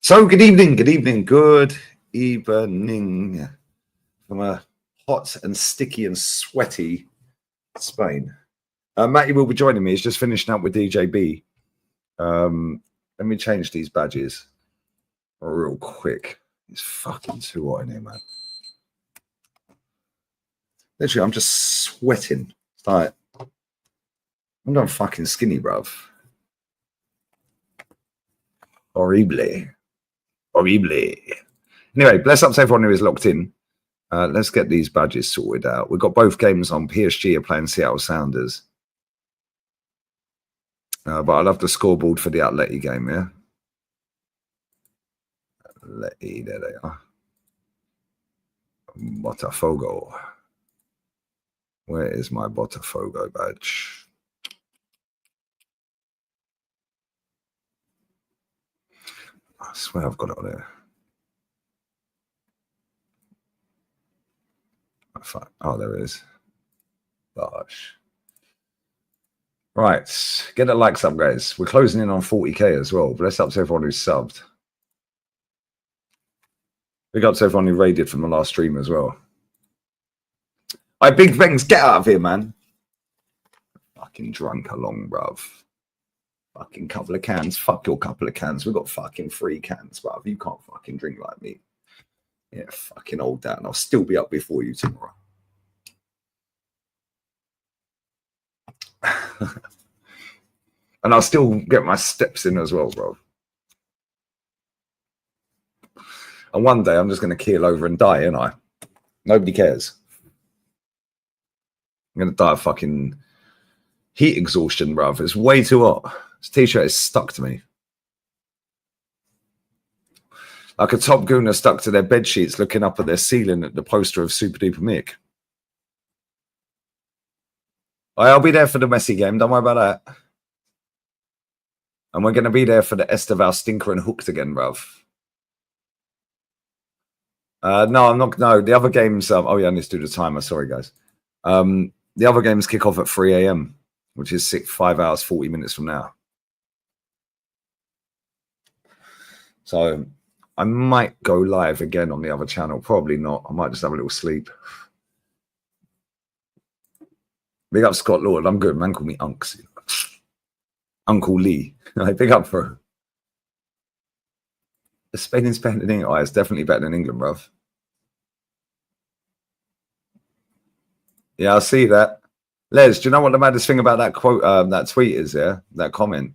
So good evening from a hot and sticky and sweaty Spain. Matty will be joining me. He's just finishing up with DJB. Let me change these badges real quick. It's fucking too hot in here, man. Literally, I'm just sweating. It's like, I'm not fucking skinny, bruv. Horrible. Anyway, bless up to everyone who is locked in. Let's get these badges sorted out. We've got both games on. PSG are playing Seattle Sounders. But I love the scoreboard for the Atleti game, yeah? Atleti, there they are. Botafogo. Where is my Botafogo badge? I swear I've got it on there. Oh, there it is. Gosh. Right. Get the likes up, guys. We're closing in on 40k as well. Bless up to everyone who's subbed. Big up to everyone who raided from the last stream as well. All right, big things. Get out of here, man. Fucking drunk along, bruv. Fucking couple of cans. Fuck your couple of cans. We've got fucking 3 cans, bruv. You can't fucking drink like me. Yeah, fucking old Dan. I'll still be up before you tomorrow. And I'll still get my steps in as well, bro. And one day I'm just going to keel over and die, ain't I? Nobody cares. I'm going to die of fucking heat exhaustion, bruv. It's way too hot. This t-shirt is stuck to me. Like a top gooner stuck to their bed sheets looking up at their ceiling at the poster of Super Duper Mick. I'll be there for the Messi game. Don't worry about that. And we're going to be there for the Esteval Stinker and Hooked again, bruv. No, I'm not. No, the other games. Oh, yeah, I need to do the timer. Sorry, guys. The other games kick off at 3 a.m., which is 5 hours, 40 minutes from now. So I might go live again on the other channel. Probably not. I might just have a little sleep. Big up Scott Lord. I'm good. Man, call me Unks. Uncle Lee. Big up, bro. Spain and England. Oh, it's definitely better than England, bruv. Yeah, I see that. Les, do you know what the maddest thing about that quote, that tweet is, yeah? That comment.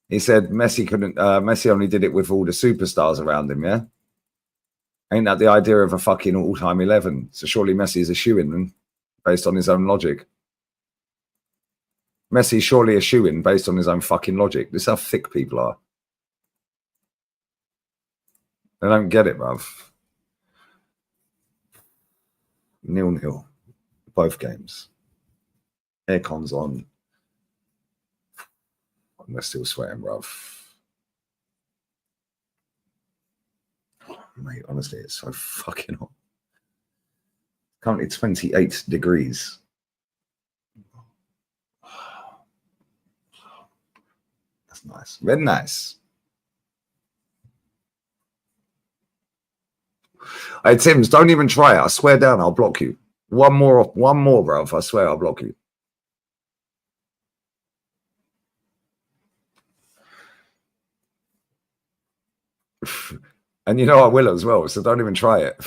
He said Messi couldn't, Messi only did it with all the superstars around him, yeah? Ain't that the idea of a fucking all-time 11? So surely Messi is a shoo-in based on his own logic. Messi surely a shoo-in based on his own fucking logic. This is how thick people are. They don't get it, bruv. 0-0. Both games. Aircon's on. I'm still sweating, bruv. Oh, mate, honestly, it's so fucking hot. Currently 28 degrees. That's nice. Very nice. Hey, Tims, don't even try it. I swear down, I'll block you. One more, bruv. I swear I'll block you. And you know I will as well, so don't even try it.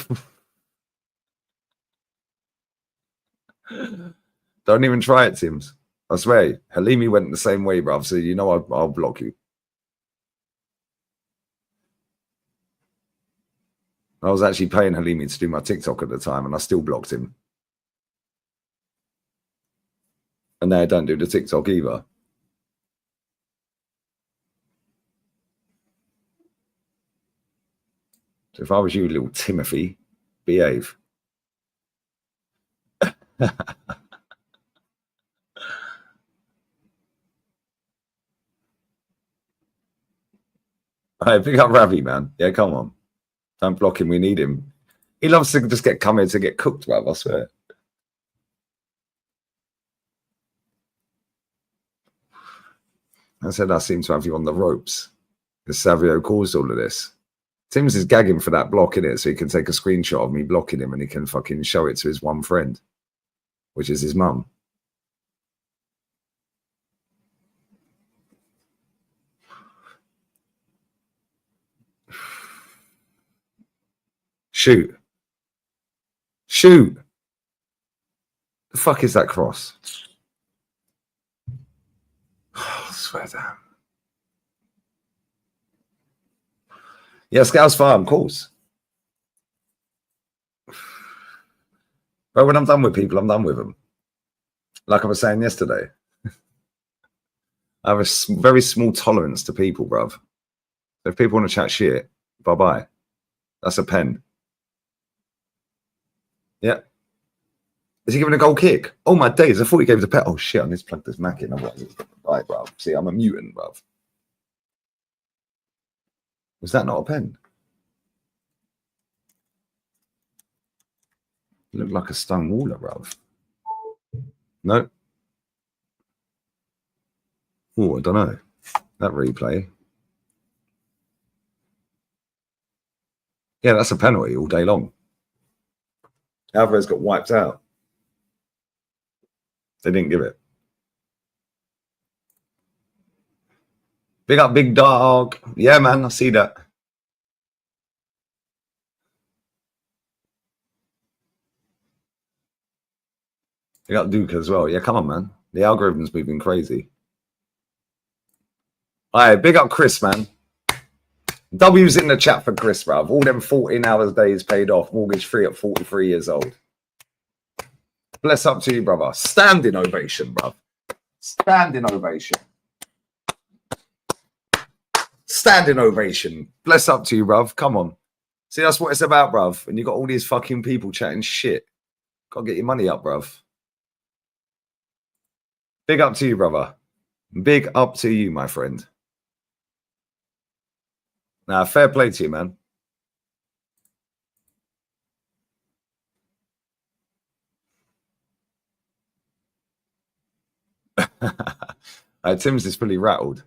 Don't even try it, Tims. I swear. Halimi went the same way, bruv, so you know I'll block you. I was actually paying Halimi to do my TikTok at the time, and I still blocked him. And now I don't do the TikTok either. So if I was you, little Timothy, behave. Hey, pick up Ravi, man. Yeah, come on. Don't block him. We need him. He loves to just come here to get cooked, bruv, I swear. I said I seem to have you on the ropes. Savio caused all of this. Tim's is gagging for that block in it, so he can take a screenshot of me blocking him and he can fucking show it to his one friend, which is his mum. Shoot. Shoot. The fuck is that cross? Oh, I swear down. Yeah, Scouse Farm, of course. But when I'm done with people, I'm done with them. Like I was saying yesterday. I have a very small tolerance to people, bruv. If people want to chat shit, bye-bye. That's a pen. Yeah. Is he giving a goal kick? Oh, my days. I thought he gave the pet. Oh, shit. I need to plug this Mac in. Right, bruv. See, I'm a mutant, bruv. Was that not a pen? It looked like a stone waller, bruv. No. Oh, I don't know. That replay. Yeah, that's a penalty all day long. Alvarez got wiped out. They didn't give it. Big up, big dog. Yeah, man, I see that. Big up Duke as well. Yeah, come on, man. The algorithm's moving crazy. All right, big up Chris, man. W's in the chat for Chris, bruv. All them 14 hours days paid off. Mortgage free at 43 years old. Bless up to you, brother. Standing ovation, bruv. Standing ovation. Standing ovation. Bless up to you, bruv. Come on. See, that's what it's about, bruv. And you got all these fucking people chatting shit. Gotta get your money up, bruv. Big up to you, brother. Big up to you, my friend. Nah, fair play to you, man. Tim's is fully rattled.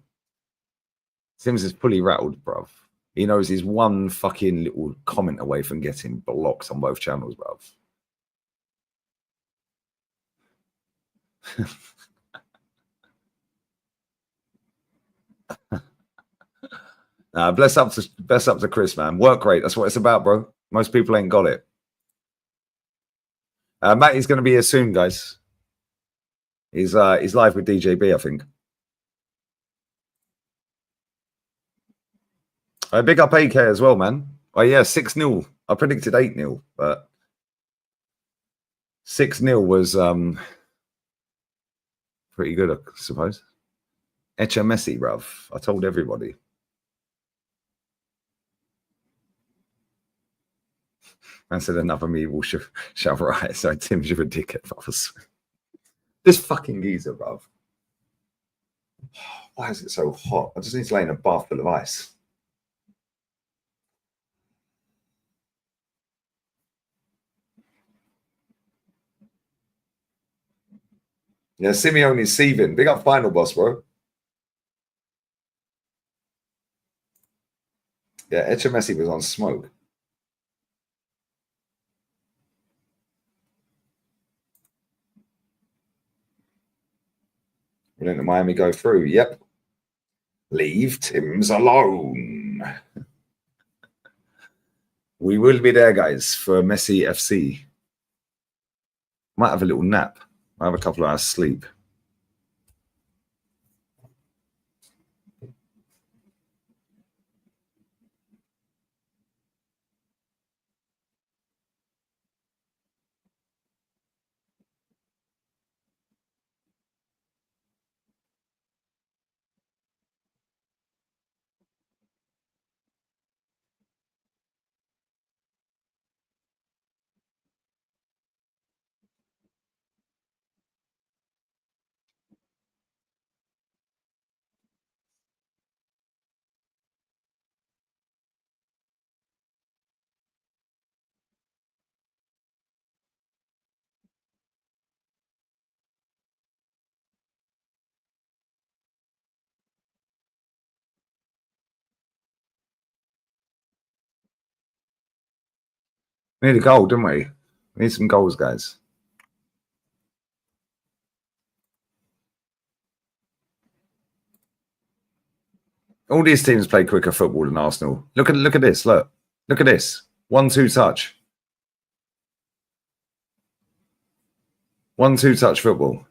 Tim's is fully rattled, bruv. He knows he's one fucking little comment away from getting blocked on both channels, bruv. Bless up to Chris, man. Work rate. That's what it's about, bro. Most people ain't got it. Matty's going to be here soon, guys. He's live with DJB, I think. Big up AK as well, man. Oh yeah, 6-0. I predicted 8-0, but 6-0 was pretty good, I suppose. Echa Messi, bruv. I told everybody. I said another me will shall rise. So Tim's you're a dickhead, brothers. This fucking geezer, bruv. Why is it so hot? I just need to lay in a bath full of ice. Yeah, Simeone's seething. Big up final boss, bro. Yeah, Echa Messi was on smoke. We're letting Miami go through. Yep. Leave Tim's alone. We will be there, guys, for Messi FC. Might have a little nap. I have a couple of hours sleep. We need a goal, didn't we? We need some goals, guys. All these teams play quicker football than Arsenal. Look at this. Look at this. 1-2 touch. 1-2 touch football.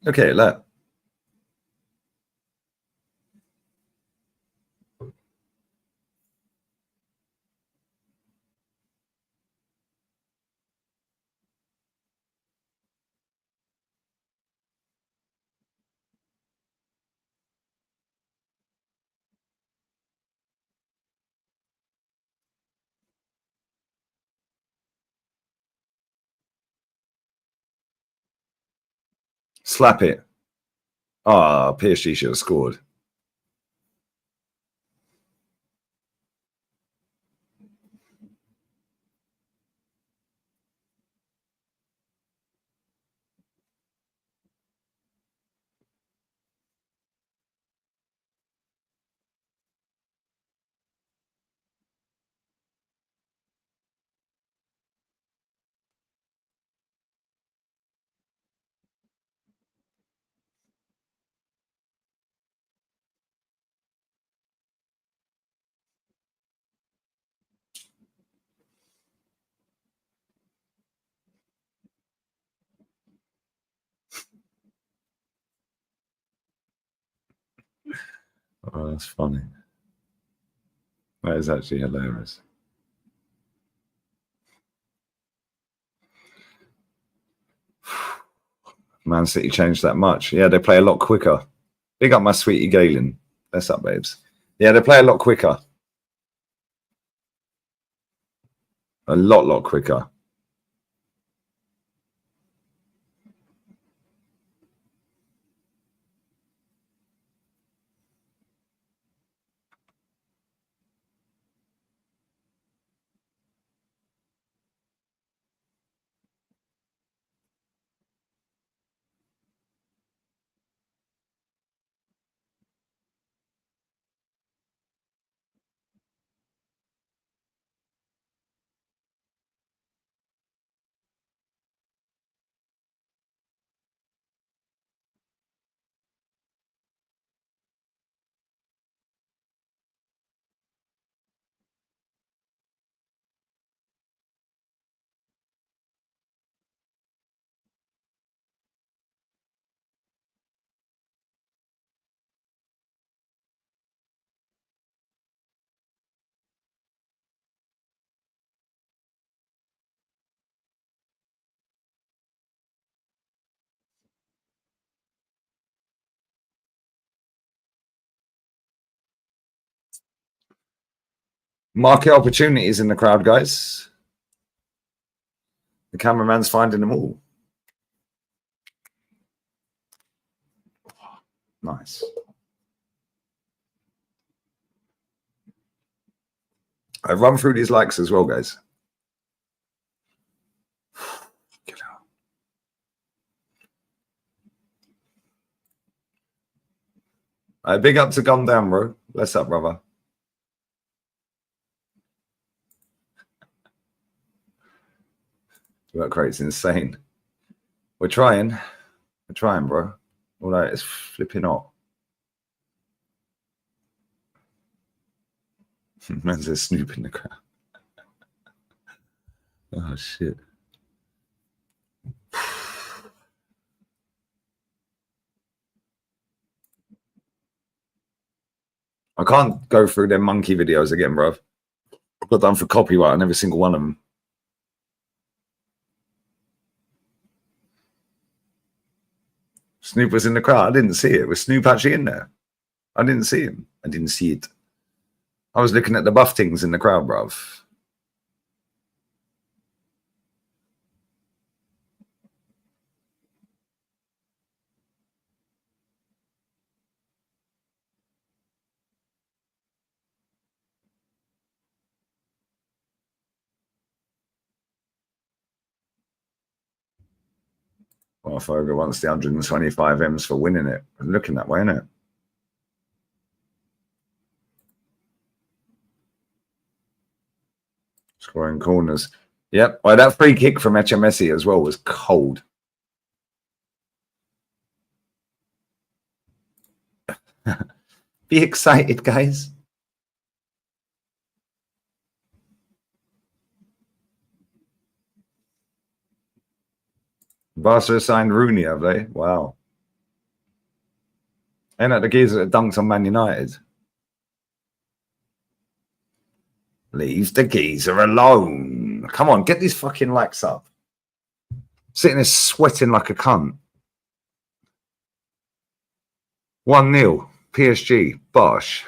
Look at it. Look. Slap it. Ah, PSG should have scored. Oh, that's funny. That is actually hilarious. Man City changed that much. Yeah, they play a lot quicker. Big up my sweetie Galen. That's up, babes. Yeah, they play a lot quicker. A lot quicker. Market opportunities in the crowd, guys. The cameraman's finding them all. Nice. I run through these likes as well, guys. Big up to Gum Down, bro. Bless up, brother. Work rate's insane. We're trying. We're trying, bro. Although it's flipping hot. Man's a snoop in the crowd. Oh, shit. I can't go through their monkey videos again, bro. I got done for copyright on every single one of them. Snoop was in the crowd. I didn't see it. Was Snoop actually in there? I didn't see him. I didn't see it. I was looking at the buff things in the crowd, bruv. Botafogo wants the 125 M's for winning it. I'm looking that way, innit? Scoring corners. Yep. Well, that free kick from Messi as well was cold. Be excited, guys. Barca signed Rooney, have they? Wow. Ain't that the geezer that dunked on Man United? Leave the geezer alone. Come on, get these fucking likes up. Sitting there sweating like a cunt. 1-0. PSG. Bosh.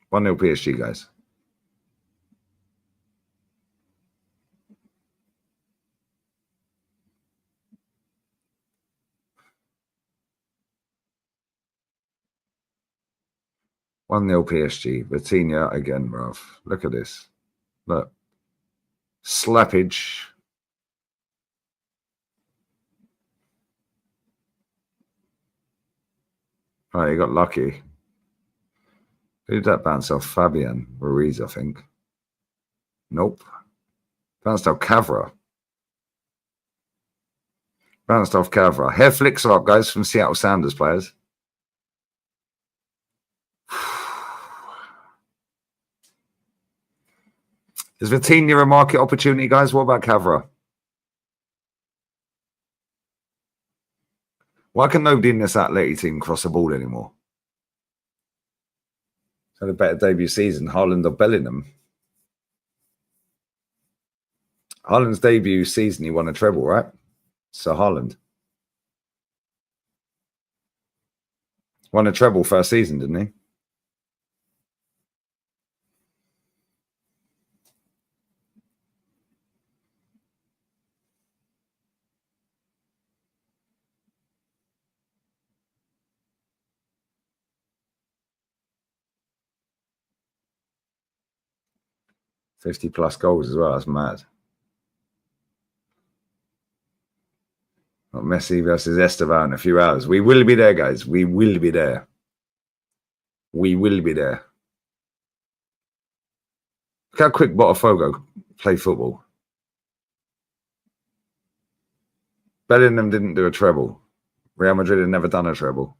One 0 PSG, guys. One 0 PSG. Vitinha again, bruv. Look at this. Look. Slappage. Oh, he got lucky. Who did that bounce off? Fabian Ruiz, I think. Nope. Bounced off Cavra. Bounced off Cavra. Hair flicks are up, guys, from Seattle Sounders players. Is Vitinha a market opportunity, guys? What about Cavra? Why can nobody in this Atleti team cross the ball anymore? Had a better debut season, Haaland or Bellingham. Haaland's debut season, he won a treble, right? So Haaland won a treble first season, didn't he? +50 goals as well. That's mad. Not Messi versus Esteban in a few hours. We will be there, guys. We will be there. We will be there. Look how quick Botafogo play football. Bellingham didn't do a treble. Real Madrid had never done a treble.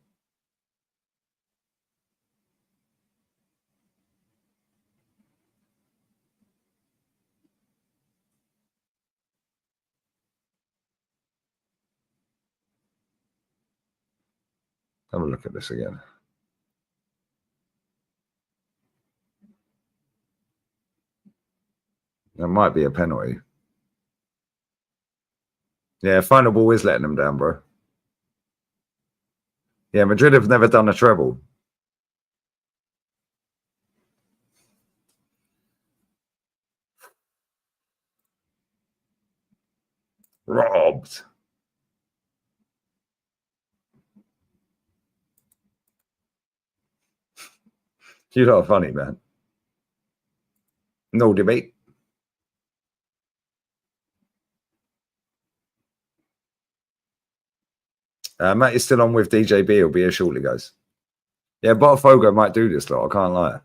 Have a look at this again. That might be a penalty. Yeah, final ball is letting them down, bro. Yeah, Madrid have never done a treble. Robbed. You're not funny, man. No debate. Matt is still on with DJB. He'll be here shortly, guys. Yeah, Botafogo might do this, lot. I can't lie.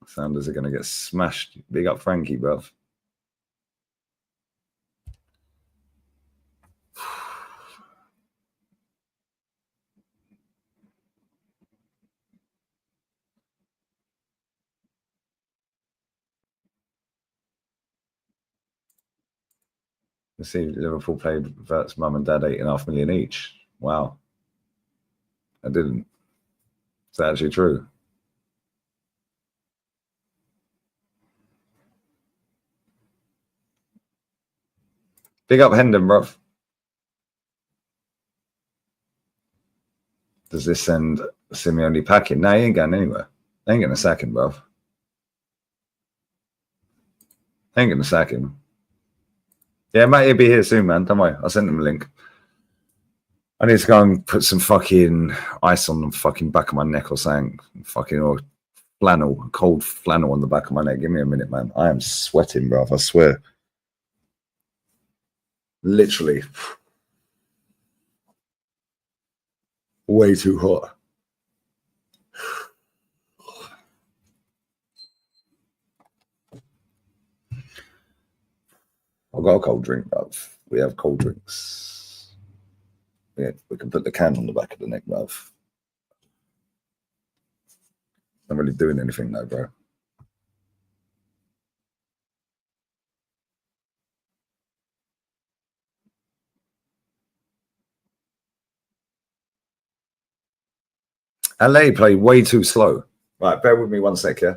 Sounders are going to get smashed. Big up Frankie, bruv. Let's see, Liverpool played Vert's mum and dad 8.5 million each. Wow. I didn't. Is that actually true? Big up Hendon, bruv. Does this send Simeone packing? No, he ain't going anywhere. They ain't going to sack him, bruv. They ain't going to sack him. Yeah, Matty will be here soon, man. Don't worry. I'll send him a link. I need to go and put some fucking ice on the fucking back of my neck or something. Fucking or flannel, cold flannel on the back of my neck. Give me a minute, man. I am sweating, bruv. I swear. Literally. Way too hot. I've got a cold drink, bruv. We have cold drinks. Yeah, we can put the can on the back of the neck, bruv. Not really doing anything though, bro. LA play way too slow. Right, bear with me 1 sec, yeah?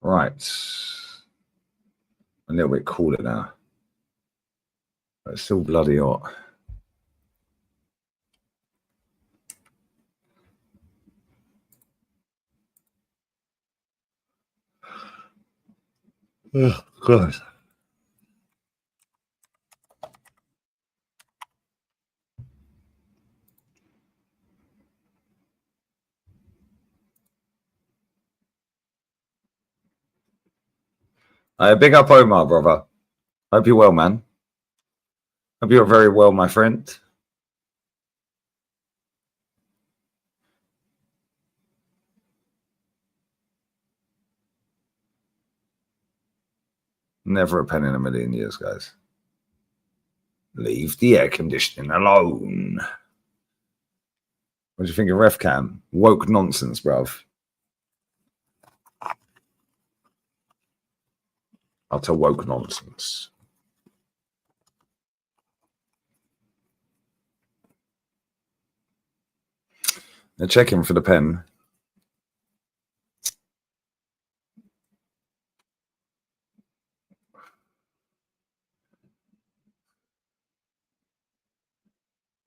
Right. A little bit cooler now. But it's still bloody hot. Oh, God. Big up Omar, brother. Hope you're well, man. Hope you're very well, my friend. Never a penny in a million years, guys. Leave the air conditioning alone. What do you think of ref cam? Woke nonsense, bruv. Utter woke nonsense. They're checking for the pen.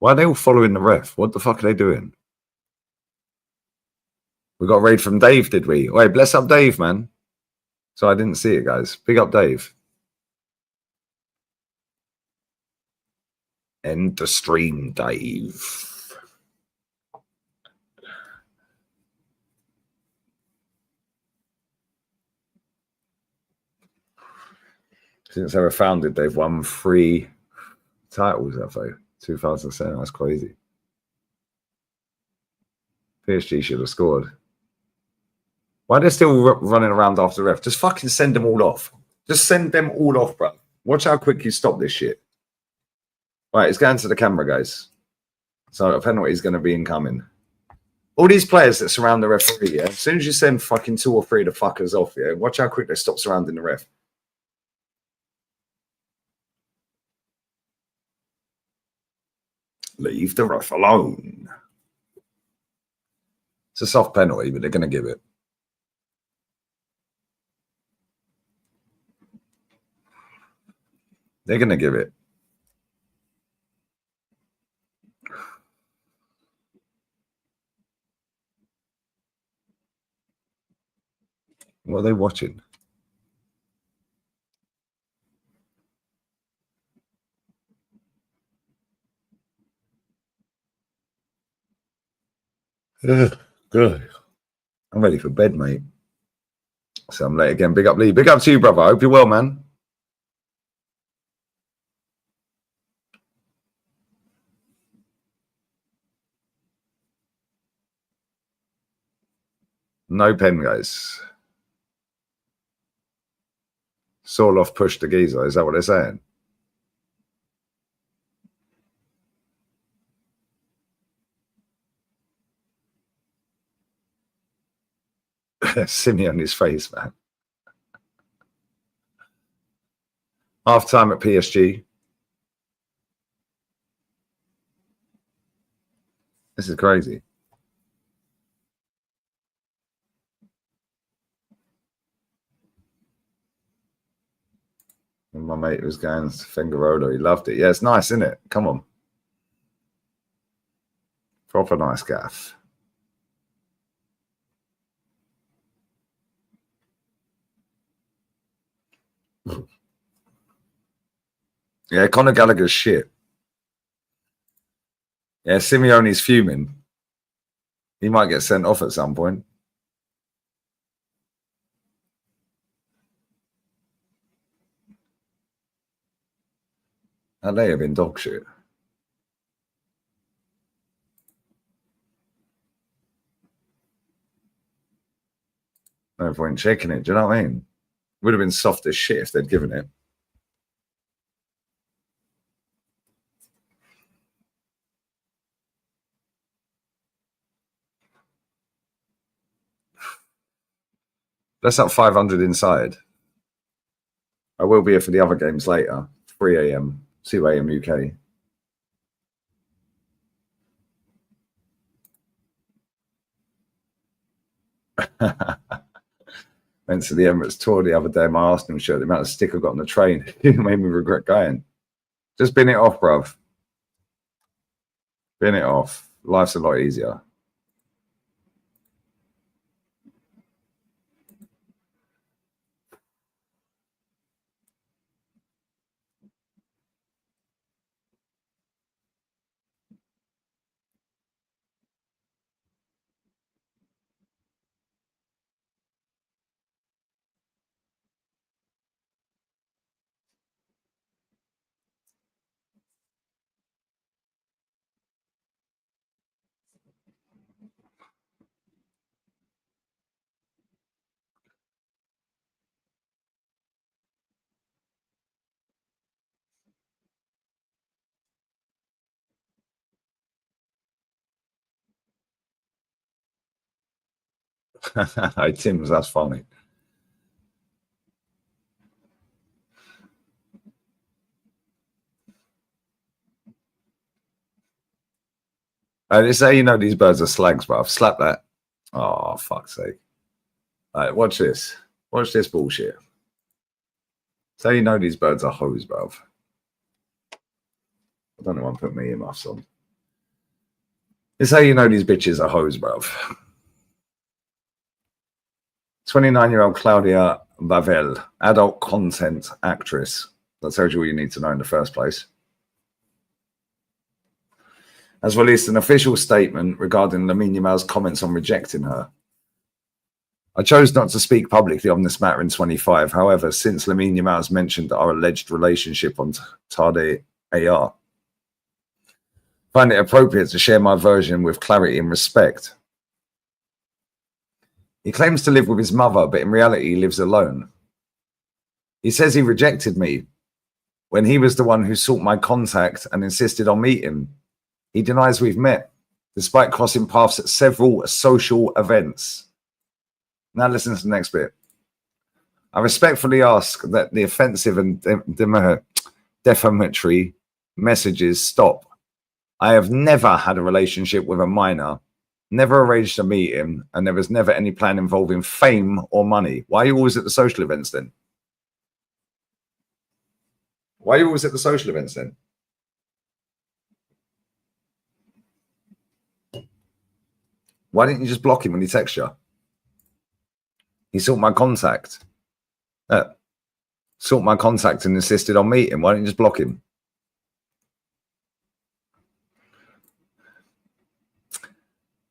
Why are they all following the ref? What the fuck are they doing? We got a raid from Dave, did we? Wait, bless up Dave, man. So I didn't see it, guys. Big up Dave. End the stream, Dave. Since they were founded, they've won 3 titles, have they? 2007, that's crazy. PSG should have scored. Why are they still running around after the ref? Just fucking send them all off. Just send them all off, bro. Watch how quick you stop this shit. Right, it's going to the camera, guys. So a penalty is going to be incoming. All these players that surround the referee, yeah? As soon as you send fucking 2 or 3 of the fuckers off, yeah? Watch how quick they stop surrounding the ref. Leave the ref alone. It's a soft penalty, but they're going to give it. They're going to give it. What are they watching? Good. I'm ready for bed, mate. So I'm late again. Big up, Lee. Big up to you, brother. I hope you're well, man. No pen, guys. Sorloff pushed the geezer. Is that what they're saying? Simi on his face, man. Half time at PSG. This is crazy. And my mate was going to Fingarola. He loved it. Yeah, it's nice, isn't it? Come on. Proper nice gaff. Yeah, Conor Gallagher's shit. Yeah, Simeone's fuming. He might get sent off at some point. And they have been dog shit. No point checking it. Do you know what I mean? Would have been soft as shit if they'd given it. That's up 500 inside. I will be here for the other games later. 3 a.m., 2 a.m. UK. Went to the Emirates tour the other day. My Arsenal shirt, the amount of stick I got on the train, it made me regret going. Just bin it off, bruv. Bin it off. Life's a lot easier. Hey, Tim's, that's funny. This how you know these birds are slags, bruv. Slap that. Oh, fuck's sake. All right, watch this. Watch this bullshit. So you know these birds are hoes, bruv. I don't know why I put my earmuffs on. This how you know these bitches are hoes, bruv. 29-year-old Claudia Bavel, adult content actress. That tells you all you need to know in the first place. Has released an official statement regarding Lamine Yamal's comments on rejecting her. I chose not to speak publicly on this matter in 25. However, since Lamine Yamal has mentioned our alleged relationship on Tarde AR, I find it appropriate to share my version with clarity and respect. He claims to live with his mother, but in reality, he lives alone. He says he rejected me when he was the one who sought my contact and insisted on meeting. He denies we've met, despite crossing paths at several social events. Now listen to the next bit. I respectfully ask that the offensive and defamatory messages stop. I have never had a relationship with a minor, never arranged a meeting, and there was never any plan involving fame or money. Why are you always at the social events then? Why are you always at the social events then? Why didn't you just block him when he texts you? He sought my contact. Sought my contact and insisted on meeting. Why didn't you just block him?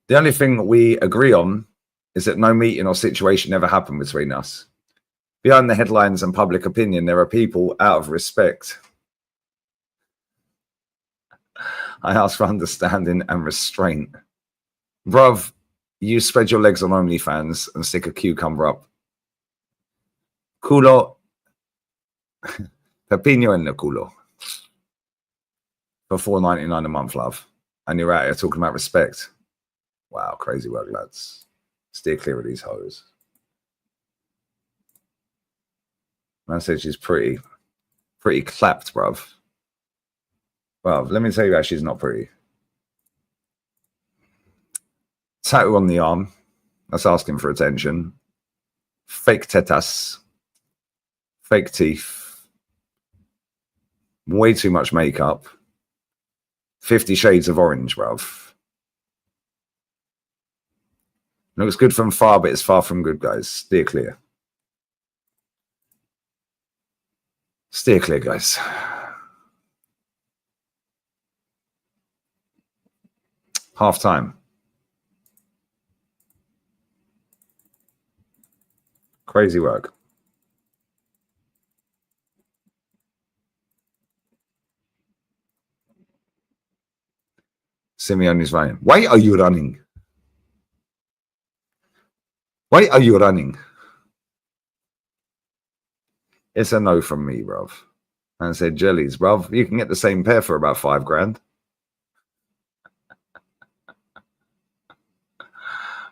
The only thing we agree on is that no meeting or situation ever happened between us. Behind the headlines and public opinion, there are people out of respect. I ask for understanding and restraint. Bruv, you spread your legs on OnlyFans and stick a cucumber up. Culo. Pepino in the culo. For $4.99 a month, love. And you're out here talking about respect. Wow, crazy work, lads. Steer clear of these hoes. Man said she's pretty clapped, bruv. Well, let me tell you how she's not pretty. Tattoo on the arm. That's asking for attention. Fake tetas. Fake teeth. Way too much makeup. 50 Shades of Orange, bruv. Looks good from far, but it's far from good, guys. Steer clear. Steer clear, guys. Half time. Crazy work. Simeone's running. Why are you running? Why are you running? It's a no from me, bruv. And I said, jellies, bruv. You can get the same pair for about $5,000.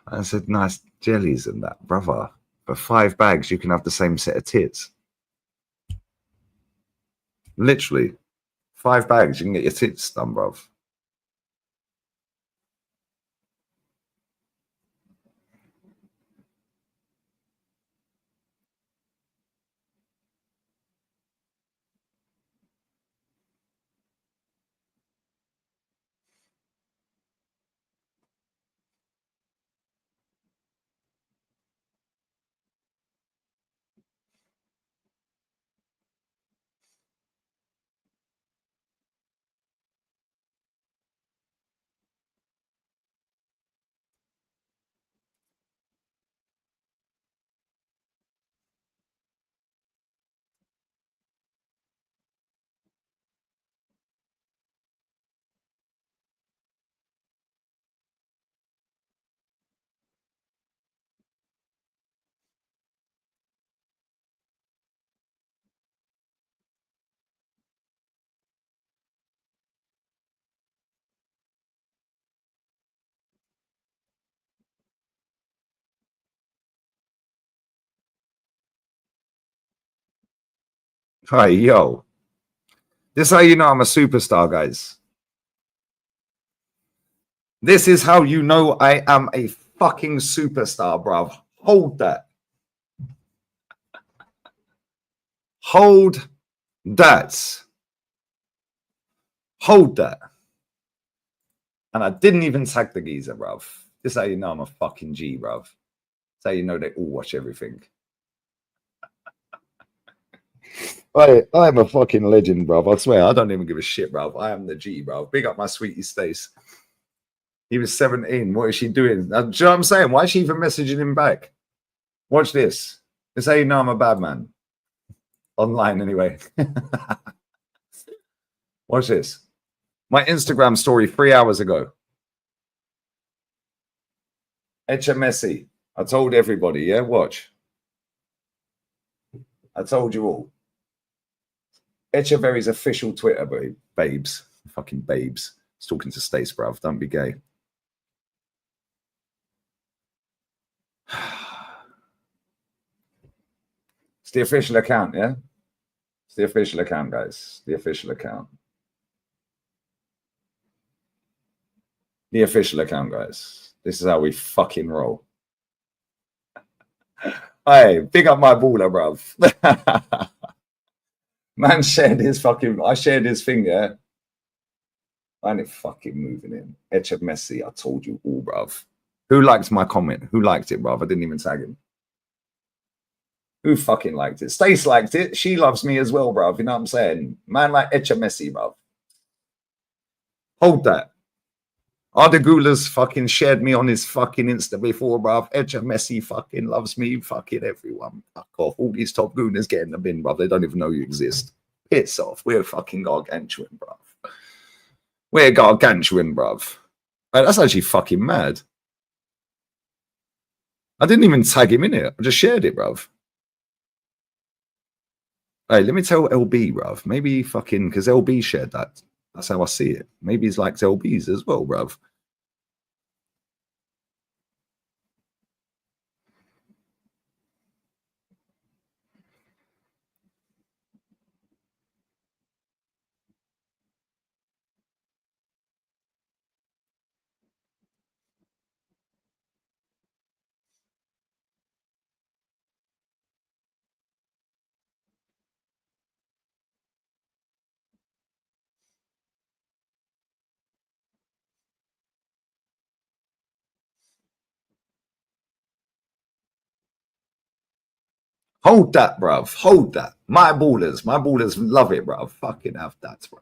I said, nice jellies and that, brother. For 5 bags, you can have the same set of tits. Literally. 5 bags, you can get your tits done, bruv. Hi, yo. This is how you know I'm a superstar, guys. This is how you know I am a fucking superstar, bruv. Hold that. Hold that. Hold that. And I didn't even tag the geezer, bruv. This is how you know I'm a fucking G, bruv. This is how you know they all watch everything. I am a fucking legend, bruv. I swear, I don't even give a shit, bruv. I am the G, bruv. Big up my sweetie Stace. He was 17. What is she doing? Do you know what I'm saying? Why is she even messaging him back? Watch this. This is how you know I'm a bad man. Online, anyway. Watch this. My Instagram story 3 hours ago. Messi. I told everybody, yeah? Watch. I told you all. Echeverry's official Twitter, babes. Fucking babes. He's talking to Stace, bruv. Don't be gay. It's the official account, yeah? It's the official account, guys. The official account. The official account, guys. This is how we fucking roll. Hey, big up my baller, bruv. Man shared his fucking... I shared his thing, yeah? I ain't fucking moving in. Messi, I told you all, bruv. Who liked my comment? Who liked it, bruv? I didn't even tag him. Who fucking liked it? Stace liked it. She loves me as well, bruv. You know what I'm saying? Man like Messi, bruv. Hold that. Ardagula's fucking shared me on his fucking Insta before, bruv. Messi fucking loves me. Fucking everyone. Fuck off. All these top gooners get in the bin, bruv. They don't even know you exist. Piss off. We're fucking gargantuan, bruv. We're gargantuan, bruv. That's actually fucking mad. I didn't even tag him in it. I just shared it, bruv. Hey, let me tell LB, bruv. Maybe fucking, because LB shared that. That's how I see it. Maybe he's like LB's as well, bruv. Hold that, bruv. Hold that. My ballers love it, bruv. Fucking have that, bruv.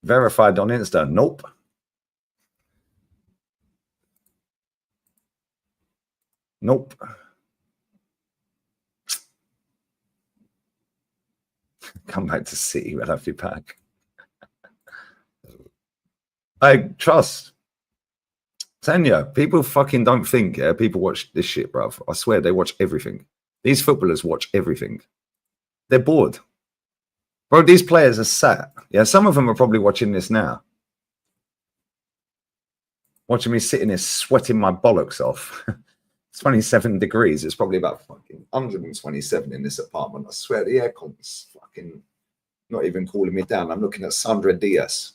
Verified on Insta. Nope. Nope. Come back to City. We'll have you back. I trust. Tanya, people fucking don't think, yeah? People watch this shit, bruv. I swear they watch everything. These footballers watch everything. They're bored. Bro, these players are sat. Yeah, some of them are probably watching this now. Watching me sitting here sweating my bollocks off. 27 degrees. It's probably about fucking 127 in this apartment. I swear the aircon's fucking not even cooling me down. I'm looking at Sandra Diaz.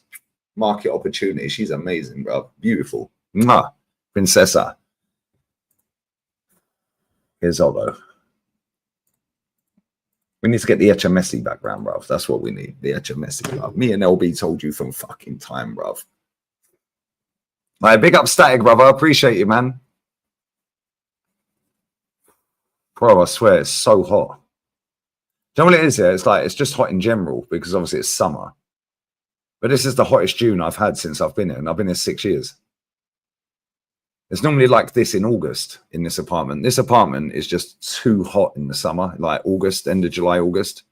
Market opportunity. She's amazing, bro. Beautiful. Mwah. Princessa. Here's Olo. We need to get the Messi background, bruv. That's what we need. The Messi, bruv. Me and LB told you from fucking time, bruv. Right, big up Static, brother. I appreciate you, man. Bro, I swear it's so hot. Do you know what it is here? It's like it's just hot in general because obviously it's summer. But this is the hottest June I've had since I've been here, and I've been here 6 years. It's normally like this in August in this apartment. This apartment is just too hot in the summer, like August, end of July, August.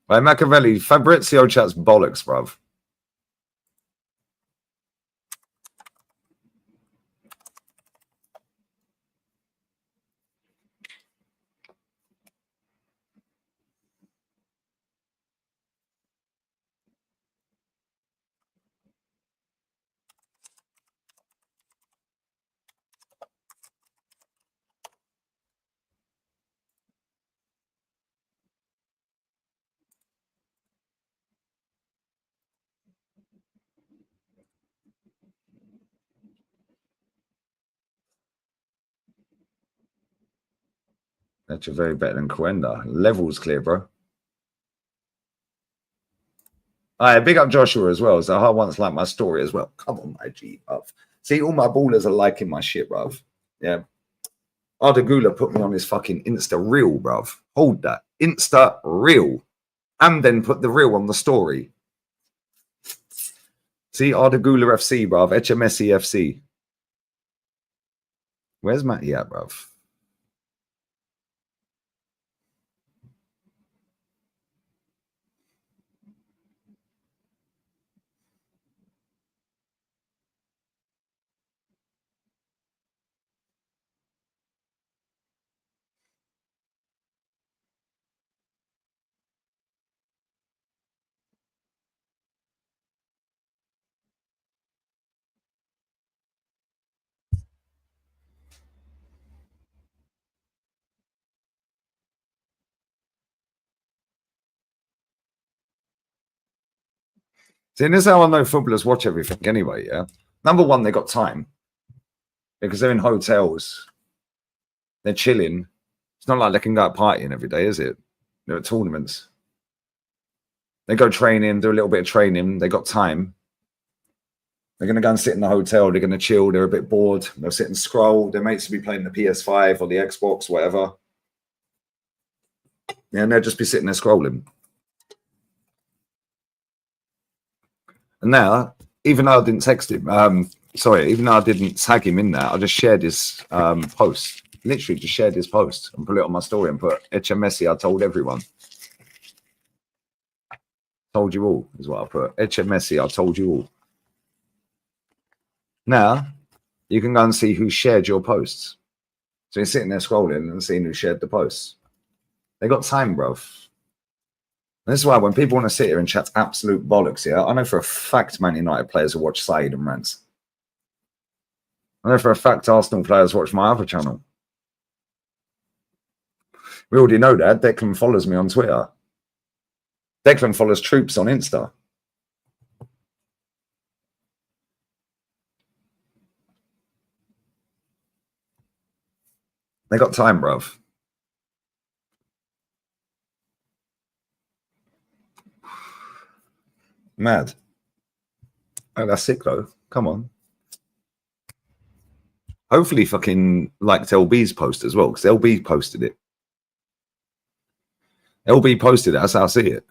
Right, Machiavelli, Fabrizio chat's bollocks, bruv. That's very better than Coenda. Levels clear, bro. All right, big up Joshua as well. So I once liked my story as well. Come on, my G, bruv. See, all my ballers are liking my shit, bruv. Yeah. Ardagula put me on his fucking Insta reel, bruv. Hold that. Insta reel. And then put the reel on the story. See, Ardagula FC, bruv. HMSE FC. Where's Matty at, bruv? See, this is how I know footballers watch everything anyway, yeah? Number one, they got time. Because they're in hotels. They're chilling. It's not like they can go out partying every day, is it? They're at tournaments. They go training, do a little bit of training. They got time. They're going to go and sit in the hotel. They're going to chill. They're a bit bored. They'll sit and scroll. Their mates will be playing the PS5 or the Xbox, whatever. Yeah, and they'll just be sitting there scrolling. And now, even though I didn't text him, even though I didn't tag him in that, I just shared his post. Literally just shared his post and put it on my story and put HMSE, I told everyone. Told you all is what I put. HMSE, I told you all. Now, you can go and see who shared your posts. So you're sitting there scrolling and seeing who shared the posts. They got time, bruv. This is why when people want to sit here and chat absolute bollocks, yeah, I know for a fact Man United players will watch Saeed and rants. I know for a fact Arsenal players watch my other channel. We already know that. Declan follows me on Twitter. Declan follows Troops on Insta. They got time, bruv. Mad. Oh, that's sick, though. Come on. Hopefully fucking liked LB's post as well, because LB posted it. LB posted it. That's how I see it.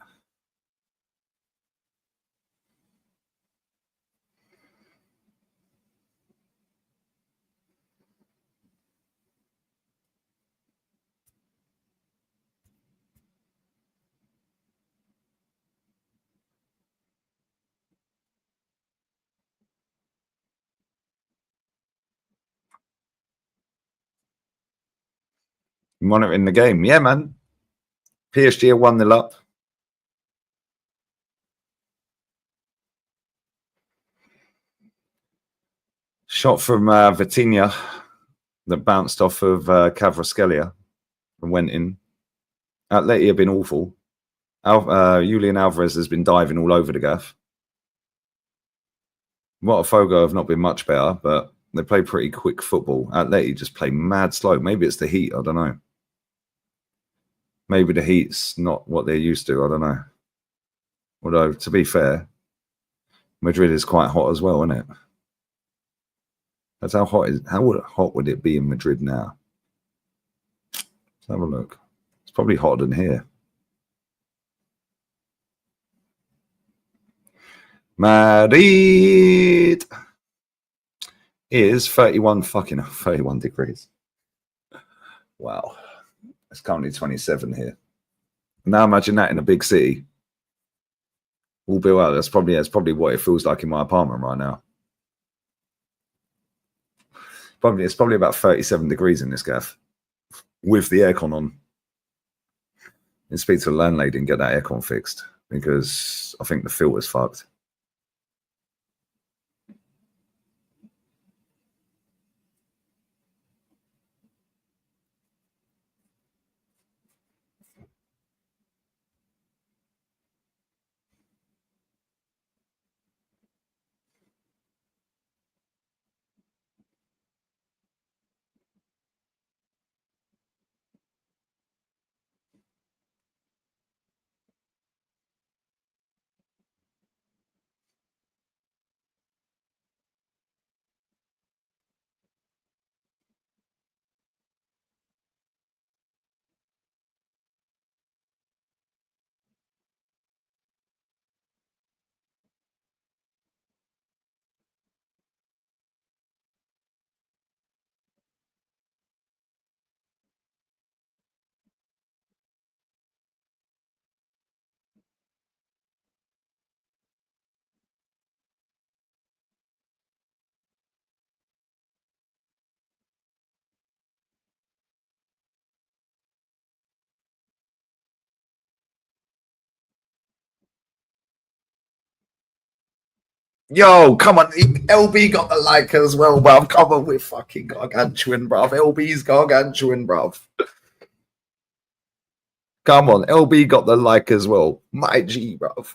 Monitoring the game. Yeah, man. PSG are 1-0 up. Shot from Vitinha that bounced off of Kvaratskhelia and went in. Atleti have been awful. Julian Alvarez has been diving all over the gaff. Botafogo have not been much better, but they play pretty quick football. Atleti just play mad slow. Maybe it's the heat. I don't know. Maybe the heat's not what they're used to. I don't know. Although, to be fair, Madrid is quite hot as well, isn't it? That's how hot is. How hot would it be in Madrid now? Let's have a look. It's probably hotter than here. Madrid is 31 degrees. Wow. It's currently 27 here. Now imagine that in a big city. All built out. That's probably what it feels like in my apartment right now. It's probably about 37 degrees in this gaff with the aircon on. And speak to the landlady and get that aircon fixed because I think the filter's fucked. Yo, come on. LB got the like as well, bruv. Come on, we're fucking gargantuan, bruv. LB's gargantuan, bruv. Come on, LB got the like as well. My G, bruv.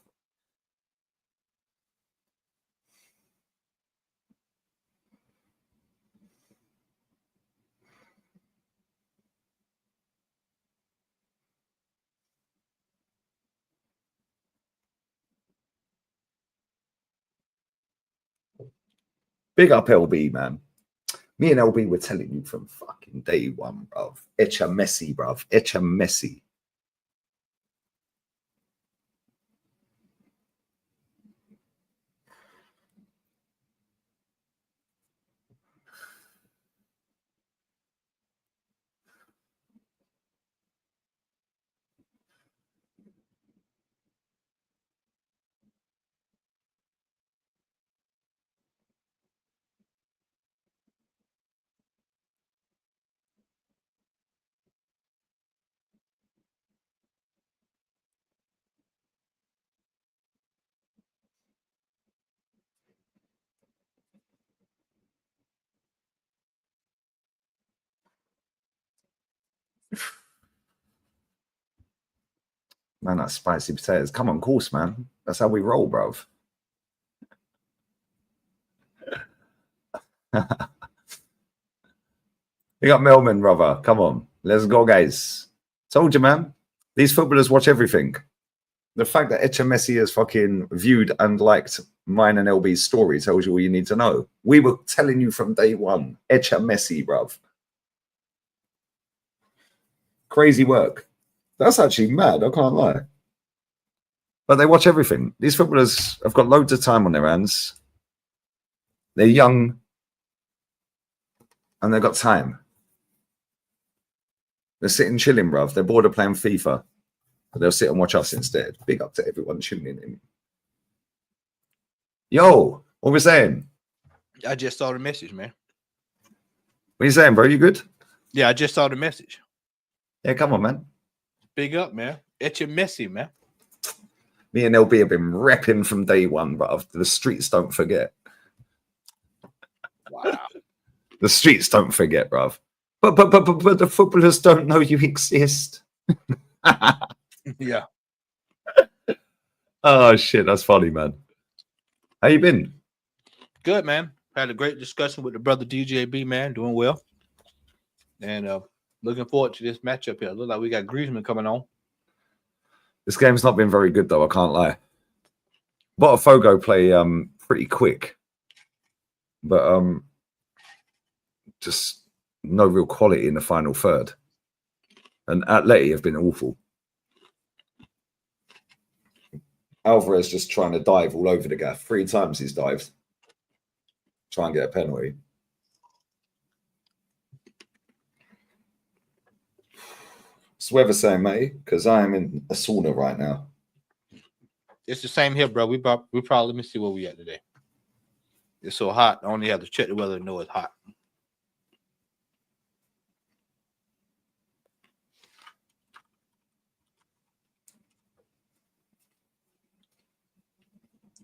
Big up LB, man. Me and LB were telling you from fucking day one, bruv. Echa Messi, bruv. Echa Messi. Man, that's spicy potatoes. Come on, course, man. That's how we roll, bruv. We got Melman, brother. Come on. Let's go, guys. Told you, man. These footballers watch everything. The fact that Echa Messi has fucking viewed and liked mine and LB's story tells you all you need to know. We were telling you from day one. Echa Messi, bruv. Crazy work. That's actually mad. I can't lie. But they watch everything. These footballers have got loads of time on their hands. They're young. And they've got time. They're sitting chilling, bruv. They're bored of playing FIFA. But they'll sit and watch us instead. Big up to everyone tuning in. Yo, what we saying? I just saw the message, man. What you saying, bro? You good? Yeah, I just saw the message. Yeah, come on, man. Big up, man. Echa Messi, man. Me and LB have been repping from day one, bruv. The streets don't forget. Wow. The streets don't forget, bruv. But the footballers don't know you exist. Yeah. Oh shit, that's funny, man. How you been? Good, man. Had a great discussion with the brother DJB, man. Doing well. And looking forward to this matchup here. Look like we got Griezmann coming on. This game's not been very good, though. I can't lie. Botafogo play pretty quick, but just no real quality in the final third. And Atleti have been awful. Alvarez just trying to dive all over the gaff. 3 times he's dived. Try and get a penalty. What's the weather saying, mate? Because I am in a sauna right now. It's the same here, bro. We probably let me see where we at today. It's so hot. I only have to check the weather to know it's hot.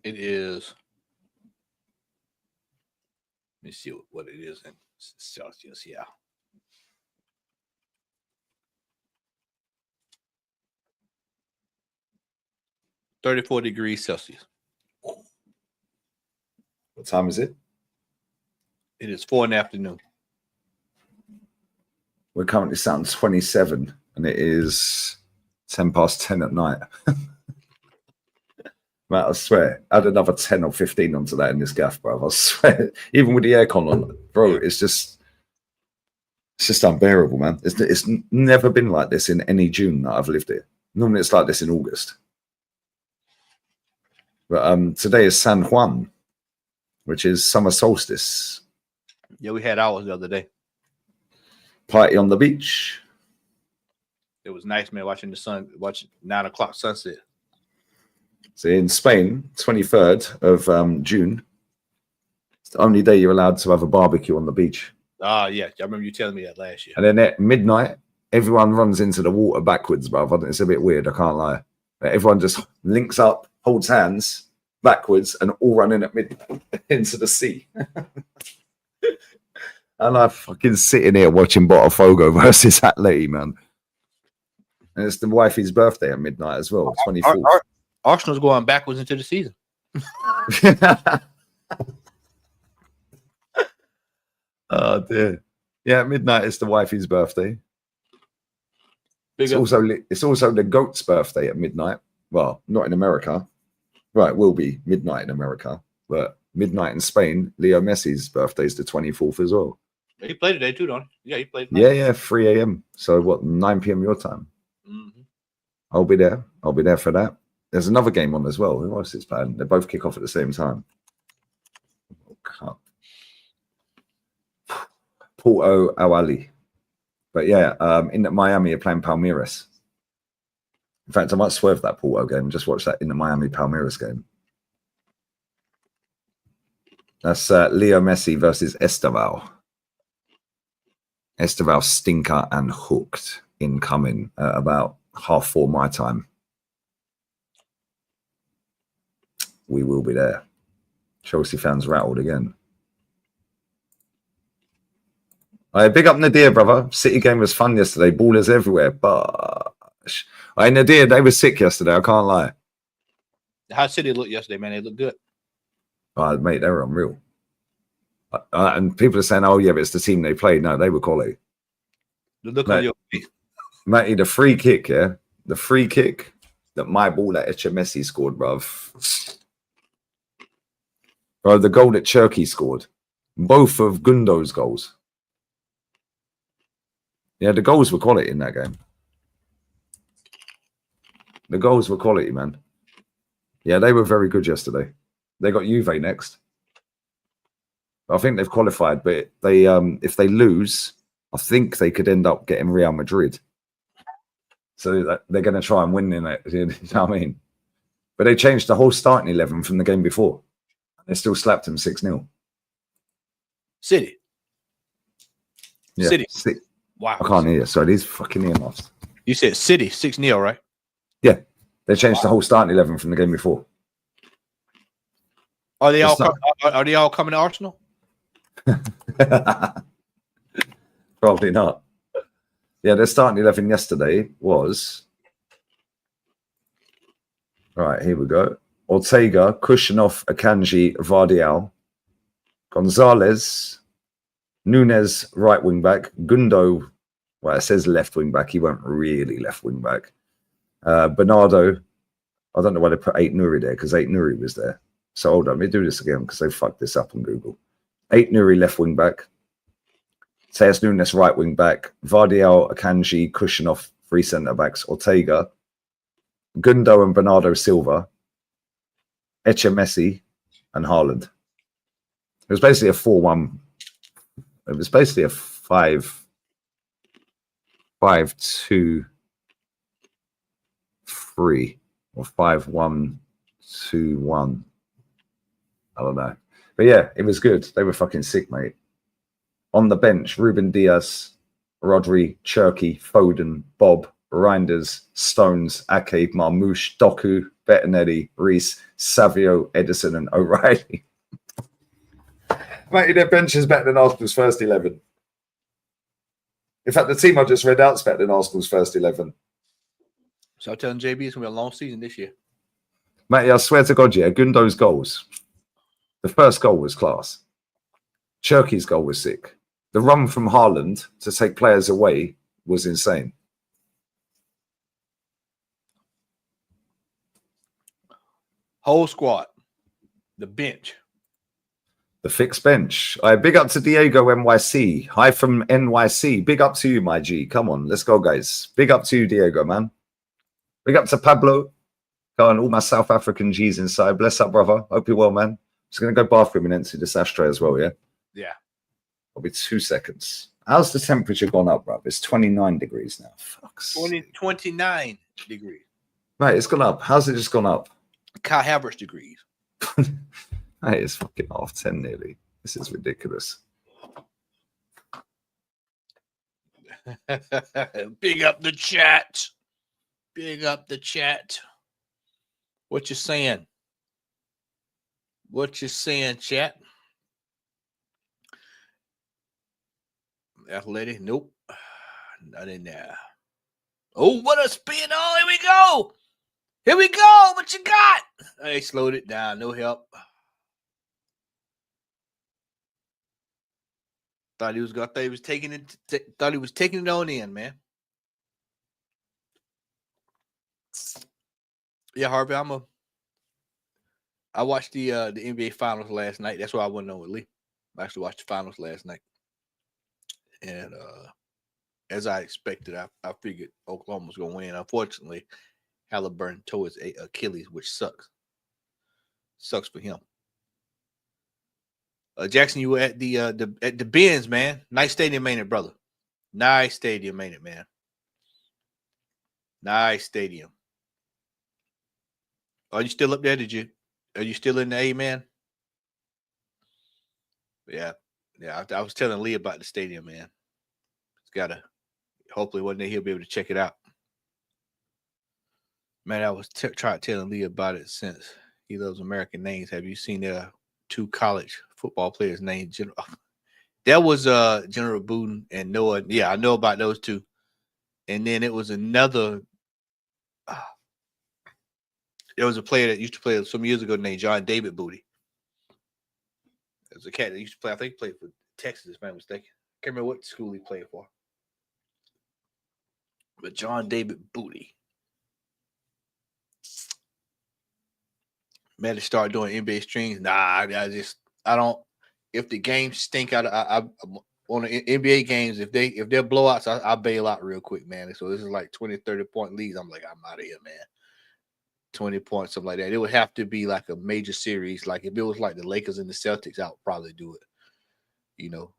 It is. Let me see what it is in Celsius. Yeah. (34°C). What time is it? It is 4 in the afternoon. We're currently sat on 27, and it is 10 past 10 at night. Man, I swear, add another 10 or 15 onto that in this gaff, bro. I swear, even with the aircon on, bro, it's just unbearable, man. It's never been like this in any June that I've lived here. Normally it's like this in August. But today is San Juan, which is summer solstice. Yeah, we had ours the other day. Party on the beach. It was nice, man, watching the sun, watching 9 o'clock sunset. So in Spain, 23rd of June, it's the only day you're allowed to have a barbecue on the beach. Ah, yeah. I remember you telling me that last year. And then at midnight, everyone runs into the water backwards, bruv. It's a bit weird, I can't lie. But everyone just links up, holds hands, backwards and all running at mid into the sea. And I'm fucking sitting here watching Botafogo versus Atleti, man. And it's the wifey's birthday at midnight as well, 24th. Arsenal's going backwards into the season. Oh dear. Yeah, at midnight is the wifey's birthday. It's also the goat's birthday at midnight. Well, not in America. Right, it will be midnight in America, but midnight in Spain. Leo Messi's birthday is the 24th as well. He played today too, don't he? Yeah, he played. Yeah, 3 a.m. So what, 9 p.m. your time? Mm-hmm. I'll be there. I'll be there for that. There's another game on as well. Who else is playing? They both kick off at the same time. Oh, Porto Awali. But yeah, in Miami are playing Palmeiras. In fact, I might swerve that Porto game. Just watch that in the Miami Palmeiras game. That's Leo Messi versus Esteval. Esteval stinker and hooked incoming at about 4:30 my time. We will be there. Chelsea fans rattled again. Big up Nadir, brother. City game was fun yesterday. Ballers everywhere. But Nadir, they were sick yesterday. I can't lie. How City looked yesterday, man? They looked good. Mate, they were unreal. And people are saying, "Oh yeah, but it's the team they played." No, they were quality. The look on your face, Matty. The free kick, yeah, the free kick that my ball that Messi scored, bruv. Bro, the goal that Cherky scored, both of Gundo's goals. Yeah, the goals were quality in that game. The goals were quality, man. Yeah, they were very good yesterday. They got Juve next. I think they've qualified, but they if they lose, I think they could end up getting Real Madrid. So they're going to try and win in it. You know what I mean? But they changed the whole starting 11 from the game before. They still slapped them 6-0. City. Yeah, City. Wow. I can't hear you. So these fucking earmuffs. You said City 6-0, right? Yeah. They changed the whole starting 11 from the game before. Are they all coming to Arsenal? Probably not. Yeah, their starting 11 yesterday was. All right, here we go. Ortega, Kushinov, Akanji, Vardial, Gonzalez, Nunez, right wing back, Gundo. Well, it says left wing back. He won't really left wing back. Bernardo. I don't know why they put 8 Nuri there because 8 Nuri was there. So hold on, let me do this again because they fucked this up on Google. 8 Nuri left wing back. Tejas Nunes right wing back. Vardial, Akanji, Kushinov, 3 centre backs. Ortega, Gundo and Bernardo Silva. Messi and Haaland. It was basically a 4-1. It was basically a 5-2-3 or 5-1-2-1. I don't know. But yeah, it was good. They were fucking sick, mate. On the bench, Ruben Diaz, Rodri, Cherky, Foden, Bob, Reinders, Stones, Ake, Marmouche, Doku, Bettinelli, Reese, Savio, Edison, and O'Reilly. Mate, their bench is better than Arsenal's first 11. In fact, the team I just read out is better than Arsenal's first 11. So I'm telling JB it's going to be a long season this year. Mate, I swear to God, yeah, Gundo's goals. The first goal was class. Cherky's goal was sick. The run from Haaland to take players away was insane. Whole squad. The bench. The fixed bench. Big up to Diego NYC. Hi from NYC. Big up to you, my G. Come on, let's go, guys. Big up to you, Diego, man. Big up to Pablo. Go on, all my South African G's inside. Bless up, brother. Hope you're well, man. Just going to go bathroom and empty this ashtray as well, yeah? Yeah. I'll be 2 seconds. How's the temperature gone up, bro? It's 29 degrees now. Fuck's 29 degrees. Right, it's gone up. How's it just gone up? Kai Havertz degrees. Hey, it's fucking 10:30 nearly. This is ridiculous. Big up the chat. Big up the chat. What you saying? What you saying, chat? Athletic? Nope. Not in there. Oh, what a spin. Oh, here we go. Here we go. What you got? They slowed it down. No help. Thought he was taking it. Thought he was taking it on in, man. Yeah, Harvey. I watched the NBA Finals last night. That's why I wasn't on with Lee. I actually watched the Finals last night, and as I expected, I figured Oklahoma was going to win. Unfortunately, Halliburton tore his Achilles, which sucks. Sucks for him. Jackson, you were at the Benz, man. Nice stadium, ain't it, brother? Nice stadium, ain't it, man? Nice stadium. Are you still up there? Are you still in the A, man? Yeah. I was telling Lee about the stadium, man. It's gotta. Hopefully, one day he'll be able to check it out. Man, I was trying telling Lee about it since he loves American names. Have you seen the two college football players named General? That was General Booten and Noah. Yeah, I know about those two. And then it was another. There was a player that used to play some years ago named John David Booty. There's a cat that used to play. I think he played for Texas, if I'm mistaken. Can't remember what school he played for. But John David Booty. Man, to start doing NBA streams. Nah, I don't. If the games stink out, I on the NBA games, if they're blowouts, I bail out real quick, man. So this is like 20, 30 point leads. I'm like, I'm out of here, man. 20 points, something like that. It would have to be like a major series. Like if it was like the Lakers and the Celtics, I would probably do it. You know,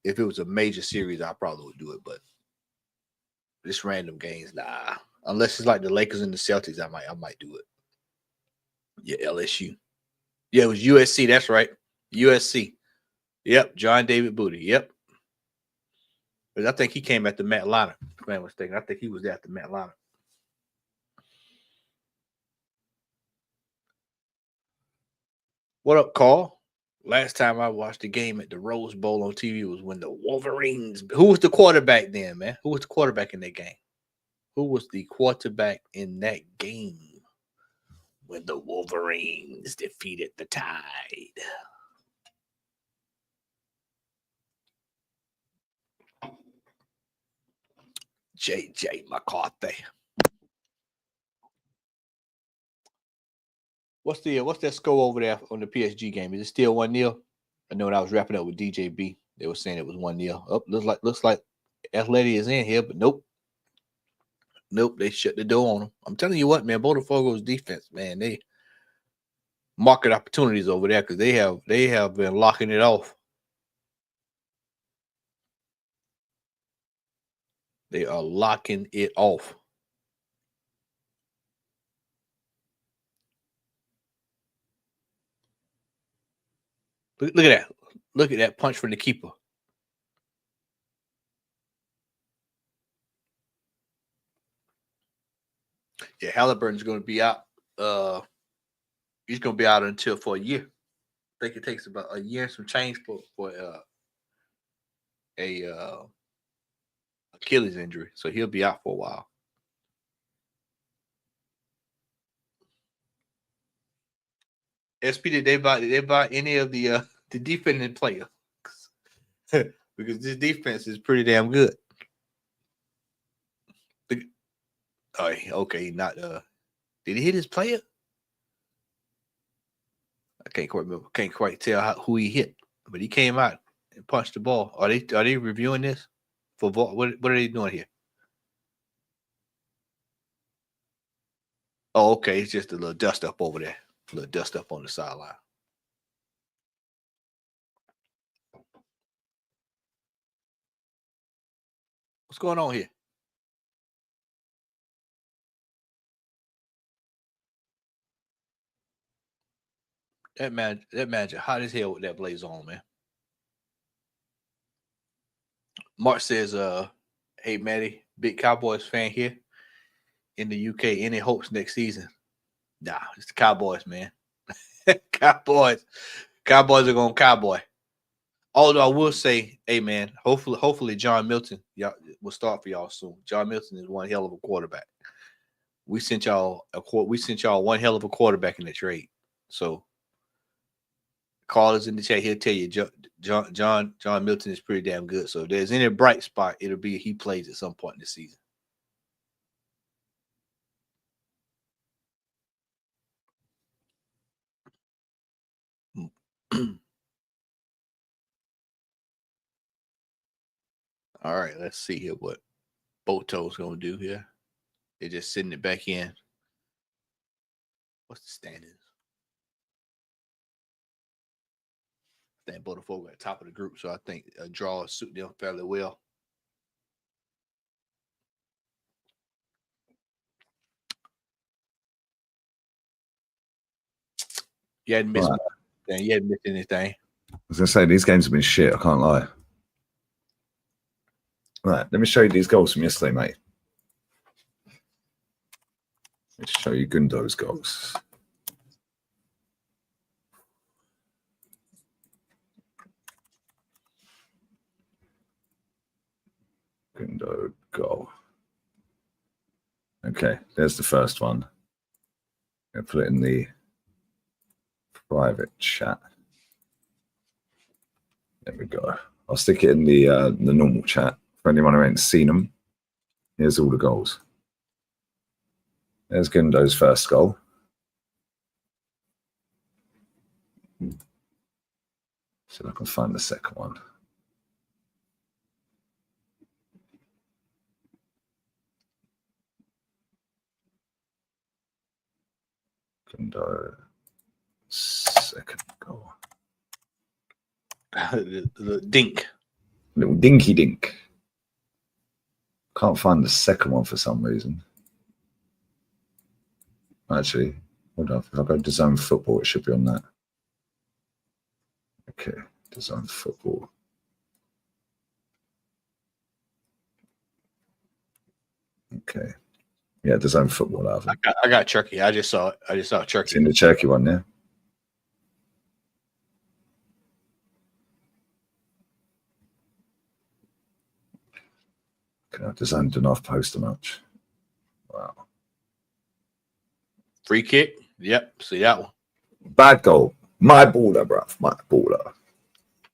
if it was a major series, I probably would do it. But this random games, nah. Unless it's like the Lakers and the Celtics, I might do it. Yeah, LSU. Yeah, it was USC. That's right. USC. Yep. John David Booty. Yep. But I think he came at the Matt Leinart. If I'm mistaken, I think he was at the Matt Leinart. What up, Carl? Last time I watched the game at the Rose Bowl on TV was when the Wolverines. Who was the quarterback then, man? Who was the quarterback in that game? Who was the quarterback in that game when the Wolverines defeated the Tide? J.J. McCarthy. What's that score over there on the PSG game? Is it still 1-0? I know when I was wrapping up with DJB, they were saying it was 1-0. Oh, looks like Atleti is in here, but nope. Nope, they shut the door on them. I'm telling you what, man, Botafogo's defense, man, they market opportunities over there because they have been locking it off. They are locking it off. Look at that. Look at that punch from the keeper. Yeah, Halliburton's going to be out. He's going to be out until for a year. I think it takes about a year and some change for a Achilles injury, so he'll be out for a while. SP, did they buy any of the defending player? Because this defense is pretty damn good. Oh, okay, not did he hit his player? I can't quite remember. Can't quite tell who he hit, but he came out and punched the ball. Are they reviewing this for ball? What are they doing here? Oh, okay, it's just a little dust up over there. A little dust up on the sideline. What's going on here? That manager hot as hell with that blaze on, man. Mark says, hey Matty, big Cowboys fan here in the UK. Any hopes next season? Nah, it's the Cowboys, man. Cowboys are going cowboy. Although I will say, hey man, hopefully John Milton y'all will start for y'all soon. John Milton is one hell of a quarterback. We sent y'all one hell of a quarterback in the trade. So call us in the chat. He'll tell you John Milton is pretty damn good. So if there's any bright spot, it'll be he plays at some point in the season. All right, let's see here what Boto's gonna do here. They're just sitting it back in. What's the standings? I think Botafogo at the top of the group, so I think a draw will suit them fairly well. You hadn't missed anything. You hadn't missed anything. I was gonna say these games have been shit. I can't lie. Right, let me show you these goals from yesterday, mate. Let's show you Gundo's goals. Gundo goal. Okay, there's the first one. I'm gonna put it in the private chat. There we go. I'll stick it in the normal chat for anyone who ain't seen them. Here's all the goals. There's Gundo's first goal. See if I can find the second one. Gundo, second goal. the dink. Little dinky dink. Can't find the second one for some reason. Actually, hold on. If I go to Zone Football, it should be on that. Okay, to Zone Football. Okay. Yeah, the Zone Football. I got Turkey. I just saw it. I just saw Turkey. Seen the Turkey one, yeah? Okay, I designed enough poster much. Wow. Free kick. Yep. See that one. Bad goal. My baller, bruv. My baller.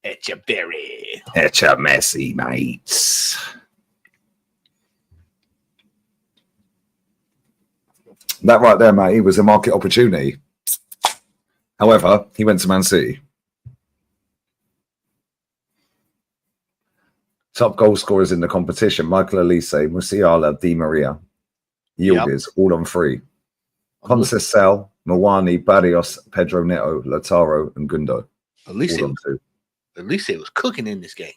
Echeverry. Echa Messi, mates. That right there, mate, was a market opportunity. However, he went to Man City. Top goal scorers in the competition: Michael Elise, Musiala, Di Maria, Yildiz, all on free. Conceição, Mwani, Barrios, Pedro Neto, Lautaro, and Gundo. At least it was cooking in this game.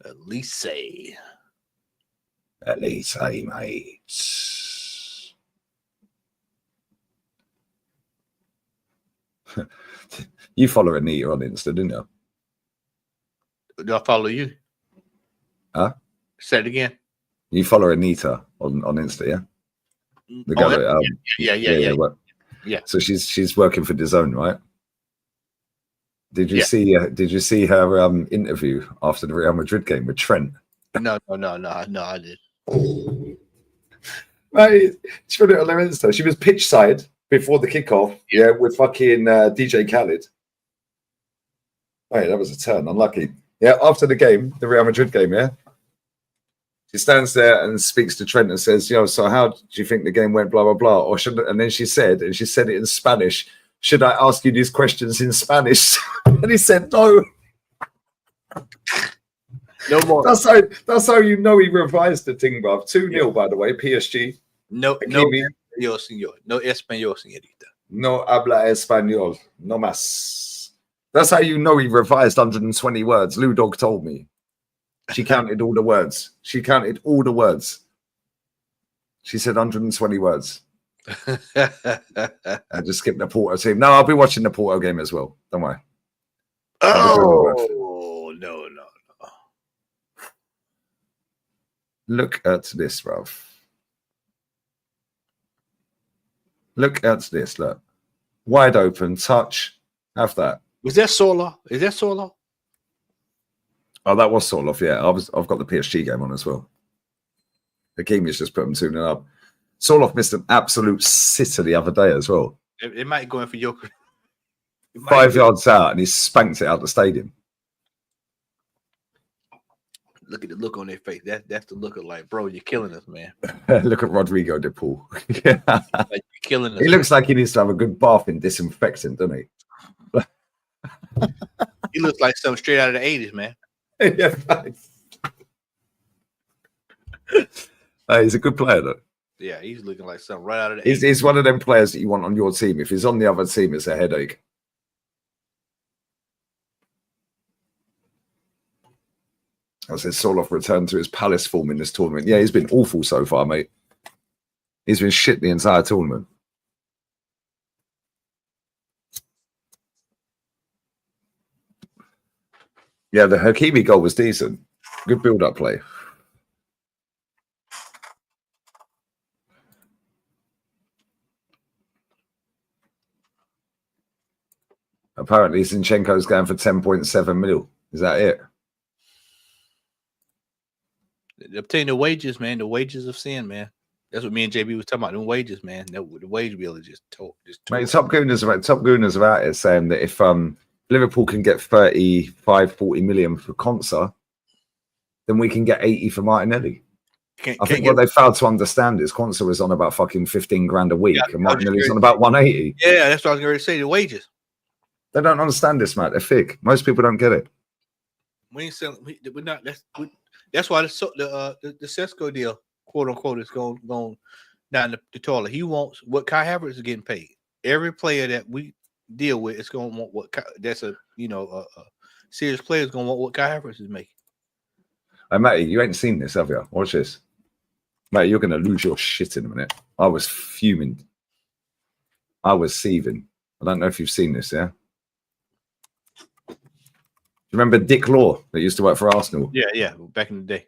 Elise, mates. You follow Anita on Insta, didn't you? Do I follow you? Huh? Say it again. You follow Anita on Insta, yeah? The girl Yeah. So she's working for DAZN, right? Did you see her interview after the Real Madrid game with Trent? No, I did. Right, she put it on her Insta. She was pitch side before the kickoff, with fucking DJ Khaled. Hey, that was a turn. Unlucky. Yeah, after the game, the Real Madrid game, yeah. She stands there and speaks to Trent and says, so how do you think the game went, blah, blah, blah? Or and then she said it in Spanish, should I ask you these questions in Spanish? And he said, no. No more. That's how you know he revised the thing, bruv. 2-0, by the way, PSG. No español, señor. No español, señorita. No habla español. No más. That's how you know he revised 120 words. Lou Dog told me. She counted all the words. She said 120 words. I just skipped the Porto team. No, I'll be watching the Porto game as well. Don't worry. Oh, no. Look at this, bruv. Look at this. Look, wide open touch. Have that. Was that Solar? Is that Solar? Oh, that was Soloff. Yeah, I've got the PSG game on as well. Hakimi's just put them 2-0 up. Soloff missed an absolute sitter the other day as well. It might go in for Joker. 5 yards out, and he spanked it out the stadium. Look at the look on their face. That's the look of like, bro, you're killing us, man. Look at Rodrigo de Paul. Yeah. Like you're killing us. He looks like he needs to have a good bath in disinfectant, doesn't he? He looks like something straight out of the 80s, man. Yeah, thanks. He's a good player, though. Yeah, he's looking like something right out of the 80s. He's one of them players that you want on your team. If he's on the other team, it's a headache. I said Soloff returned to his Palace form in this tournament. Yeah, he's been awful so far, mate. He's been shit the entire tournament. Yeah, the Hakimi goal was decent. Good build-up play. Apparently, Zinchenko's going for 10.7 mil. Is that it? Obtain the wages, man. The wages of sin, man. That's what me and JB was talking about. The wages, man. The wage bill is just tore. Mate, Top Gooners about it saying that if Liverpool can get 35, 40 million for Konsa, then we can get 80 for Martinelli. I think what they failed to understand is Konsa was on about fucking 15 grand a week, and Martinelli's on about 180. Yeah, that's what I was going to say. The wages. They don't understand this, Matt. They're fake. Most people don't get it. We ain't selling. We're not. That's why the Sesko deal, quote unquote, is going down the toilet. He wants what Kai Havertz is getting paid. Every player that we deal with is going to want what that's a serious player is going to want what Kai Havertz is making. Hey, Matty, you ain't seen this, have you? Watch this. Matty, you're going to lose your shit in a minute. I was fuming. I was seething. I don't know if you've seen this, yeah? Do you remember Dick Law that used to work for Arsenal? Yeah, back in the day.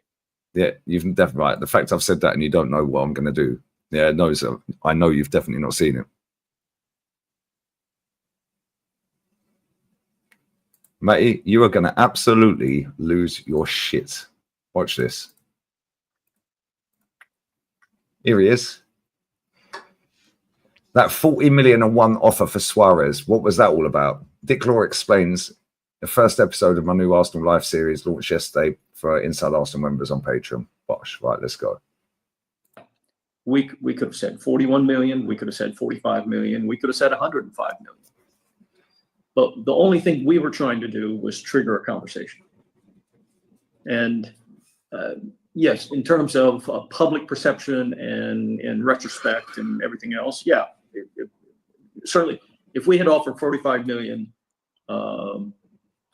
Yeah, you've definitely right. The fact I've said that and you don't know what I'm going to do. Yeah, no, so I know you've definitely not seen it. Matty, you are going to absolutely lose your shit. Watch this. Here he is. That 40 million and one offer for Suarez. What was that all about? Dick Law explains. The first episode of my new Arsenal Live series launched yesterday for Inside Arsenal members on Patreon. Bosh, right, let's go. We could have said 41 million. We could have said 45 million. We could have said 105 million. But the only thing we were trying to do was trigger a conversation. And yes, in terms of public perception and in retrospect and everything else, yeah, certainly. If we had offered 45 million,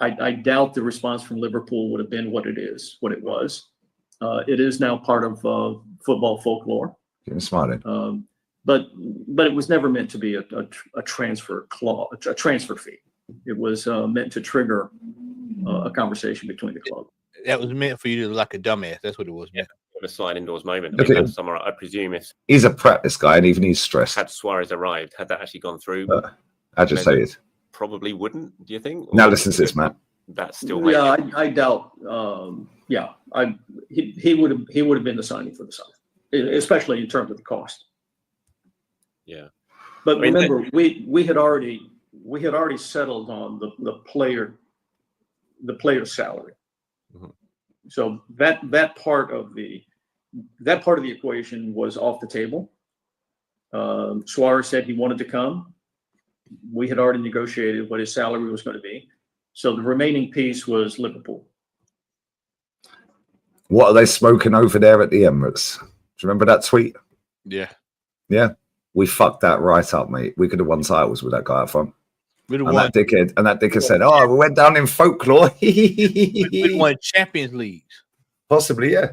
I doubt the response from Liverpool would have been what it was. It is now part of football folklore. Getting smarted. But it was never meant to be a transfer clause, a transfer fee. It was meant to trigger a conversation between the club. That was meant for you to look like a dumbass. That's what it was. Yeah, a sliding doors moment. I mean, I presume if he's a prep, this guy, and even he's stressed. Had Suarez arrived, had that actually gone through, agitated. Probably wouldn't. Do you think? Now listen to this, Matt. That's still. Yeah, I doubt. He would have been the signing for the South, especially in terms of the cost. Yeah, but remember, we had already settled on the player's salary. Mm-hmm. So that part of the equation was off the table. Suarez said he wanted to come. We had already negotiated what his salary was going to be. So the remaining piece was Liverpool. What are they smoking over there at the Emirates? Do you remember that tweet? Yeah. Yeah. We fucked that right up, mate. We could have won titles with that guy up front. That dickhead said, "Oh, we went down in folklore." We won Champions Leagues. Possibly, yeah.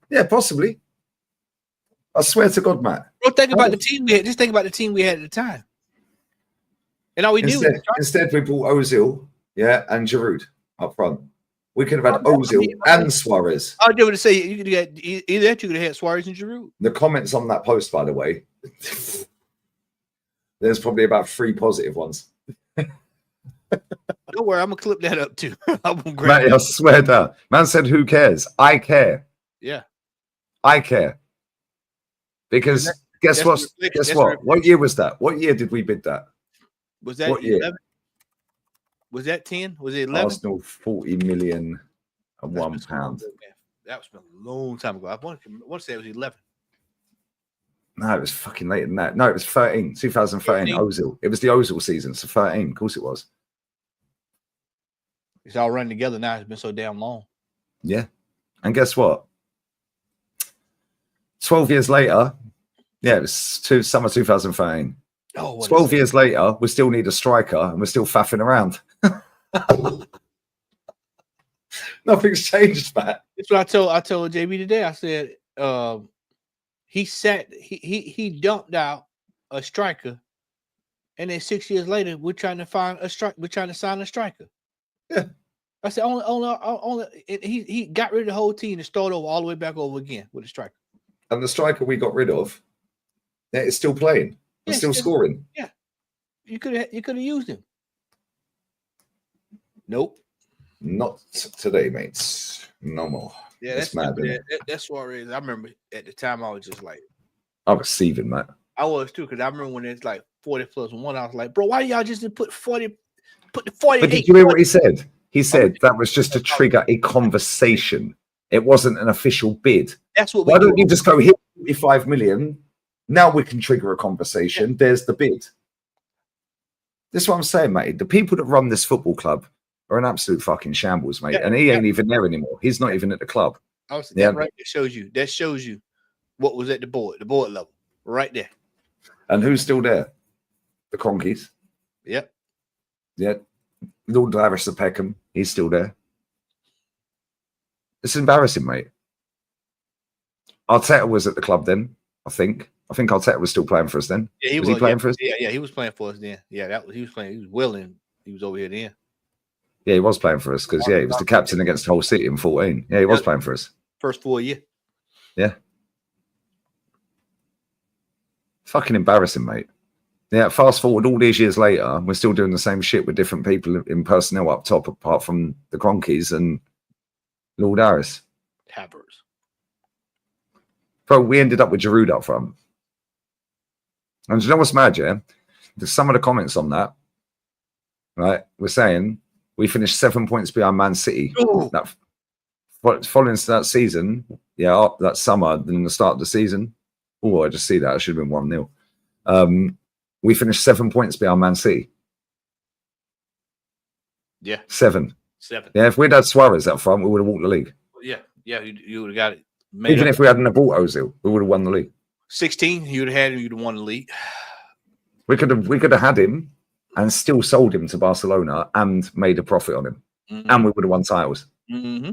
Yeah, possibly. I swear to God, Matt. Bro, think about the team we had. Just think about the team we had at the time. And all we knew instead we bought Ozil, yeah, and Giroud up front. We could have had Ozil and Suarez. I was going to say you could have either that you could have had Suarez and Giroud. The comments on that post, by the way, there's probably about 3 positive ones. Don't worry, I'm gonna clip that up too. I'm gonna grab Matty, I swear down. Man said, "Who cares? I care. Yeah, I care." Because guess what? Guess what? What year was that? What year did we bid that? Was that What year? 11? Was that 10? Was it 11? Arsenal 40 million and £1. That was a long time ago. I want to say it was 11. No, it was fucking later than that. No, it was 13, 2013. Ozil. It was the Ozil season, so 13. Of course it was. It's all running together now. It's been so damn long. Yeah. And guess what? 12 years later, yeah, it was summer 2013. Oh, 12 years later, we still need a striker and we're still faffing around. Nothing's changed, Matt. That's what I told JB today. I said he dumped out a striker, and then 6 years later, we're trying to find a strike. We're trying to sign a striker. Yeah. I said only he got rid of the whole team and started over all the way back over again with a striker. And the striker we got rid of, yeah, is still playing. And still scoring. Yeah. You could have used him. Nope. Not today, mates. No more. Yeah, that's mad. That's Suarez. I remember at the time I was just like, I was seething, Matt. I was too, because I remember when it's like 40 plus 1, I was like, bro, why y'all just didn't put 40? Put the 48. But did you hear what he said? He said that was just to trigger a conversation. It wasn't an official bid. That's what. Why don't you just go here 45 million? Now we can trigger a conversation. Yeah. There's the bid. This is what I'm saying, mate. The people that run this football club are an absolute fucking shambles, mate. Yeah, and he ain't even there anymore. He's not even at the club. That right there shows you. That shows you what was at the board level, right there. And who's still there? The Cronkies. Yep. Yeah. Lord Lavis of Peckham. He's still there. It's embarrassing, mate. Arteta was at the club then, I think. I think Arteta was still playing for us then. Yeah, he was. He playing for us? Yeah, he was playing for us then. Yeah, he was playing. He was willing. He was over here then. Yeah, he was playing for us because he was the captain against Hull City in 14. Yeah, he was playing for us. First 4 year. Yeah. Fucking embarrassing, mate. Yeah, fast forward all these years later, we're still doing the same shit with different people in personnel up top, apart from the Cronkies and Lord Harris. Havers. Bro, we ended up with Giroud up front. And do you know what's mad, yeah? Some of the comments on that, right, we're saying we finished 7 points behind Man City. That, following that season, yeah, that summer, then the start of the season. Oh, I just see that. I should have been 1-0. We finished 7 points behind Man City. Yeah. 7. 7. Yeah, if we'd had Suarez up front, we would have walked the league. Yeah, you would have got it. Even if we hadn't bought Ozil, we would have won the league. 16, you'd have won the league. We could have had him and still sold him to Barcelona and made a profit on him. Mm-hmm. And we would have won titles. Mm-hmm.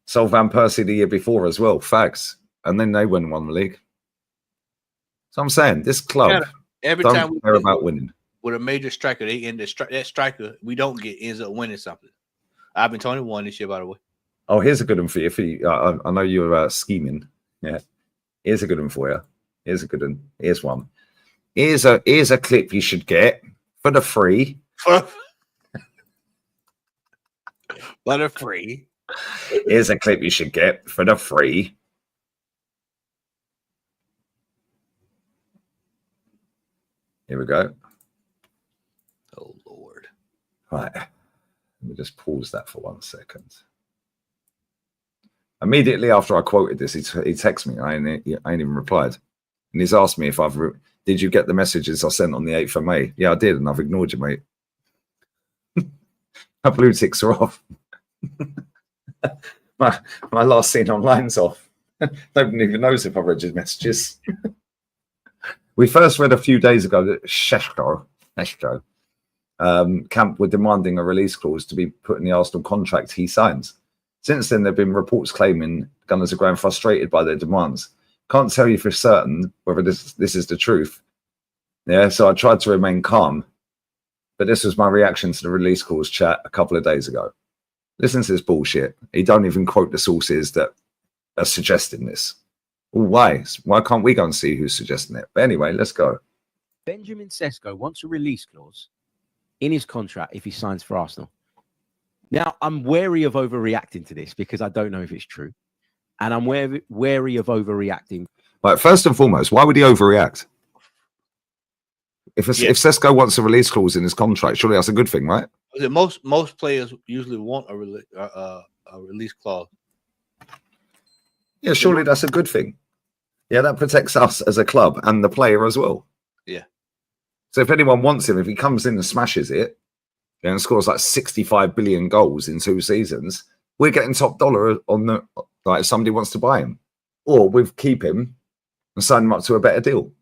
Sold Van Persie the year before as well, facts. And then they went and won the league. So I'm saying, this club every don't time we care about winning. With a major striker, they end that striker we don't get ends up winning something. I've been 21 this year, by the way. Oh, here's a good one for you. I know you're scheming. Yeah. Here's a good one for you. Here's a good one. Here's one. Here's a clip you should get for the free. For the free. Here's a clip you should get for the free. Here we go. Oh, Lord. Right. Let me just pause that for 1 second. Immediately after I quoted this, he texted me. I ain't even replied. And he's asked me if did you get the messages I sent on the 8th of May? Yeah, I did, and I've ignored you, mate. My blue ticks are off. my last seen online's off. Nobody even knows if I read your messages. We first read a few days ago that Sheshko camp were demanding a release clause to be put in the Arsenal contract he signs. Since then, there have been reports claiming Gunners are growing frustrated by their demands. Can't tell you for certain whether this is the truth. Yeah, so I tried to remain calm, but this was my reaction to the release clause chat a couple of days ago. Listen to this bullshit. He don't even quote the sources that are suggesting this. Well, why? Why can't we go and see who's suggesting it? But anyway, let's go. Benjamin Sesko wants a release clause in his contract if he signs for Arsenal. Now, I'm wary of overreacting to this because I don't know if it's true. And I'm wary of overreacting. Right, first and foremost, why would he overreact? If Sesko wants a release clause in his contract, surely that's a good thing, right? Most players usually want a release clause. Yeah, surely that's a good thing. Yeah, that protects us as a club and the player as well. Yeah. So if anyone wants him, if he comes in and smashes it and scores like 65 billion goals in 2 seasons, we're getting top dollar on the if somebody wants to buy him, or we keep him and sign him up to a better deal.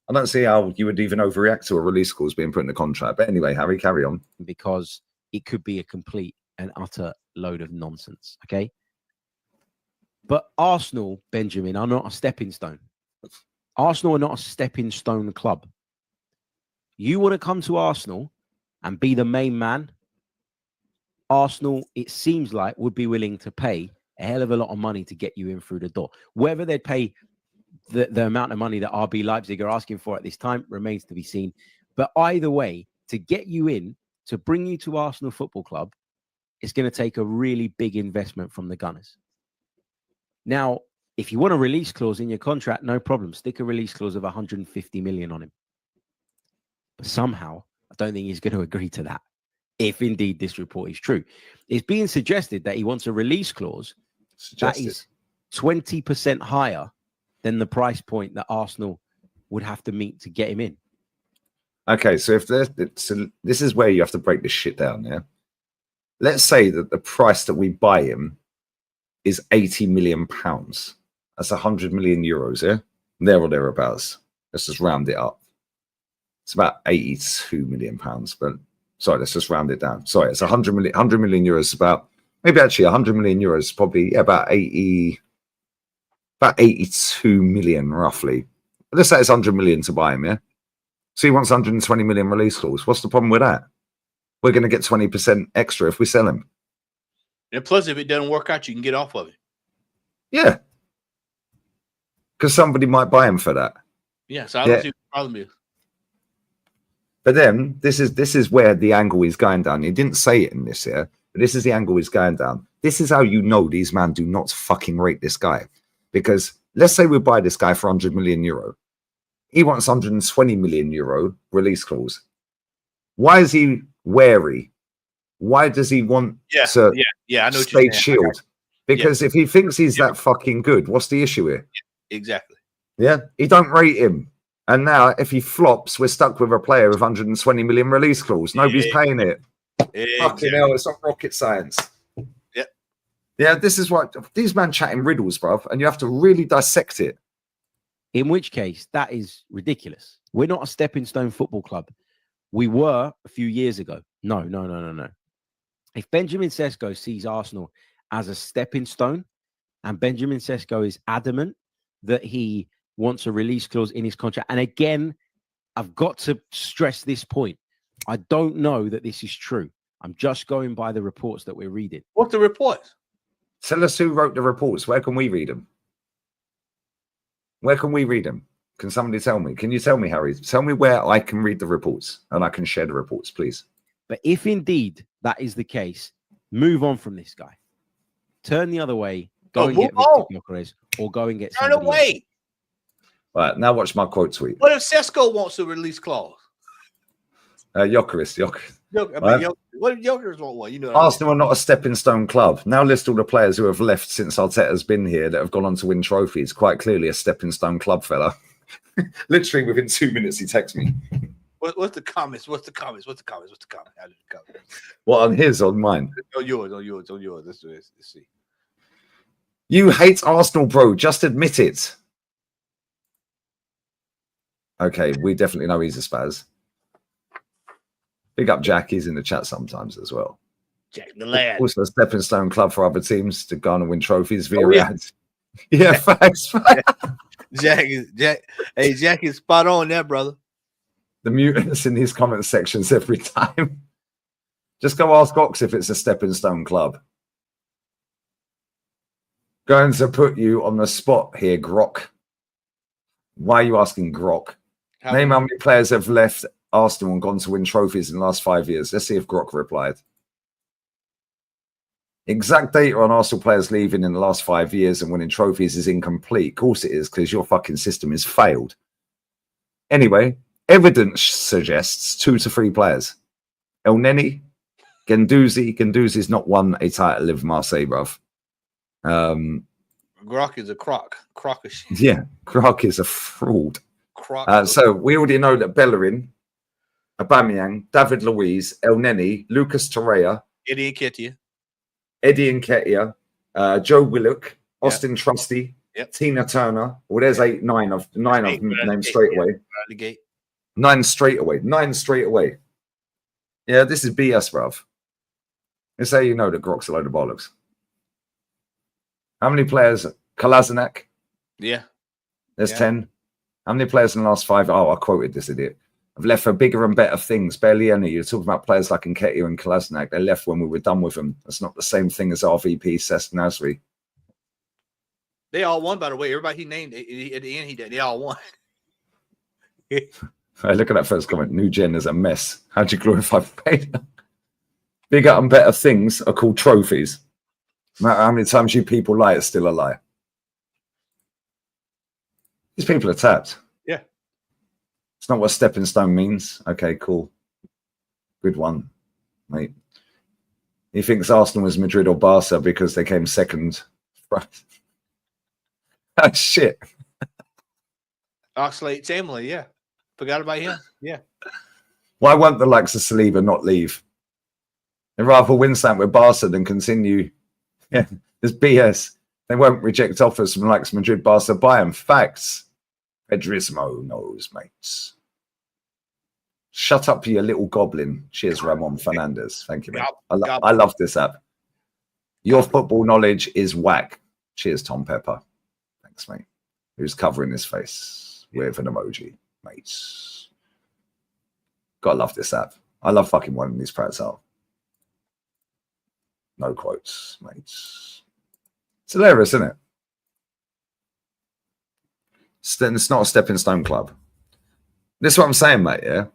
I don't see how you would even overreact to a release clause being put in the contract. But anyway, Harry, carry on. Because it could be a complete and utter load of nonsense. Okay. But Arsenal, Benjamin, are not a stepping stone. Arsenal are not a stepping stone club. You want to come to Arsenal and be the main man? Arsenal, it seems like, would be willing to pay a hell of a lot of money to get you in through the door. Whether they'd pay the amount of money that RB Leipzig are asking for at this time remains to be seen. But either way, to get you in, to bring you to Arsenal Football Club, it's going to take a really big investment from the Gunners. Now, if you want a release clause in your contract, no problem. Stick a release clause of 150 million on him. But somehow, I don't think he's going to agree to that, if indeed this report is true. It's being suggested that he wants a release clause that is 20% higher than the price point that Arsenal would have to meet to get him in. Okay, so this is where you have to break this shit down, yeah? Let's say that the price that we buy him is 80 million pounds. That's 100 million euros, yeah? There or thereabouts. Let's just round it up. It's about 82 million pounds, but sorry, let's just round it down. Sorry, it's 100 million euros, about, maybe actually 100 million euros, probably about 82 million roughly. Let's say it's 100 million to buy him, yeah? So he wants 120 million release clause. What's the problem with that? We're going to get 20% extra if we sell him. And plus, if it doesn't work out, you can get off of it. Yeah. Because somebody might buy him for that. Yeah, so I don't see what the problem is. But then this is where the angle is going down. He didn't say it in this here, but this is the angle he's going down. This is how you know these men do not fucking rate this guy. Because let's say we buy this guy for 100 million euro. He wants 120 million euro release clause. Why is he wary? Why does he want to I know stay shield? Because if he thinks he's that fucking good, what's the issue here? Yeah, exactly. Yeah, he don't rate him. And now if he flops, we're stuck with a player with 120 million release clause. Nobody's paying it. Exactly. Fucking hell, it's not rocket science. Yeah. Yeah, this is what these men chatting riddles, bruv, and you have to really dissect it. In which case, that is ridiculous. We're not a stepping stone football club. We were a few years ago. No. If Benjamin Sesko sees Arsenal as a stepping stone, and Benjamin Sesko is adamant that he wants a release clause in his contract, and again, I've got to stress this point. I don't know that this is true. I'm just going by the reports that we're reading. What's the reports? Tell us who wrote the reports. Where can we read them? Where can we read them? Can somebody tell me? Can you tell me, Harry? Tell me where I can read the reports and I can share the reports, please. But if indeed that is the case, move on from this guy. Turn the other way. Go and get Victor Gyökeres, or go and get Turn somebody away. else. Right, now watch my quote tweet. What if Sesko wants a release clause? Gyökeres. What if Gyökeres want one? You know, Arsenal are not a stepping stone club. Now list all the players who have left since Arteta's been here that have gone on to win trophies. Quite clearly a stepping stone club, fella. Literally within 2 minutes, he texts me. What's the comments? What's the comments? How did it come? What, on his, on mine? On yours. Let's see. You hate Arsenal, bro. Just admit it. Okay, we definitely know he's a spaz. Big up Jack. He's in the chat sometimes as well. Jack the lad. Also a stepping stone club for other teams to go on and win trophies via ads. Yeah, facts. Jack is spot on there, brother. the mutants in these comment sections every time. Just go ask Ox if it's a stepping stone club. Going to put you on the spot here, Grok. Why are you asking Grok? Name how many players have left Arsenal and gone to win trophies in the last 5 years. Let's see if Grok replied. Exact data on Arsenal players leaving in the last 5 years and winning trophies is incomplete. Of course it is, because your fucking system is failed. Anyway, evidence suggests 2 to 3 players. El Neni, Guendouzi. Guendouzi's not won a title with Marseille, bruv. Grok is a croc. Croc is shit. Yeah, Grok is a fraud. Croc. So we already know that Bellerin, Aubameyang, David Luiz, El Neni, Lucas Torreira, Eddie Nketiah. Eddie Nketiah, Joe Willock, Austin Trusty, Tina Turner. Well, there's 9 of them named straight away. The 9 straight away. Yeah, this is BS, bruv. It's how you know that Grok's a load of bollocks. How many players? Kolasinac? Yeah. There's 10. How many players in the last 5? Oh, I quoted this idiot. I've left for bigger and better things. Barely any. You're talking about players like Nketiah and Kolasinac. They left when we were done with them. That's not the same thing as RVP, Cesc Nasri. They all won, by the way. Everybody he named at the end, they all won. Hey, look at that first comment. New gen is a mess. How'd you glorify failure? Bigger and better things are called trophies. No matter how many times you people lie, it's still a lie. These people are tapped. Yeah. It's not what stepping stone means. Okay, cool. Good one, mate. He thinks Arsenal was Madrid or Barca because they came second. Right. Oh, shit. Oxlade Chamberlain, yeah. Forgot about him. Yeah. Why won't the likes of Saliba not leave? They'd rather win something with Barca than continue. Yeah, there's BS. They won't reject offers from likes of Madrid, Barca, Bayern. Facts. Pedrismo knows, mates. Shut up, you little goblin. Cheers, Ramon Fernandez. Thank you, mate. I love this app. Your football knowledge is whack. Cheers, Tom Pepper. Thanks, mate. Who's covering his face with an emoji, mates. Gotta love this app. I love fucking one of these prats out. No quotes, mates. It's hilarious, isn't it? It's not a stepping stone club. This is what I'm saying, mate, yeah?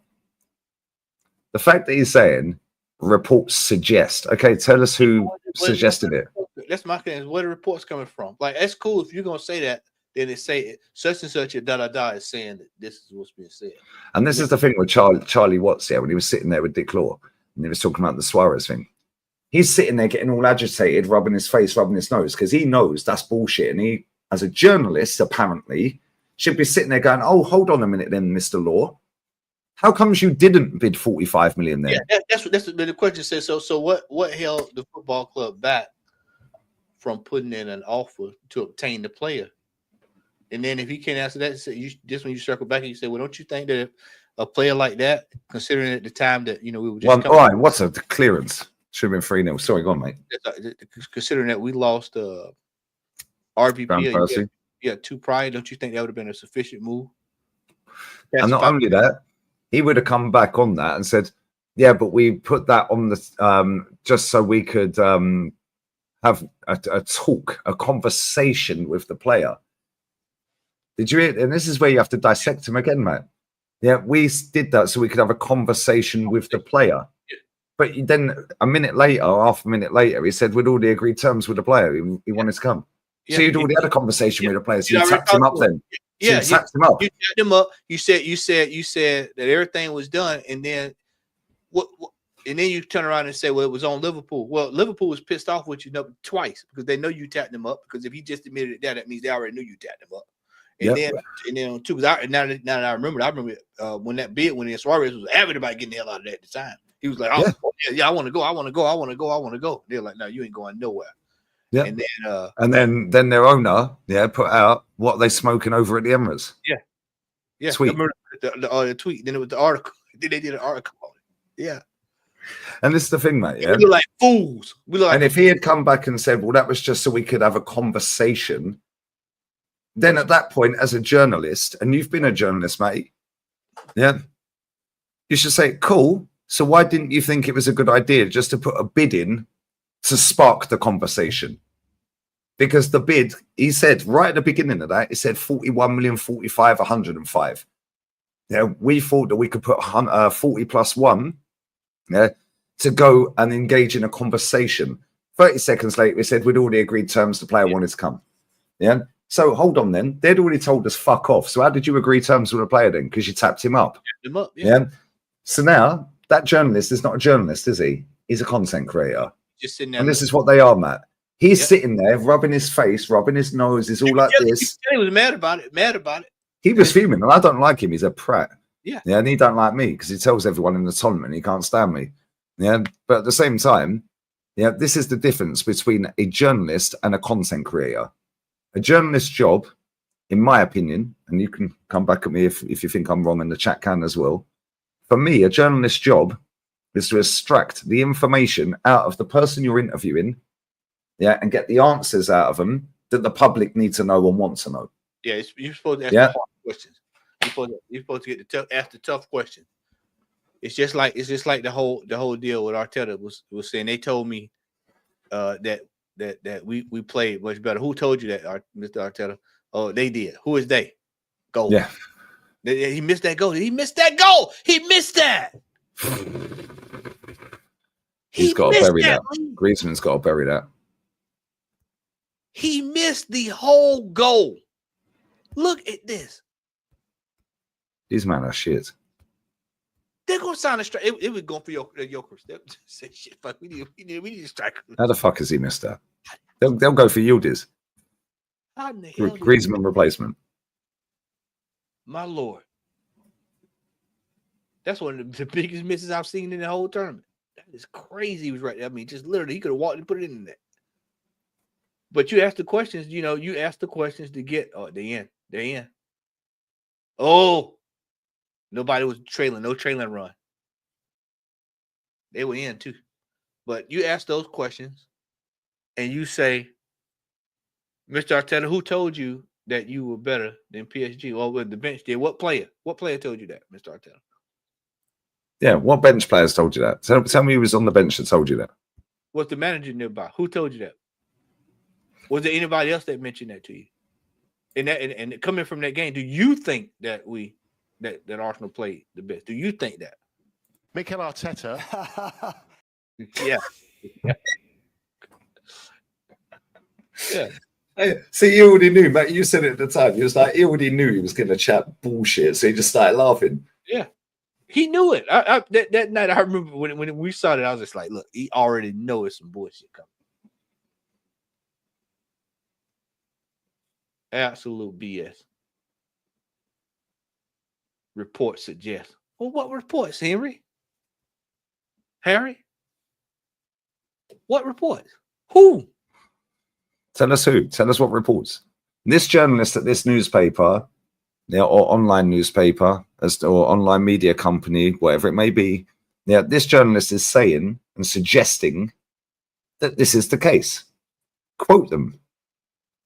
The fact that he's saying reports suggest. Okay, tell us who suggested it. That's my thing. Where the reports coming from? Like, it's cool if you're going to say that, then they say it, such and such, da-da-da is saying that this is what's being said. And this is the thing with Charlie Watts, yeah, when he was sitting there with Dick Law, and he was talking about the Suarez thing. He's sitting there getting all agitated, rubbing his face, rubbing his nose, because he knows that's bullshit. And he, as a journalist, apparently, should be sitting there going, oh, hold on a minute then, Mr. Law. How comes you didn't bid 45 million then? Yeah, that's what the question says. So what held the football club back from putting in an offer to obtain the player? And then if he can't answer that, just when you circle back and you say, well, don't you think that a player like that, considering at the time that, we were just all right, what's the clearance? Should have been 3-0. Sorry, go on, mate. Considering that we lost RVP, 2 prior, don't you think that would have been a sufficient move? And not only that, he would have come back on that and said, yeah, but we put that on the just so we could have a talk, a conversation with the player. Did you hear? And this is where you have to dissect him again, man. Yeah, we did that so we could have a conversation with the player. But then half a minute later, he said, with all the agreed terms with the player, he wanted to come. So you'd already had a conversation with the player. So you tapped him up then. Yeah, you tapped him up. You tapped him up. You said that everything was done, and then what? And then you turn around and say, well, it was on Liverpool. Well, Liverpool was pissed off with you twice because they know you tapped them up. Because if he just admitted it, that means they already knew you tapped them up. And then on 2, because now that I remember when that bid went in, Suarez was avid about getting the hell out of that at the time. He was like, I want to go. They're like, no, you ain't going nowhere. Yeah. And then their owner, put out what they smoking over at the Emirates. Yeah. Tweet. The tweet. Then it was the article. Then they did an article on it. Yeah. And this is the thing, mate. We look like fools. And if he had come back and said, well, that was just so we could have a conversation, then at that point, as a journalist, and you've been a journalist, mate, yeah, You should say, cool. So why didn't you think it was a good idea just to put a bid in to spark the conversation? Because the bid, he said right at the beginning of that, it said 41 million, 45, 105. Yeah, we thought that we could put 40 plus one, yeah, to go and engage in a conversation. 30 seconds later, we said we'd already agreed terms, the player wanted to come. Yeah. So hold on then. They'd already told us fuck off. So how did you agree terms with the player then? Because you tapped him up. Yeah. So now that journalist is not a journalist, is he? He's a content creator. Just sitting there. And this is what they are, Matt. He's sitting there, rubbing his face, rubbing his nose. He's all like this. He was mad about it. He was fuming, and I don't like him. He's a prat. Yeah. Yeah, and he don't like me because he tells everyone in the tournament he can't stand me. Yeah, but at the same time, yeah, this is the difference between a journalist and a content creator. A journalist's job, in my opinion, and you can come back at me if you think I'm wrong, and the chat can as well. For me, a journalist's job is to extract the information out of the person you're interviewing, yeah, and get the answers out of them that the public need to know and want to know. Yeah, you're supposed to ask the hard questions. You're supposed to get ask the tough questions. It's just like the whole deal with Arteta was saying. They told me that we played much better. Who told you that, Mr. Arteta? Oh, they did. Who is they? Goal. Yeah. He missed that goal. Did he miss that goal? He missed that. He's got to bury that. Griezmann's got to bury that. He missed the whole goal. Look at this. These men are shit. They're gonna sign a strike. It was going for Yokers. Say shit. Fuck. We need a striker. How the fuck has he missed that? They'll go for Yildiz. How in the hell Griezmann replacement. My lord. That's one of the biggest misses I've seen in the whole tournament. That is crazy. He was right there. I mean, just literally, he could have walked and put it in there. But you ask the questions, you ask the questions to get, they're in. Oh, nobody was trailing, no trailing run. They were in too. But you ask those questions and you say, Mr. Arteta, who told you that you were better than PSG? Well, with the bench did. What player told you that, Mr. Arteta? Yeah, what bench players told you that? Tell me who was on the bench that told you that. Was the manager nearby? Who told you that? Was there anybody else that mentioned that to you? And coming from that game, do you think that that Arsenal played the best? Do you think that? Mikel Arteta. Yeah. Yeah. See, he already knew, Matt. You said it at the time. He was like, he already knew he was going to chat bullshit, so he just started laughing. Yeah. He knew it. That night, I remember when we saw it, I was just like, look, he already knows some bullshit coming. Absolute BS. Reports suggest. Well, what reports, Henry? Harry? What reports? Who? Tell us who. Tell us what reports. This journalist at this newspaper, or online newspaper, or online media company, whatever it may be, this journalist is saying and suggesting that this is the case. Quote them.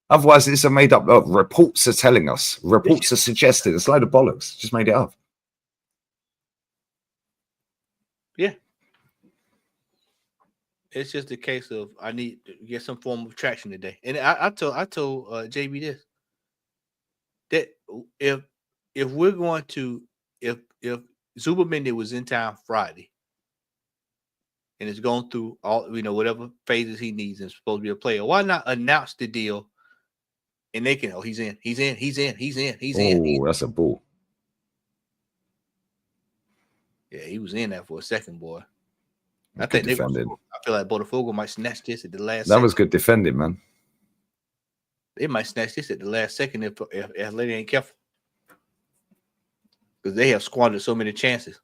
Otherwise, it's a made up. Reports are telling us. Reports are suggesting. It's a load of bollocks. Just made it up. Yeah. It's just a case of I need to get some form of traction today. And I told JB this, that if we're going to if Zubomendi was in town Friday and is going through all whatever phases he needs and is supposed to be a player, why not announce the deal? And they can, he's in. Oh, that's a bull. Yeah, he was in that for a second, boy. I Good think defending. I feel like Botafogo might snatch this at the last. That was good defending, man. They might snatch this at the last second if Atleti ain't careful, because they have squandered so many chances.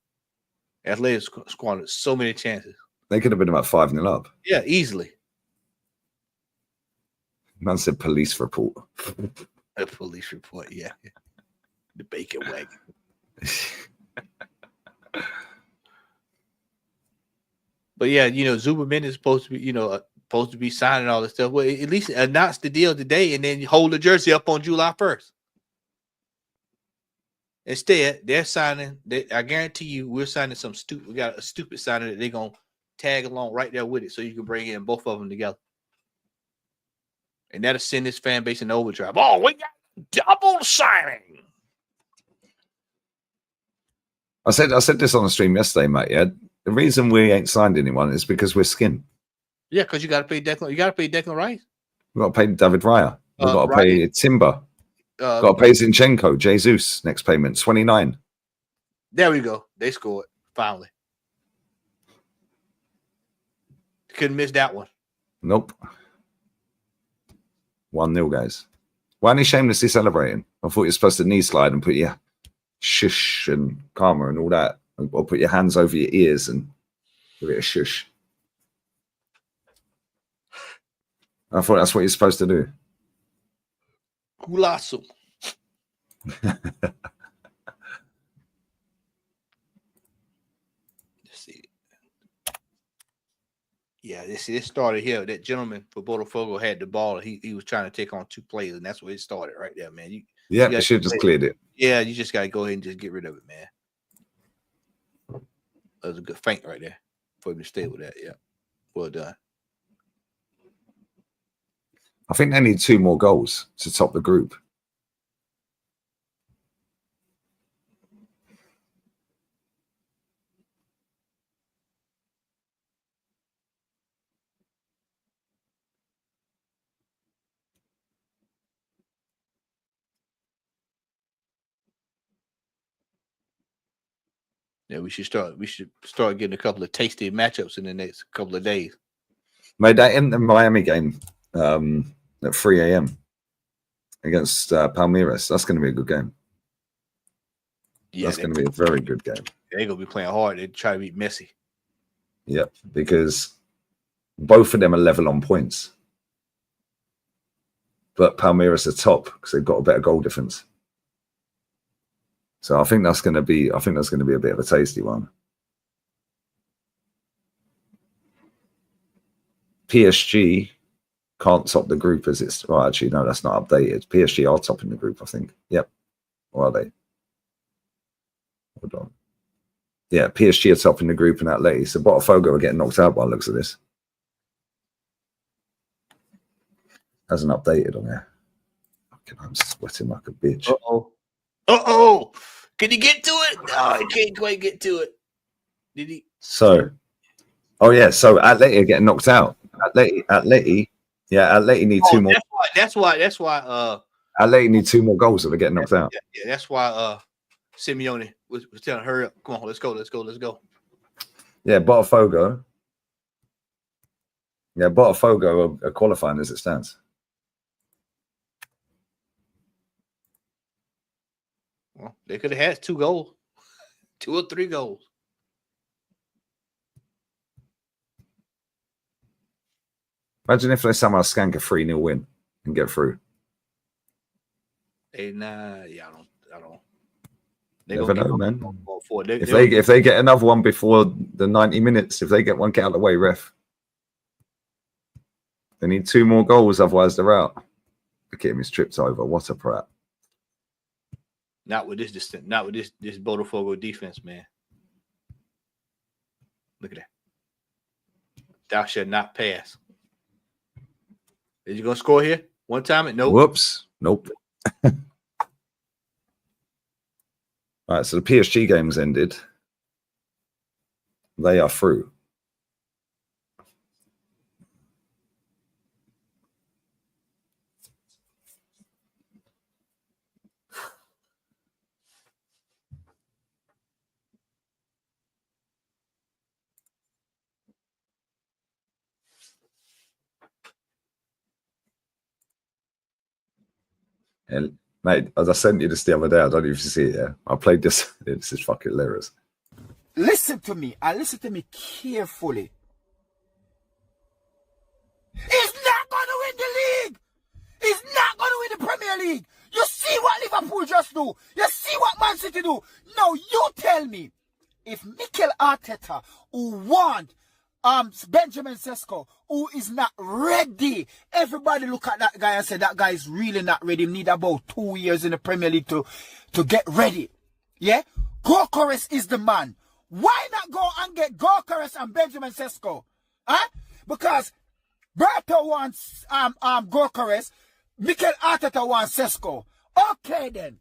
Atleti squandered so many chances. They could have been about 5-0 up. Yeah, easily. Man said police report. A police report, yeah. The bacon wagon. But yeah, Zubomendi is supposed to be signing all this stuff. Well, at least announce the deal today and then hold the jersey up on July 1st. Instead, they're signing. I guarantee you, we're signing some stupid. We got a stupid signing that they're gonna tag along right there with it, so you can bring in both of them together, and that'll send this fan base in overdrive. Oh, we got double signing. I said this on the stream yesterday, mate. Yeah, the reason we ain't signed anyone is because we're skin. Yeah, because you got to pay Declan. You got to pay Declan Rice. We've got to pay David Raya. We've got to pay Timber. Got to pay Zinchenko, Jesus. Next payment, 29. There we go. They scored finally. Couldn't miss that one. Nope. 1-0, guys. Why are you shamelessly celebrating? I thought you were supposed to knee slide and put your shush and karma and all that, or put your hands over your ears and give it a shush. I thought that's what you're supposed to do. Gulasso. Let's see. Yeah, this started here. That gentleman for Botafogo had the ball. He was trying to take on two players, and that's where it started right there, man. You should have just cleared it. Yeah, you just got to go ahead and just get rid of it, man. That was a good feint right there for him to stay with that. Yeah, well done. I think they need 2 more goals to top the group. Yeah, we should start getting a couple of tasty matchups in the next couple of days. Made that in the Miami game at 3 a.m. against Palmeiras. That's going to be a good game. Yeah, that's going to be a very good game. They're going to be playing hard. They try to beat Messi. Yep, because both of them are level on points, but Palmeiras are top because they've got a better goal difference. So I think that's going to be a bit of a tasty one. PSG can't top the group as it's. Well, actually, no, that's not updated. PSG are topping the group, I think. Yep. Or are they? Hold on. Yeah, PSG are topping the group and Atleti. So Botafogo are getting knocked out by the looks of this. Hasn't updated on there. Fucking, I'm sweating like a bitch. Uh-oh. Can he get to it? No, he can't quite get to it. Did he? So, so Atleti are getting knocked out. Atleti need 2 more. That's why. Atleti need 2 more goals, so they're getting knocked out. Yeah, that's why. Simeone was telling hurry up. Come on, let's go. Yeah, Botafogo. Yeah, Botafogo are qualifying as it stands. Well, they could have had 2 goals, 2 or 3 goals. Imagine if they somehow skank a 3-0 win and get through. I don't. Never know, man. If they get another one before the 90 minutes, if they get one, get out of the way, ref. They need 2 more goals, otherwise they're out. Look at him, he's tripped over. What a prat. Not with this Botafogo defense, man. Look at that. Thou shalt not pass. Is you gonna score here? One time? No. Whoops. Nope. All right, so the PSG game's ended. They are through. And mate, as I sent you this the other day, I don't know if you see it. Yeah, I played this. This is fucking hilarious. Listen to me. Listen to me carefully. He's not going to win the league. He's not going to win the Premier League. You see what Liverpool just do. You see what Man City do. Now you tell me, if Mikel Arteta, who want Benjamin Sesko, who is not ready. Everybody look at that guy and say that guy is really not ready. He need about 2 years in the Premier League to get ready. Yeah, Gorkores is the man. Why not go and get Gorkores and Benjamin Sesko? Huh? Because Berto wants Gorkores, Mikel Arteta wants Sesko. Okay then.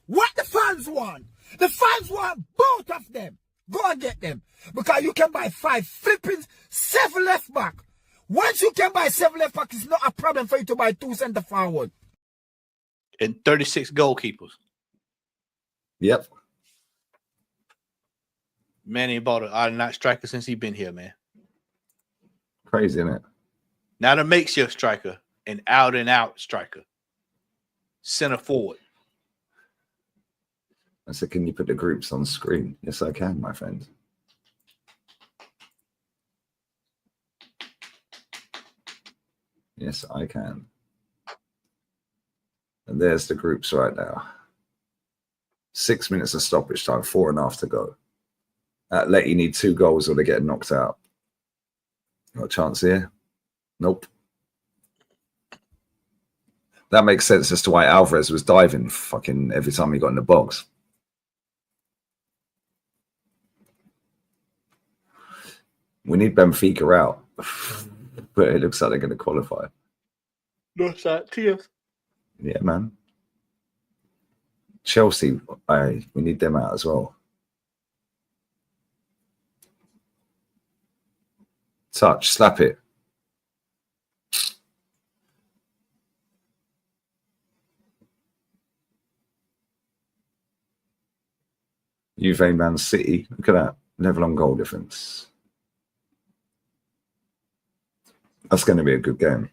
What the fans want? The fans want both of them. Go and get them. Because you can buy 7 left back. Once you can buy 7 left back, it's not a problem for you to buy 2 centre forward. And 36 goalkeepers. Yep. Man ain't bought an out-and-out striker since he been here, man. Crazy, isn't it? Not a makeshift striker, an out-and-out striker. Center forward. I said, can you put the groups on screen? Yes, I can, my friend. Yes, I can. And there's the groups right now. 6 minutes of stoppage time, 4.5 to go. Atleti need 2 goals or they get knocked out. Got a chance here? Nope. That makes sense as to why Alvarez was diving fucking every time he got in the box. We need Benfica out. But it looks like they're going to qualify. No side, tears. Yeah, man. Chelsea, we need them out as well. Touch, slap it. Juve, Man City. Look at that. Level on goal difference. That's going to be a good game.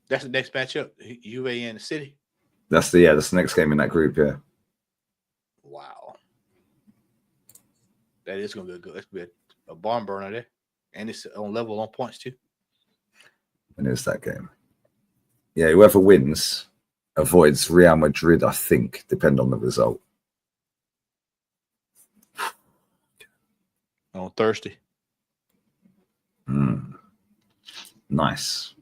That's the next matchup. Juve and the City. That's the next game in that group, yeah. Wow. That is going to be good. That's going to be a barn burner there. And it's on level on points, too. And it's that game. Yeah, whoever wins avoids Real Madrid, I think, depend on the result. On Thursday. Nice.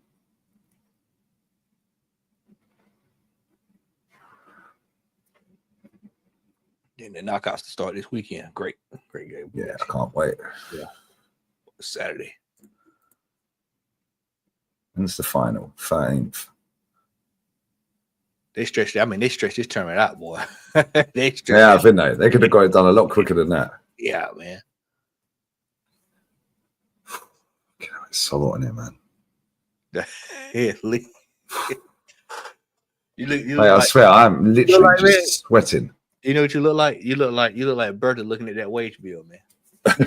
Then the knockouts to start this weekend. Great game. Yeah, I can't wait. Yeah. Saturday. When's the final? 13th. They stretched this tournament out, boy. Yeah, I think they could have got it done a lot quicker than that. Yeah, man. It's so hot in here, man. Yeah, Lee. You look Mate, I swear, I'm literally like just sweating. You know what you look like? You look like Bertha looking at that wage bill, man.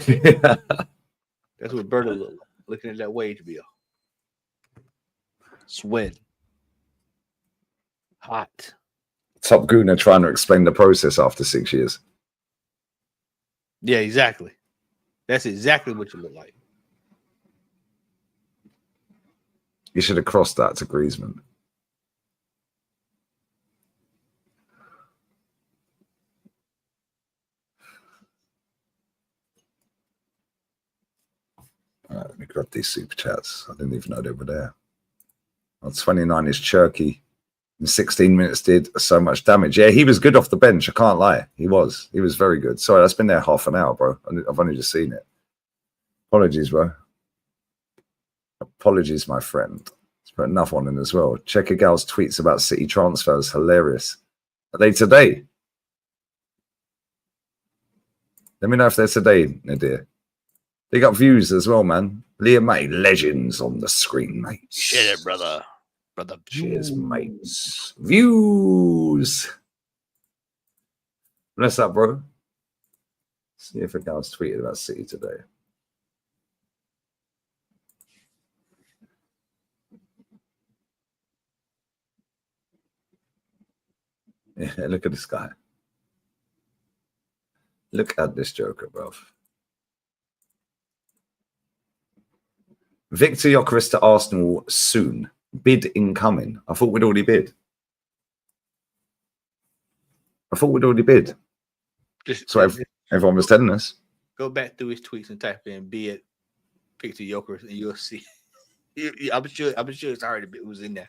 Yeah. That's what Bertha look like, looking at that wage bill. Sweat. Hot. Top Gooner trying to explain the process after 6 years. Yeah, exactly. That's exactly what you look like. You should have crossed that to Griezmann. All right, let me grab these super chats. I didn't even know they were there. Well, 29 is Cherky. In 16 minutes did so much damage. Yeah, he was good off the bench. I can't lie. He was very good. Sorry, that's been there half an hour, bro. I've only just seen it. Apologies, bro. Apologies, my friend. Let's put another one in as well. Check a gal's tweets about City transfers. Hilarious. Are they today? Let me know if they're today, Nadir. They got views as well, man. Liam Matty, legends on the screen, mate. Shit, brother. Cheers, mates. Views. Bless up, bro. See if a gal's tweeted about City today. Yeah, look at this guy. Look at this joker, bro. Victor Gyökeres to Arsenal soon. Bid incoming. I thought we'd already bid. So everyone was telling us. Go back through his tweets and type in "be it Victor Gyökeres" and you'll see. I'm sure it's already it was in there.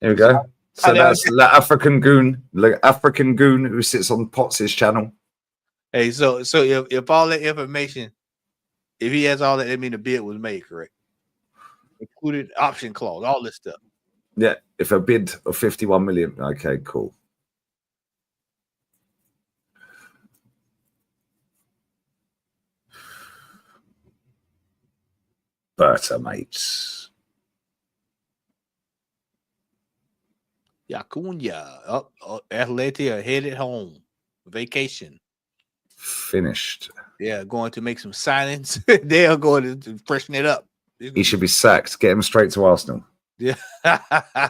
Here we go. So And then- that's the African Goon who sits on Potts' channel. Hey, so if all that information, if he has all that, that mean the bid was made, correct? Included option clause, all this stuff. Yeah, if a bid of 51 million. Okay, cool. Berta, mates. Yakunya, Atleti are headed home, vacation. Finished. Yeah, going to make some signings. They are going to freshen it up. He should be sacked. Get him straight to Arsenal. Yeah,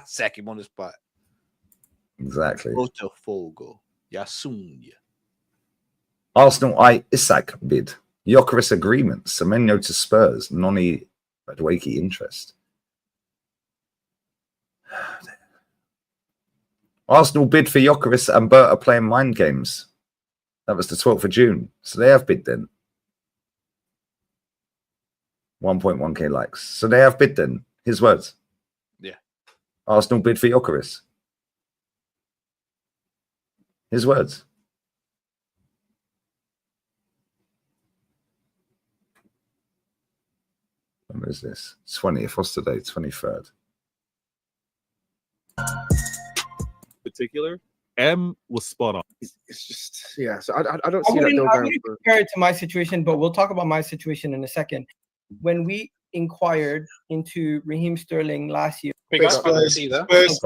sack him on the spot. Exactly. Botafogo, Yasunya. Arsenal, Isak bid. Gyökeres agreement. Semenyo to Spurs. Noni Madueke interest. Arsenal bid for Gyökeres and Bert are playing mind games. That was the 12th of June. So they have bid then. 1.1k likes. So they have bid then. His words. Yeah. Arsenal bid for Gyökeres. His words. When is this? 20th. What's today? 23rd. Particular, M was spot on. It's just, yeah. So I don't I see that wouldn't, deal I going wouldn't through. compare it to my situation, but we'll talk about my situation in a second. When we inquired into Raheem Sterling last year, Well,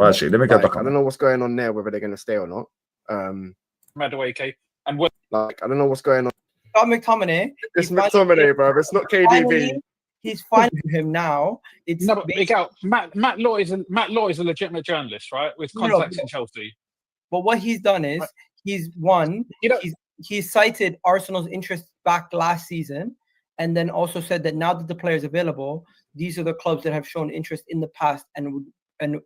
actually, let me go back I on. don't know what's going on there, whether they're going to stay or not. Madueke. And Like, I don't know what's going on. Scott McTominay, It's he's finally- McTominay, bro. It's not KDB. finally- he's finding him now. It's no, but Miguel, Matt Law is a legitimate journalist, right? With No, no, contacts in Chelsea. But what he's done is he's won. You know, He's cited Arsenal's interest back last season, and then also said that now that the player is available, these are the clubs that have shown interest in the past and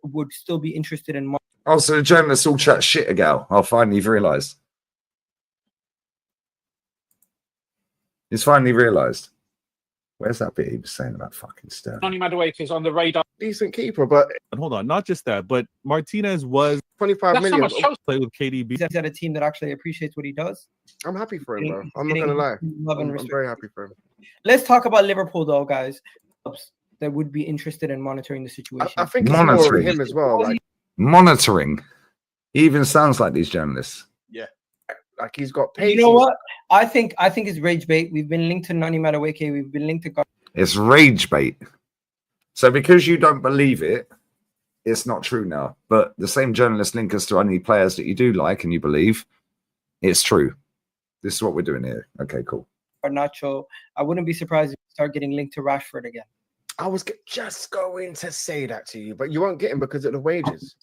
would still be interested in. Oh, so the journalists all chat shit ago. Oh, finally, you've realised. He's finally realised. Where's that bit he was saying about fucking Sterling? Johnny Madueke is on the radar. Decent keeper, but And hold on, not just that, but Martinez was 25 That's how million. much Chelsea. play with KDB. He's at a team that actually appreciates what he does. I'm happy for him, He's bro. I'm not getting going to lie. love and I'm respect. very happy for him. Let's talk about Liverpool, though, guys. Clubs that would be interested in monitoring the situation. I think it's more of Monitoring. him as well. Monitoring. He even sounds like these journalists. Like he's got pace. You know what? I think it's rage bait. We've been linked to Nani Madueke. We've been linked to. It's rage bait. So because you don't believe it, it's not true now. But the same journalists link us to any players that you do like and you believe. It's true. This is what we're doing here. Okay, cool. Nacho. I wouldn't be surprised if we start getting linked to Rashford again. I was just going to say that to you, but you won't get him because of the wages.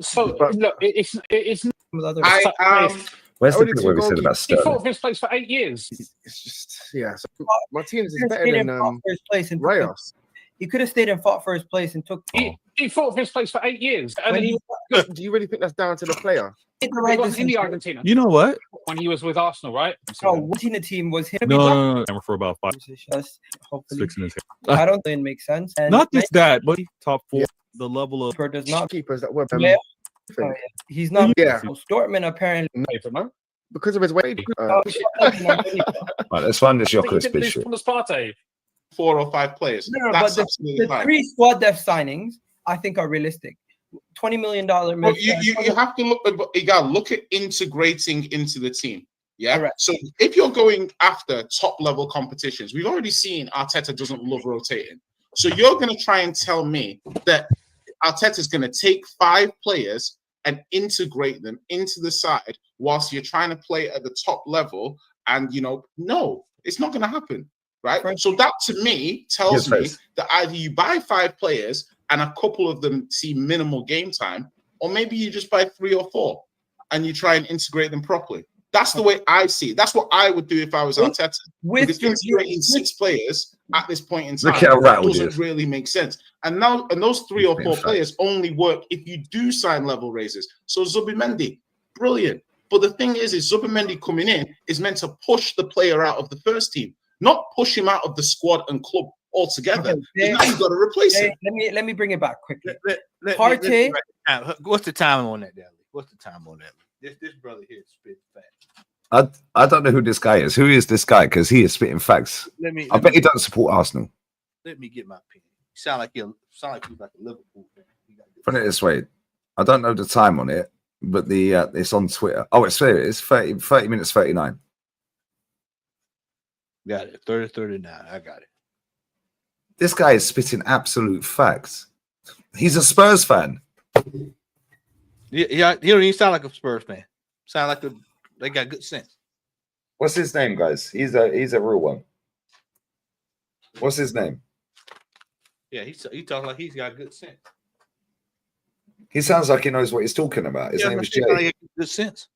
So But- look, it's With other Where's the Only bit two where we said goalkeepers. about he fought Sterling? for his place for 8 years. It's just, yeah. So Martinez is He could have better stayed than and fought for his place and Rayos. he could have stayed and fought for his place and took. He fought for his place for 8 years, and When then he Do you really think that's down to the player? made the he right wasn't in the decision. Argentina You know what? when he was with Arsenal, right? No, Argentina team was him. No. For about 5, Hopefully, 6 in his hair. I don't think it makes sense. And Not just that, but top 4. Yeah. The level of Rashford does not. Keepers that were. Yeah. Oh, yeah. He's not. Yeah, Dortmund apparently. no? because of his weight. Oh, Right, let's find this I think he Gyökeres did bit lose shit. from the Sparta. 4 or 5 players. No, That's but absolutely the fine. 3 squad depth signings I think are realistic. $20 million. But you have to look. But you gotta look at integrating into the team. Yeah. Correct. So if you're going after top level competitions, we've already seen Arteta doesn't love rotating. So you're going to try and tell me that Arteta's going to take 5 players and integrate them into the side whilst you're trying to play at the top level, and no, it's not going to happen, right? Right. So that to me tells Yes, me please. that either you buy 5 players and a couple of them see minimal game time, or maybe you just buy 3 or 4 and you try and integrate them properly. That's the way I see it. That's what I would do if I was Arteta. Because integrating 6 players at this point in time Look how rattled he doesn't is. really make sense. And those 3 or 4 players only work if you do sign level raises. So Zubimendi, brilliant. But the thing is Zubimendi coming in is meant to push the player out of the first team, not push him out of the squad and club altogether. Okay, Because now you've got to replace him. Let me bring it back quickly. Let me write it down. What's the time on that, Dally? What's the time on that? This brother here is spitting facts. I don't know who this guy is. Who is this guy? Because he is spitting facts. I bet he doesn't support Arsenal. Let me get my opinion. You sound like you're like a Liverpool fan. Put it this way, I don't know the time on it, but the it's on Twitter. Oh, it's fair. It's 30 minutes 39. Got it. 30-39. I got it. This guy is spitting absolute facts. He's a Spurs fan. Yeah, he don't even sound like a Spurs fan. Sound like they got good sense. What's his name, guys? He's a real one. What's his name? Yeah, he talks like he's got good sense. He sounds like he knows what he's talking about. His name is Jay. Like good sense.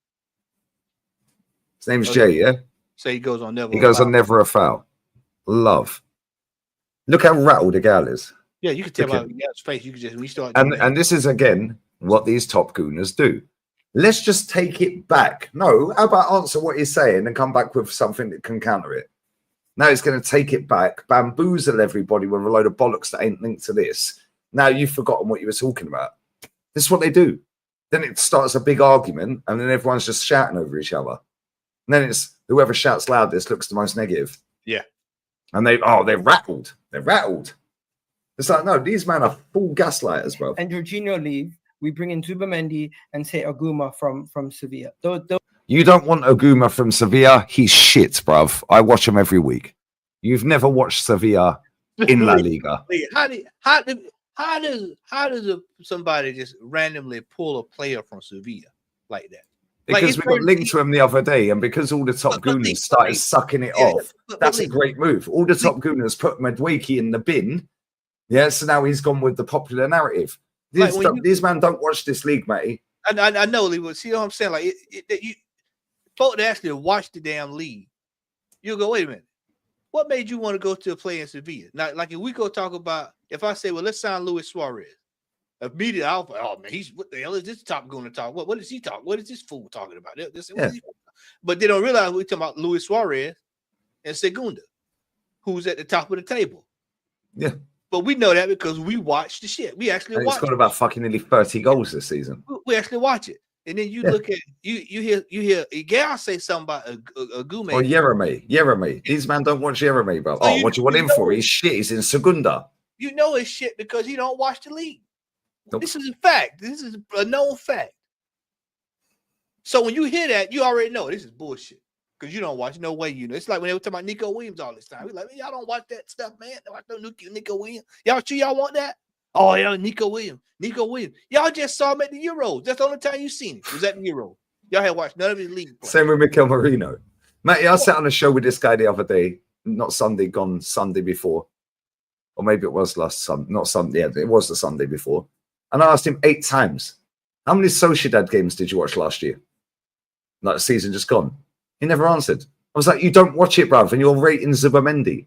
His name's Jay, yeah? Say he goes on never. He goes on never a foul. Love. Look how rattled the gal is. Yeah, you can tell by the guy's face. You can just when you start. And this is again what these top gooners do. Let's just take it back. No, how about answer what he's saying and come back with something that can counter it? Now he's going to take it back, bamboozle everybody with a load of bollocks that ain't linked to this. Now you've forgotten what you were talking about. This is what they do. Then it starts a big argument, and then everyone's just shouting over each other. And then it's whoever shouts loudest looks the most negative. Yeah. And they're rattled. They're rattled. It's like, no, these men are full gaslighters, bro. And Jorginho leave. We bring in Zubimendi and say Aguma from Sevilla. You don't want Aguma from Sevilla. He's shit, bruv. I watch him every week. You've never watched Sevilla in La Liga. How does somebody just randomly pull a player from Sevilla like that? Because we got linked to him the other day, and because all the top gooners started sucking it off, that's a great move. All the top gooners put Medwaki in the bin. Yeah, so now he's gone with the popular narrative. These men don't watch this league, mate. I know, Lee, but see what I'm saying? Like, you folks that actually watch the damn league, you'll go, wait a minute. What made you want to go to a play in Sevilla? Now, like if we go talk about, if I say, well, let's sign Luis Suarez, immediately I'll like, oh man, what the hell is this top going to talk? What is he talking? What is this fool talking about? But they don't realize we're talking about Luis Suarez and Segunda, who's at the top of the table. Yeah. But we know that because we watch the shit. We actually watch. He's got about fucking nearly 30 goals this season. We actually watch it. And then you look at you hear Gal say something about a Gume. Or Jeremy. These men don't watch Jeremy, bro. So what do you want him for? He's shit. He's in Segunda. You know it's shit because he don't watch the league. Nope. This is a fact. This is a known fact. So when you hear that, you already know this is bullshit. Because you don't watch. No way you know. It's like when they were talking about Nico Williams all this time. We're like, man, y'all don't watch that stuff, man. Don't watch no Nico Williams. Y'all sure y'all want that? Oh, yeah, Nico Williams. Y'all just saw him at the Euros. That's the only time you seen him. Was at the Euro. Y'all had watched none of his league play. Same with Mikel Merino. Matty, I sat on a show with this guy the other day. Not Sunday, gone Sunday before. Or maybe it was last Sunday. Not Sunday. Yeah, it was the Sunday before. And I asked him 8 times, how many Sociedad games did you watch last year? Like the season just gone. He never answered. I was like, you don't watch it, bruv, and you're rating Zubimendi.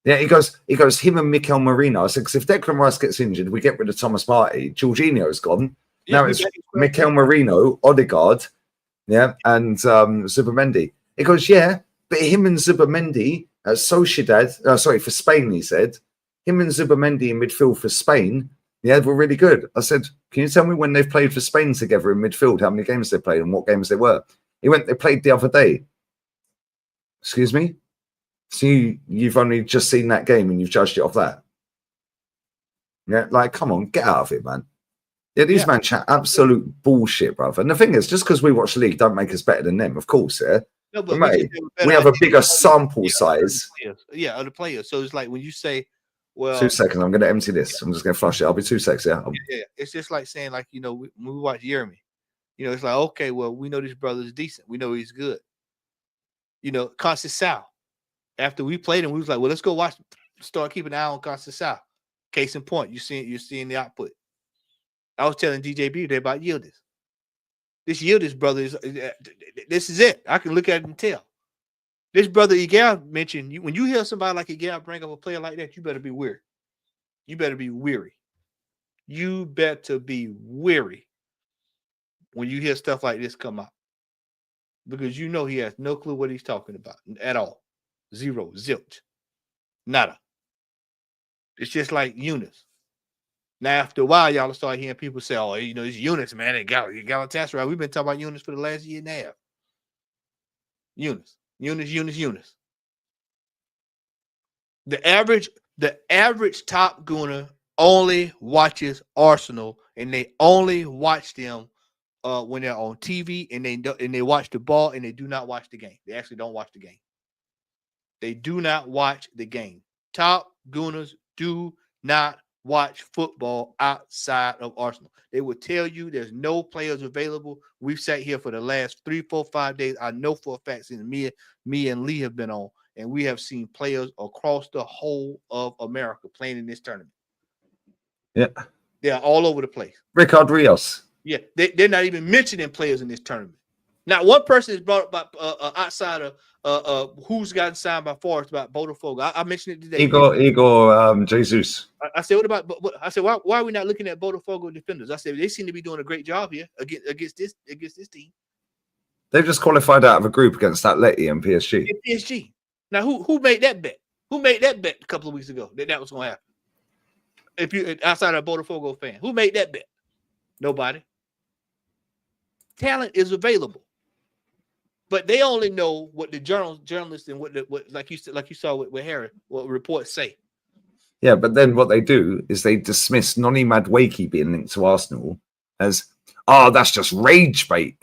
Yeah, he goes, him and Mikel Merino. I said, because if Declan Rice gets injured, we get rid of Thomas Partey. Jorginho's gone. Yeah, now it's Mikel Merino, Odegaard, and Zubimendi. He goes, yeah, but him and Zubimendi at Sociedad, for Spain, he said, him and Zubimendi in midfield for Spain, were really good. I said, can you tell me when they've played for Spain together in midfield, how many games they played and what games they were? He went, they played the other day. Excuse me? So you've only just seen that game and you've judged it off that? Yeah, like, come on, get out of it, man. Yeah, these men chat absolute bullshit, brother. And the thing is, just because we watch the league don't make us better than them, of course, yeah? No, but mate, we have a bigger sample size. Yeah, of the players. So it's like when you say, well... 2 seconds, I'm going to empty this. I'm just going to flush it. I'll be 2 seconds, yeah? Yeah, it's just like saying, like, when we watch Jeremy, it's like, okay, well, we know this brother's decent. We know he's good. Conceição. After we played him, we was like, well, let's go start keeping an eye on Conceição. Case in point, you're seeing the output. I was telling DJB today about Yildiz. This Yildiz brother this is it. I can look at it and tell. This brother Igal mentioned, when you hear somebody like Igal bring up a player like that, you better be weary. You better be weary. You better be weary when you hear stuff like this come out. Because he has no clue what he's talking about at all. Zero, zilch, nada. It's just like Eunice. Now, after a while, y'all start hearing people say, "Oh, you know, it's Eunice, man. It got Galatasaray." We've been talking about Eunice for the last year and a half. Eunice. The average top gooner only watches Arsenal, and they only watch them when they're on TV, and they watch the ball, and they do not watch the game. They actually don't watch the game. They do not watch the game. Top gooners do not watch football outside of Arsenal. They will tell you there's no players available. We've sat here for the last 3, 4, 5 days. I know for a fact since me and Lee have been on, and we have seen players across the whole of America playing in this tournament. Yeah. They're all over the place. Ricardo Rios. Yeah, they're not even mentioning players in this tournament. Not one person is brought up by outside of who's gotten signed by Forest about Botafogo. I mentioned it today. Igor Jesus. I said, what about? I said, why are we not looking at Botafogo defenders? I said they seem to be doing a great job here against this team. They've just qualified out of a group against Atleti and PSG. PSG. Now, who made that bet? Who made that bet a couple of weeks ago that was going to happen? If you outside of a Botafogo fan, who made that bet? Nobody. Talent is available, but they only know what the journalists and what like you saw with Harry, what reports say. Yeah, but then what they do is they dismiss Noni Madueke being linked to Arsenal as, oh, that's just rage bait.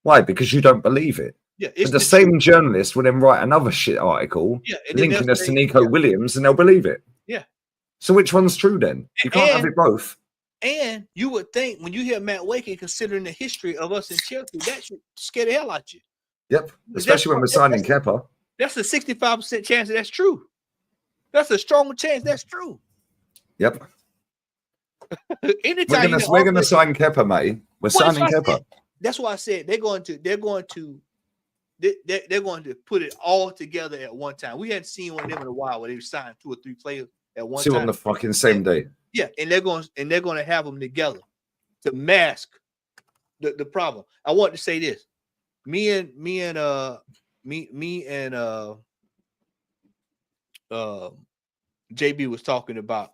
Why? Because you don't believe it. Yeah, but the same journalist will then write another shit article linking us to Nico Williams, and they'll believe it. Yeah. So which one's true then? You can't have it both. And you would think when you hear Matt Wakey, considering the history of us in Chelsea, that should scare the hell out you. Yep, especially when we're signing Kepa. That's a 65% chance that's true. That's a strong chance that's true. Yep. Anytime we're gonna sign Kepa, Matty. We're signing Kepa. That's why I said they're going to put it all together at one time. We hadn't seen one of them in a while where they signed 2 or 3 players at one time. 2 on the fucking same day. Yeah, and they're going to have them together to mask the problem. I want to say this. Me and JB was talking about,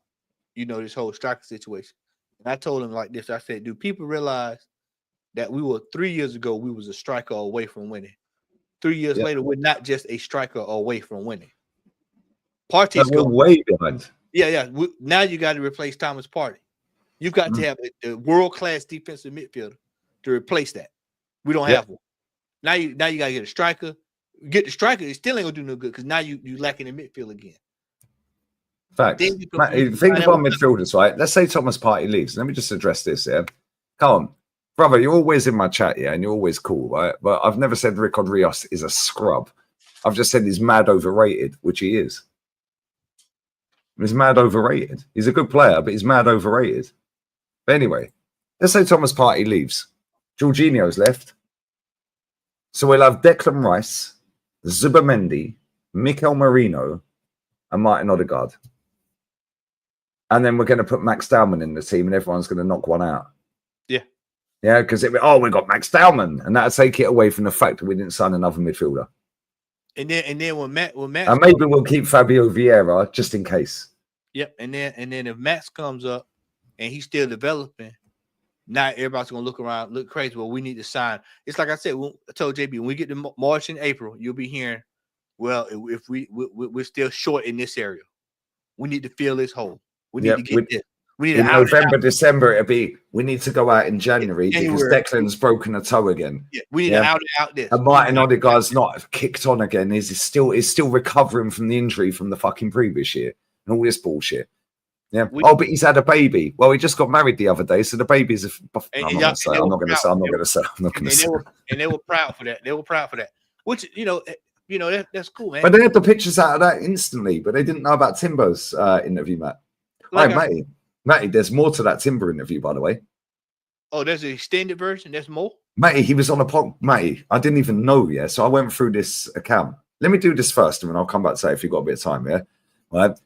this whole striker situation. And I told him like this. I said, do people realize that 3 years ago, we was a striker away from winning? 3 years later, we're not just a striker away from winning. Partey's we're way behind. Yeah. Now you got to replace Thomas Partey. You've got to have a world-class defensive midfielder to replace that. We don't have one. Now you got to get a striker. Get the striker, it still ain't gonna do no good because now you lacking in midfield again. Fact. Think of our midfielders, right? Let's say Thomas Partey leaves. Let me just address this. Yeah, come on, brother. You're always in my chat, and you're always cool, right? But I've never said Ricardo Rios is a scrub. I've just said he's mad overrated, which he is. He's mad overrated. He's a good player, but he's mad overrated. But anyway, let's say Thomas Partey leaves. Jorginho's left. So we'll have Declan Rice, Zubimendi, Mikel Merino, and Martin Odegaard. And then we're going to put Max Dowman in the team, and everyone's going to knock one out. Yeah. Yeah, because we got Max Dowman, and that'll take it away from the fact that we didn't sign another midfielder. And then when Matt and maybe we'll keep Fabio Vieira just in case. Yep. And then if Max comes up and he's still developing, now everybody's gonna look around, look crazy. Well, we need to sign. It's like I said. I told JB when we get to March and April, you'll be hearing, well, if we're still short in this area, we need to fill this hole. We need to get this. We need in November, December. It'll be we need to go out in January because Declan's broken a toe again. Yeah, we need to out this. And Martin Odegaard's not kicked on again. Is still recovering from the injury from the fucking previous year and all this bullshit. Yeah. But he's had a baby. Well, he just got married the other day, so the baby's. I'm not going to say. And they were proud for that. They were proud for that. Which that's cool, man. But they had the pictures out of that instantly. But they didn't know about Timber's interview, Matt. Matty. Matty, there's more to that Timber interview, by the way. Oh, there's an extended version. There's more. Matty, he was on a pod. Matty, I didn't even know. Yeah, so I went through this account. Let me do this first, and then I'll come back to say if you've got a bit of time. Yeah, right.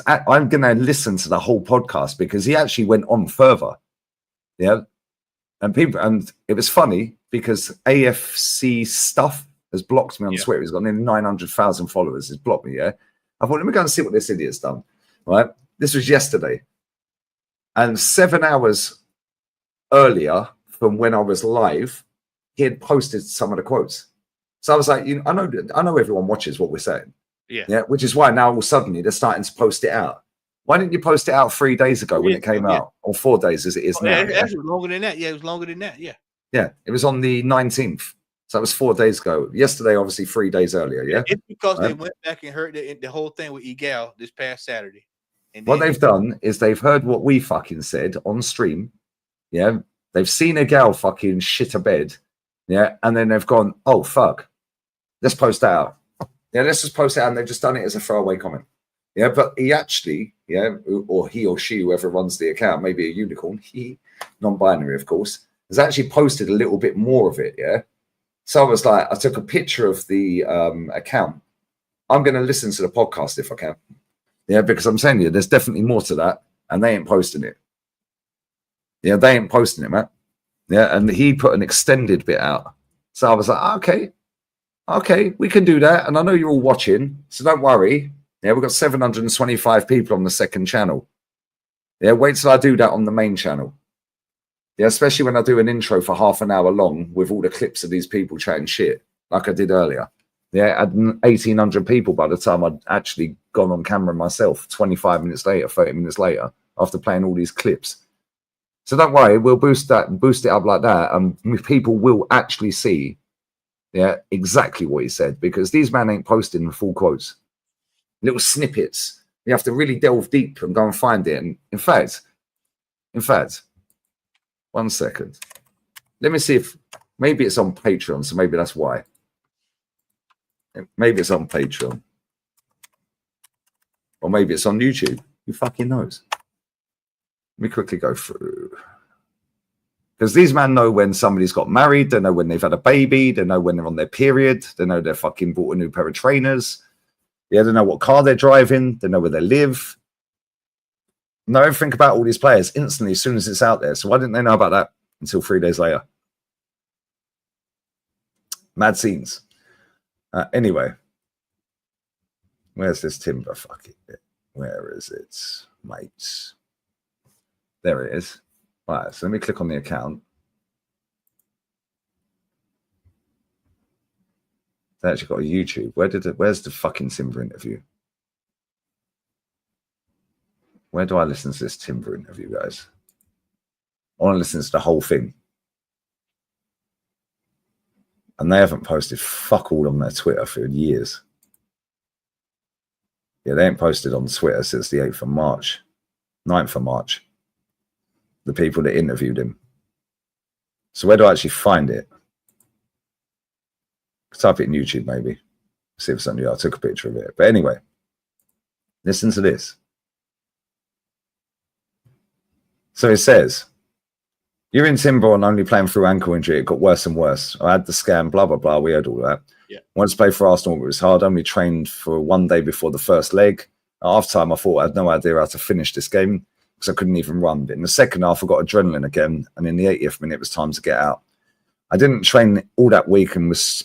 I'm going to listen to the whole podcast because he actually went on further. Yeah. And it was funny because AFC stuff has blocked me on Twitter. He's got nearly 900,000 followers. He's blocked me. Yeah. I thought, let me go and see what this idiot's done. Right. This was yesterday. And 7 hours earlier from when I was live, he had posted some of the quotes. So I was like, I know everyone watches what we're saying. Yeah. Which is why now all suddenly they're starting to post it out. Why didn't you post it out 3 days ago when it came out? Or 4 days as it is now? It was longer than that. Yeah, it was longer than that. Yeah. Yeah, it was on the 19th. So that was 4 days ago. Yesterday, obviously 3 days earlier, yeah? It's because they went back and heard the whole thing with Egal this past Saturday. And what they've done is they've heard what we fucking said on stream. Yeah. They've seen a gal fucking shit a bed. Yeah. And then they've gone, oh, fuck. Let's post that out. Yeah, let's just post it out. And they've just done it as a throwaway comment. Yeah. But he actually, or he or she, whoever runs the account, maybe a unicorn, he, non-binary, of course, has actually posted a little bit more of it. Yeah. So I was like, I took a picture of the account. I'm going to listen to the podcast if I can. Yeah, because I'm saying to you, there's definitely more to that, and they ain't posting it. Yeah, they ain't posting it, man. Yeah, and he put an extended bit out. So I was like, okay, we can do that. And I know you're all watching, so don't worry. Yeah, we've got 725 people on the second channel. Yeah, wait till I do that on the main channel. Yeah, especially when I do an intro for half an hour long with all the clips of these people chatting shit, like I did earlier. Yeah, I had 1,800 people by the time I'd actually gone on camera myself, 25 minutes later, 30 minutes later, after playing all these clips. So don't worry, we'll boost it up like that, and people will actually see, exactly what he said, because these men ain't posting the full quotes. Little snippets. You have to really delve deep and go and find it. And in fact, 1 second. Let me see if maybe it's on Patreon, so maybe that's why. Maybe it's on Patreon. Or maybe it's on YouTube. Who fucking knows? Let me quickly go through. Because these men know when somebody's got married. They know when they've had a baby. They know when they're on their period. They know they're fucking bought a new pair of trainers. Yeah, they know what car they're driving. They know where they live. Know everything about all these players instantly as soon as it's out there. So why didn't they know about that until 3 days later? Mad scenes. Anyway, where's this timber? Fuck it. Where is it, mates? There it is. Right, so let me click on the account. They actually got a YouTube. Where's the fucking timber interview? Where do I listen to this timber interview, guys? I want to listen to the whole thing. And they haven't posted fuck all on their Twitter for years. Yeah, they ain't posted on Twitter since the 8th of March, 9th of March. The people that interviewed him. So where do I actually find it? Type it in YouTube, maybe. See if it's something. I took a picture of it. But anyway, listen to this. So it says, you're in Timber and only playing through ankle injury. It got worse and worse. I had the scan, blah, blah, blah. We heard all that. Yeah. Once played for Arsenal, it was hard. Only trained for 1 day before the first leg. At half time, I thought I had no idea how to finish this game because I couldn't even run. But in the second half, I got adrenaline again. And in the 80th minute, it was time to get out. I didn't train all that week and was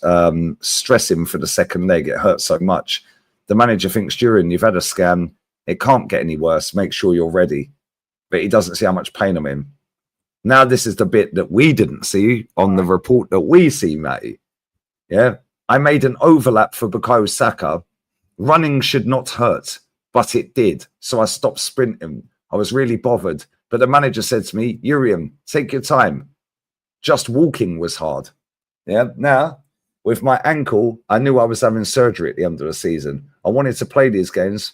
stressing for the second leg. It hurt so much. The manager thinks during you've had a scan, it can't get any worse. Make sure you're ready. But he doesn't see how much pain I'm in. Now, this is the bit that we didn't see on the report that we see, Matty. Yeah. I made an overlap for Bukayo Saka. Running should not hurt, but it did. So I stopped sprinting. I was really bothered. But the manager said to me, Urian, take your time. Just walking was hard. Yeah. Now, with my ankle, I knew I was having surgery at the end of the season. I wanted to play these games,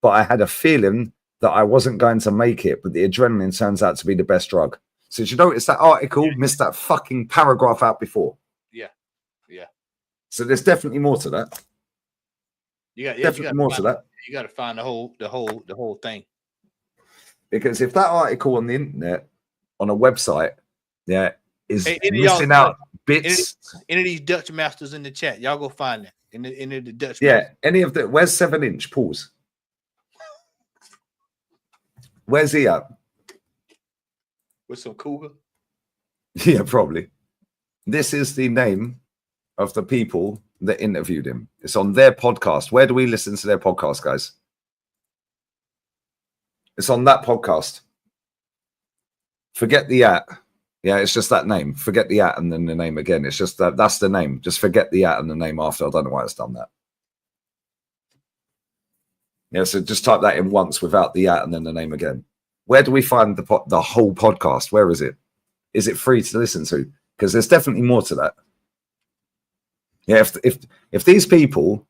but I had a feeling that I wasn't going to make it. But the adrenaline turns out to be the best drug. So did you notice that article missed that fucking paragraph out before? Yeah. Yeah. So there's definitely more to that. You got Definitely more to that. You got to find the whole thing. Because if that article on the internet, on a website, is Hey, missing out bits. Any of these Dutch masters in the chat, y'all go find that. Any of the Dutch Yeah, any of the, where's 7-inch? Pause. Where's he at? With some cougar? Yeah, probably. This is the name of the people that interviewed him. It's on their podcast. Where do we listen to their podcast, guys? It's on that podcast. Forget the at. Yeah, it's just that name. Forget the at and then the name again. It's just that's the name. Just forget the at and the name after. I don't know why it's done that. Yeah, so just type that in once without the at and then the name again. Where do we find the whole podcast? Where is it? Is it free to listen to? Because there's definitely more to that. Yeah, if these people,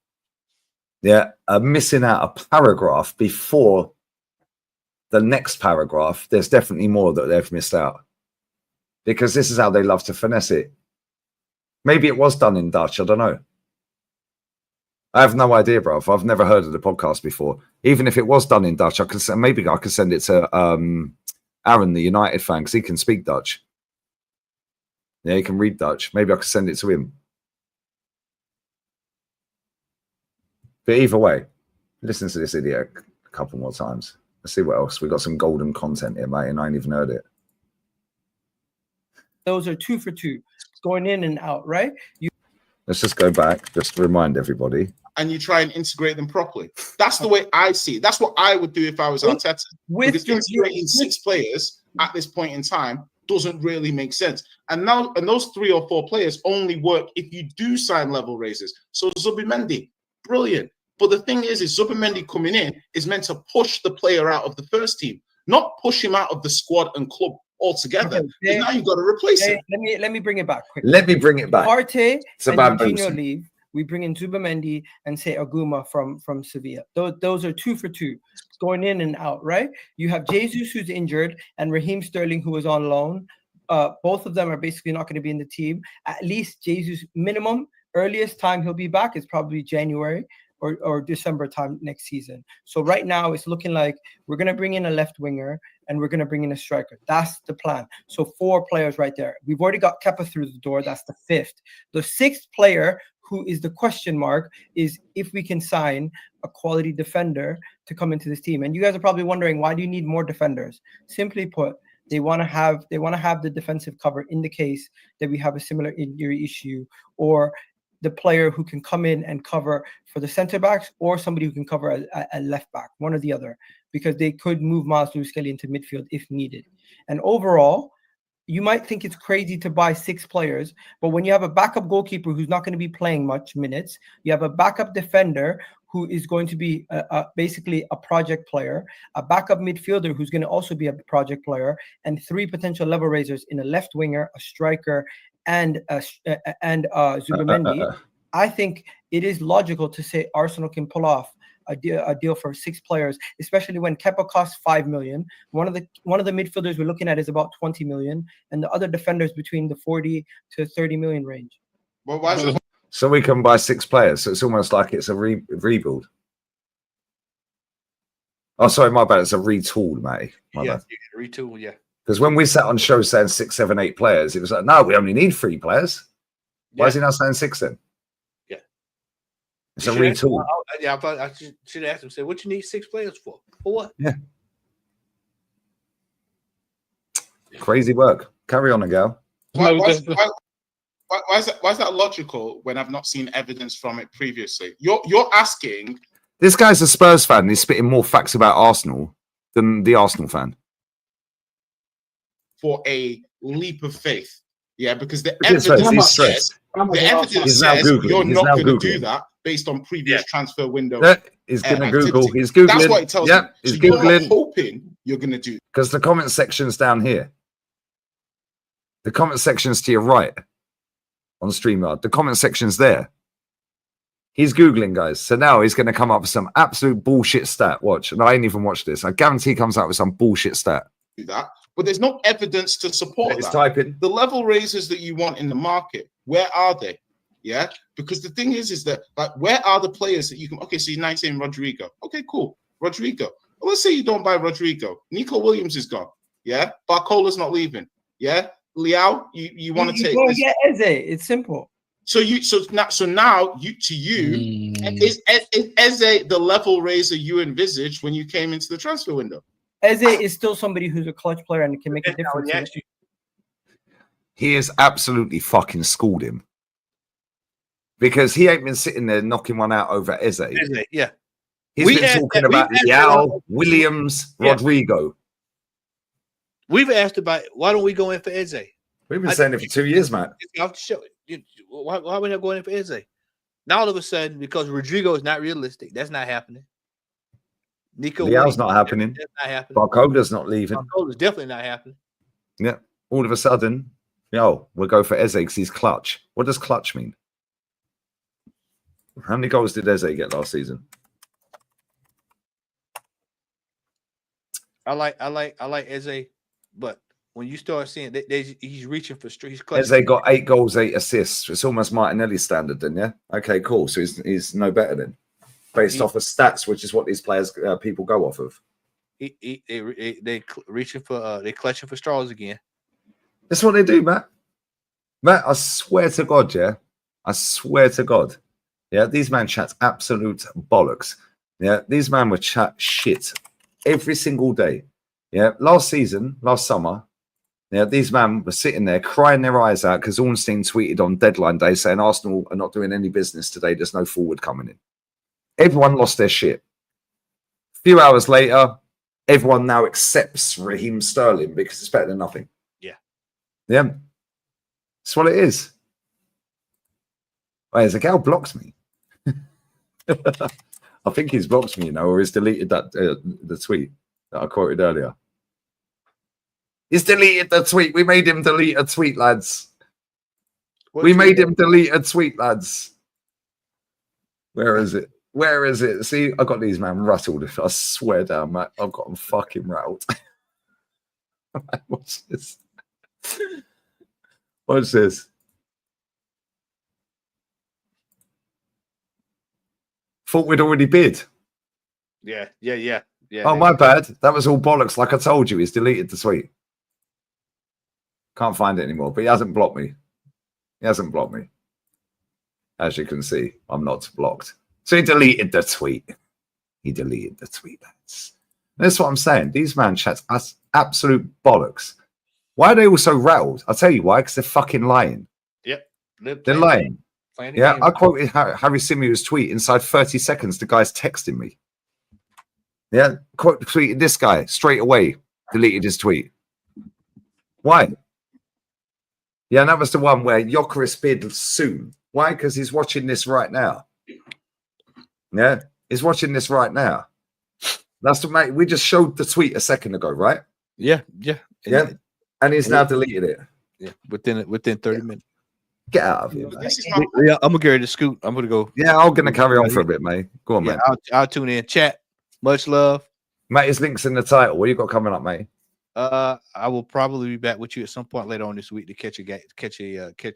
yeah, are missing out a paragraph before the next paragraph, there's definitely more that they've missed out. Because this is how they love to finesse it. Maybe it was done in Dutch. I don't know. I have no idea, bro. I've never heard of the podcast before. Even if it was done in Dutch, maybe I could send it to Aaron, the United fan, because he can speak Dutch. Yeah, he can read Dutch. Maybe I could send it to him. But either way, listen to this idiot a couple more times. Let's see what else. We got some golden content here, mate, and I ain't even heard it. Those are 2 for 2, going in and out, right? Let's just go back, just to remind everybody. And you try and integrate them properly. That's the way I see it. That's what I would do if I was Arteta. Because integrating 6 players at this point in time doesn't really make sense. And those 3 or 4 players only work if you do sign level raises. So Zubimendi, brilliant. But the thing is Zubimendi coming in is meant to push the player out of the first team, not push him out of the squad and club altogether. Okay, now you've got to replace him. Let me bring it back quickly. Let me bring it back. Partey and Coutinho leave. We bring in Zubimendi and say Aguma from Sevilla. Those are 2 for 2, going in and out, right? You have Jesus, who's injured, and Raheem Sterling, who is on loan. Both of them are basically not going to be in the team. At least Jesus, minimum, earliest time he'll be back is probably January or December time next season. So right now it's looking like we're going to bring in a left winger and we're going to bring in a striker. That's the plan. So 4 players right there. We've already got Kepa through the door. That's the 5th. The 6th player, who is the question mark, is if we can sign a quality defender to come into this team. And you guys are probably wondering, why do you need more defenders? Simply put, they want to have the defensive cover in the case that we have a similar injury issue, or the player who can come in and cover for the center backs, or somebody who can cover a left back, one or the other, because they could move Miles Lewis-Skelly into midfield if needed. And overall, you might think it's crazy to buy 6 players, but when you have a backup goalkeeper who's not going to be playing much minutes, you have a backup defender who is going to be basically a project player, a backup midfielder who's going to also be a project player, and 3 potential level raisers in a left winger, a striker, and Zubimendi. I think it is logical to say Arsenal can pull off a deal for 6 players, especially when Kepa costs 5 million. One of the midfielders we're looking at is about 20 million, and the other defenders between the 40 to 30 million range. Well, why is it? So we can buy 6 players. So it's almost like it's a rebuild. Oh, sorry, my bad. It's a retool, Matty. My bad. Retool, yeah. Because when we sat on show saying 6, 7, 8 players, it was like, no, we only need 3 players. Why is he now saying 6 then? Yeah. It's a retool. I should ask him, say, what you need 6 players for? For what? Yeah. Crazy work. Carry on, Agal. Why is that logical when I've not seen evidence from it previously? You're asking. This guy's a Spurs fan and he's spitting more facts about Arsenal than the Arsenal fan. For a leap of faith. Yeah, because the evidence says you're not going to do that based on previous transfer window. He's going to Google. He's Googling. That's what it tells you. He's So Googling. you're hoping you're going to do. Because the comment section's down here. The comment section's to your right on StreamYard. The comment section's there. He's Googling, guys. So now he's going to come up with some absolute bullshit stat. Watch. And I ain't even watched this. I guarantee he comes out with some bullshit stat. Do that. But there's no evidence to support He's that. typing. The level raises that you want in the market, where are they? Yeah, because the thing is that, like, where are the players that you can? Okay, so you're 19 Rodrigo. Okay, cool, Rodrigo. Well, let's say you don't buy Rodrigo. Nico Williams is gone. Yeah, Barcola's not leaving. Yeah, Liao, you want to take this? Yeah, Eze. It's simple. So now is Eze the level raiser you envisaged when you came into the transfer window? Eze is still somebody who's a clutch player and can make a difference. He has absolutely fucking schooled him. Because he ain't been sitting there knocking one out over Eze. Yeah. He's been talking about Leal, Williams, Rodrigo. We've asked about why don't we go in for Eze? We've been saying it for 2 years, Matt. Off the show. Why are we not going in for Eze? Now all of a sudden, because Rodrigo is not realistic, that's not happening. Nico Leal's not happening. That's not happening. Barcoda's not leaving. Barcoda's definitely not happening. Yeah. All of a sudden, we'll go for Eze because he's clutch. What does clutch mean? How many goals did Eze get last season? I like Eze, but when you start seeing that he's reaching for he's clutch. Eze got 8 goals, 8 assists. It's almost Martinelli standard, then, yeah. Okay, cool. So he's no better then, based off of stats, which is what these players people go off of. They reaching for they clutching for straws again. That's what they do, Matt. Matt, I swear to God, yeah. I swear to God. Yeah, these man chats absolute bollocks. Yeah, these man would chat shit every single day. Yeah, last summer, yeah, these men were sitting there crying their eyes out because Ornstein tweeted on deadline day saying Arsenal are not doing any business today. There's no forward coming in. Everyone lost their shit. A few hours later, everyone now accepts Raheem Sterling because it's better than nothing. Yeah. Yeah. That's what it is. Wait, Zagal blocked me. I think he's blocked me, or he's deleted that the tweet that I quoted earlier. He's deleted the tweet. We made him delete a tweet, lads. We made him delete a tweet, lads. Where is it? Where is it? See, I got these man rattled. I swear down, Matt. I've got them fucking rattled. What's this? What's this? Thought we'd already bid. Yeah. Oh, my bad. That was all bollocks. Like I told you, he's deleted the tweet. Can't find it anymore, but he hasn't blocked me. He hasn't blocked me. As you can see, I'm not blocked. So he deleted the tweet. He deleted the tweet, lads. That's what I'm saying. These man chats are absolute bollocks. Why are they all so rattled? I'll tell you why, because they're fucking lying. Yep. They're lying. Yeah, I quoted Harry Simeon's tweet inside 30 seconds. The guy's texting me. Yeah, tweeted this guy straight away, deleted his tweet. Why? Yeah, and that was the one where Gyökeres bid soon. Why? Because he's watching this right now. Yeah, he's watching this right now. That's the mate. We just showed the tweet a second ago, right? Yeah. And he's now deleted it. Yeah, within 30 minutes. Get out of here, mate. Yeah, I'm gonna carry the scoot. I'm gonna go. Yeah, I'm gonna carry on for a bit, mate. Go on, man. I'll tune in. Chat. Much love. Mate, his link's in the title. What you got coming up, mate? I will probably be back with you at some point later on this week to catch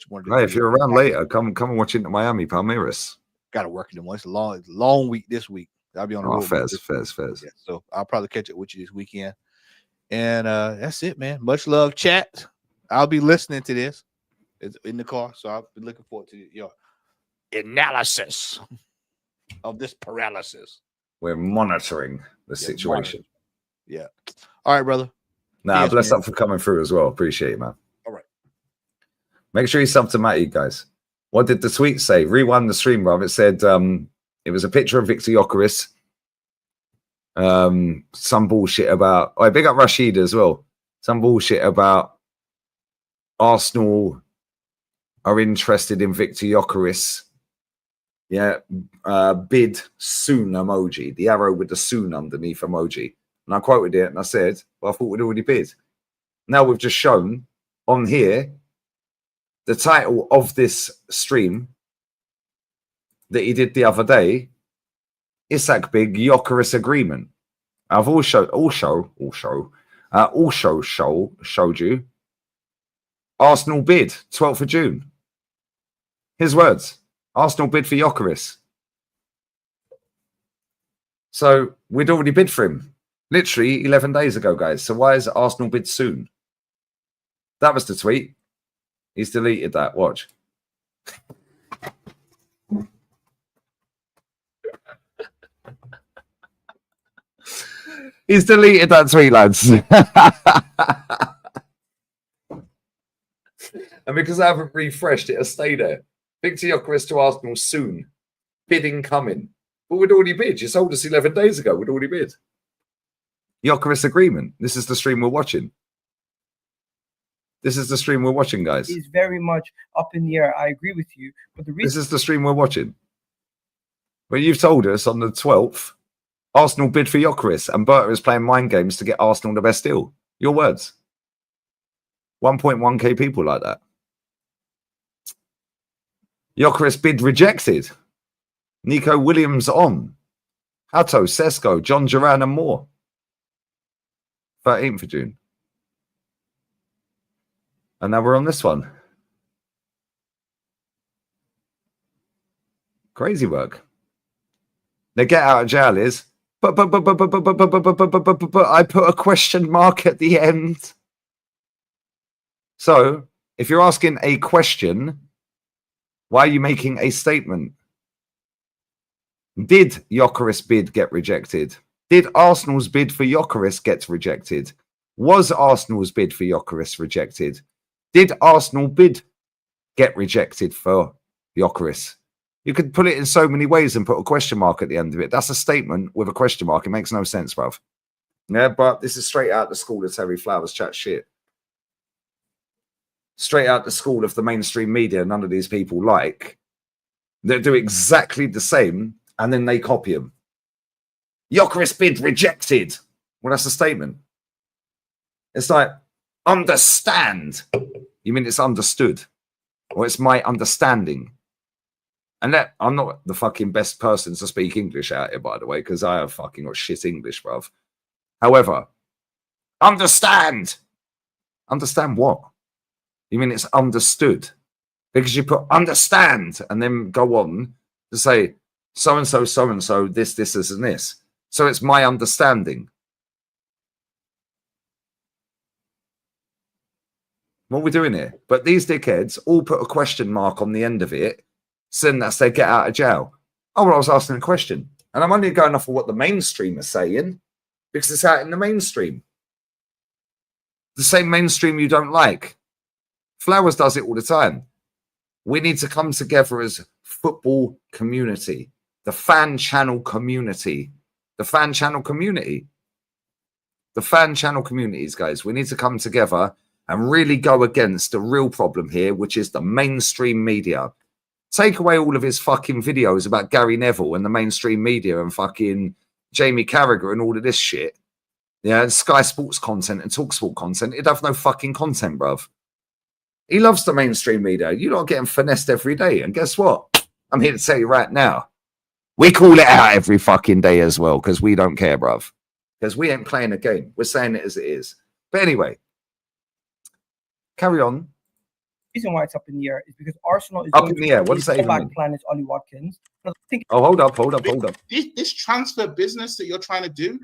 one of the. Hey, if you're around later, come and watch Inter Miami, Palmeiras. Got to work in the morning. It's a long week this week. I'll be on the road. Fairs. Yeah, so I'll probably catch up with you this weekend. And that's it, man. Much love, chat. I'll be listening to this. It's in the car, so I'll be looking forward to your analysis of this paralysis. We're monitoring the situation. Yeah. All right, brother. Nah, bless up for coming through as well. Appreciate it, man. All right. Make sure you sub to Matty, guys. What did the tweet say? Rewind the stream, bruv. It said it was a picture of Victor Gyökeres. Some bullshit about big up Rashid as well. Some bullshit about Arsenal are interested in Victor Gyökeres. Yeah, bid soon emoji. The arrow with the soon underneath emoji. And I quoted it and I said, well, I thought we'd already bid. Now we've just shown on here the title of this stream that he did the other day. Isak Big Gyökeres agreement. I've also showed you Arsenal bid 12th of June. His words. Arsenal bid for Gyökeres. So we'd already bid for him. Literally 11 days ago, guys. So why is Arsenal bid soon? That was the tweet. He's deleted that. Watch. He's deleted that tweet, lads. And because I haven't refreshed, it'll stay there. Victor Gyökeres to Arsenal soon. Bidding coming. But we'd already bid. You sold us 11 days ago. We'd already bid. Gyökeres agreement. This is the stream we're watching. This is the stream we're watching, guys. Is very much up in the air. I agree with you. But the This reason is the stream we're watching. Well, you've told us on the 12th, Arsenal bid for Gyökeres, and Berta is playing mind games to get Arsenal the best deal. Your words. 1.1k people like that. Gyökeres bid rejected. Nico Williams on. Hato, Sesko, John Duran and more. 13th of June. And now we're on this one. Crazy work. The get out of jail is, but I put a question mark at the end. So, if you're asking a question, why are you making a statement? Did Gyökeres bid get rejected? Did Arsenal's bid for Gyökeres get rejected? Was Arsenal's bid for Gyökeres rejected? Did Arsenal bid get rejected for Gyökeres? You could put it in so many ways and put a question mark at the end of it. That's a statement with a question mark. It makes no sense, bruv. Yeah, but this is straight out the school of Terry Flowers chat shit. Straight out the school of the mainstream media none of these people like. They do exactly the same and then they copy them. Gyökeres bid rejected. Well, that's a statement. It's like, understand. You mean it's understood? Or it's my understanding? And that I'm not the fucking best person to speak English out here, by the way, because I have fucking got shit English, bruv. However, understand. Understand what? You mean it's understood? Because you put understand and then go on to say so-and-so, this, and this. So it's my understanding. What are we doing here? But these dickheads all put a question mark on the end of it, saying that's they get out of jail. Oh, well, I was asking a question. And I'm only going off of what the mainstream are saying because it's out in the mainstream. The same mainstream you don't like. Flowers does it all the time. We need to come together as football community, the fan channel community, the fan channel community, the fan channel communities, guys. We need to come together and really go against the real problem here, which is the mainstream media. Take away all of his fucking videos about Gary Neville and the mainstream media and fucking Jamie Carragher and all of this shit. Yeah, and Sky Sports content and TalkSport content. He'd have no fucking content, bruv. He loves the mainstream media. You're not getting finessed every day. And guess what? I'm here to tell you right now. We call it out every fucking day as well because we don't care, bruv. Because we ain't playing a game. We're saying it as it is. But anyway, carry on. The reason why it's up in the air is because Arsenal is up in the air. What does that even mean? Plan is Ollie Watkins. Oh, hold up. This transfer business that you're trying to do,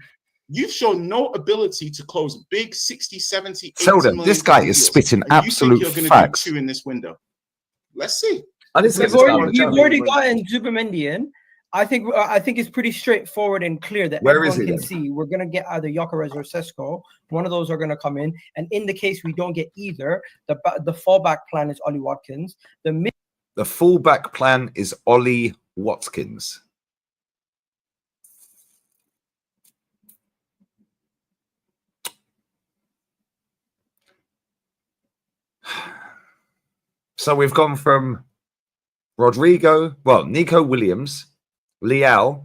you've shown no ability to close big 60, 70, 80 Tell them, million this guy deals, is spitting and absolute you think you're facts. do two in this window. Let's see. You've already gotten Zubimendi in. I think it's pretty straightforward and clear that Where is everyone he can see we're going to get either Gyökeres or Sesko. One of those are going to come in. And in the case we don't get either, the fallback plan is Ollie Watkins. The fallback plan is Ollie Watkins. So we've gone from Nico Williams, Leao,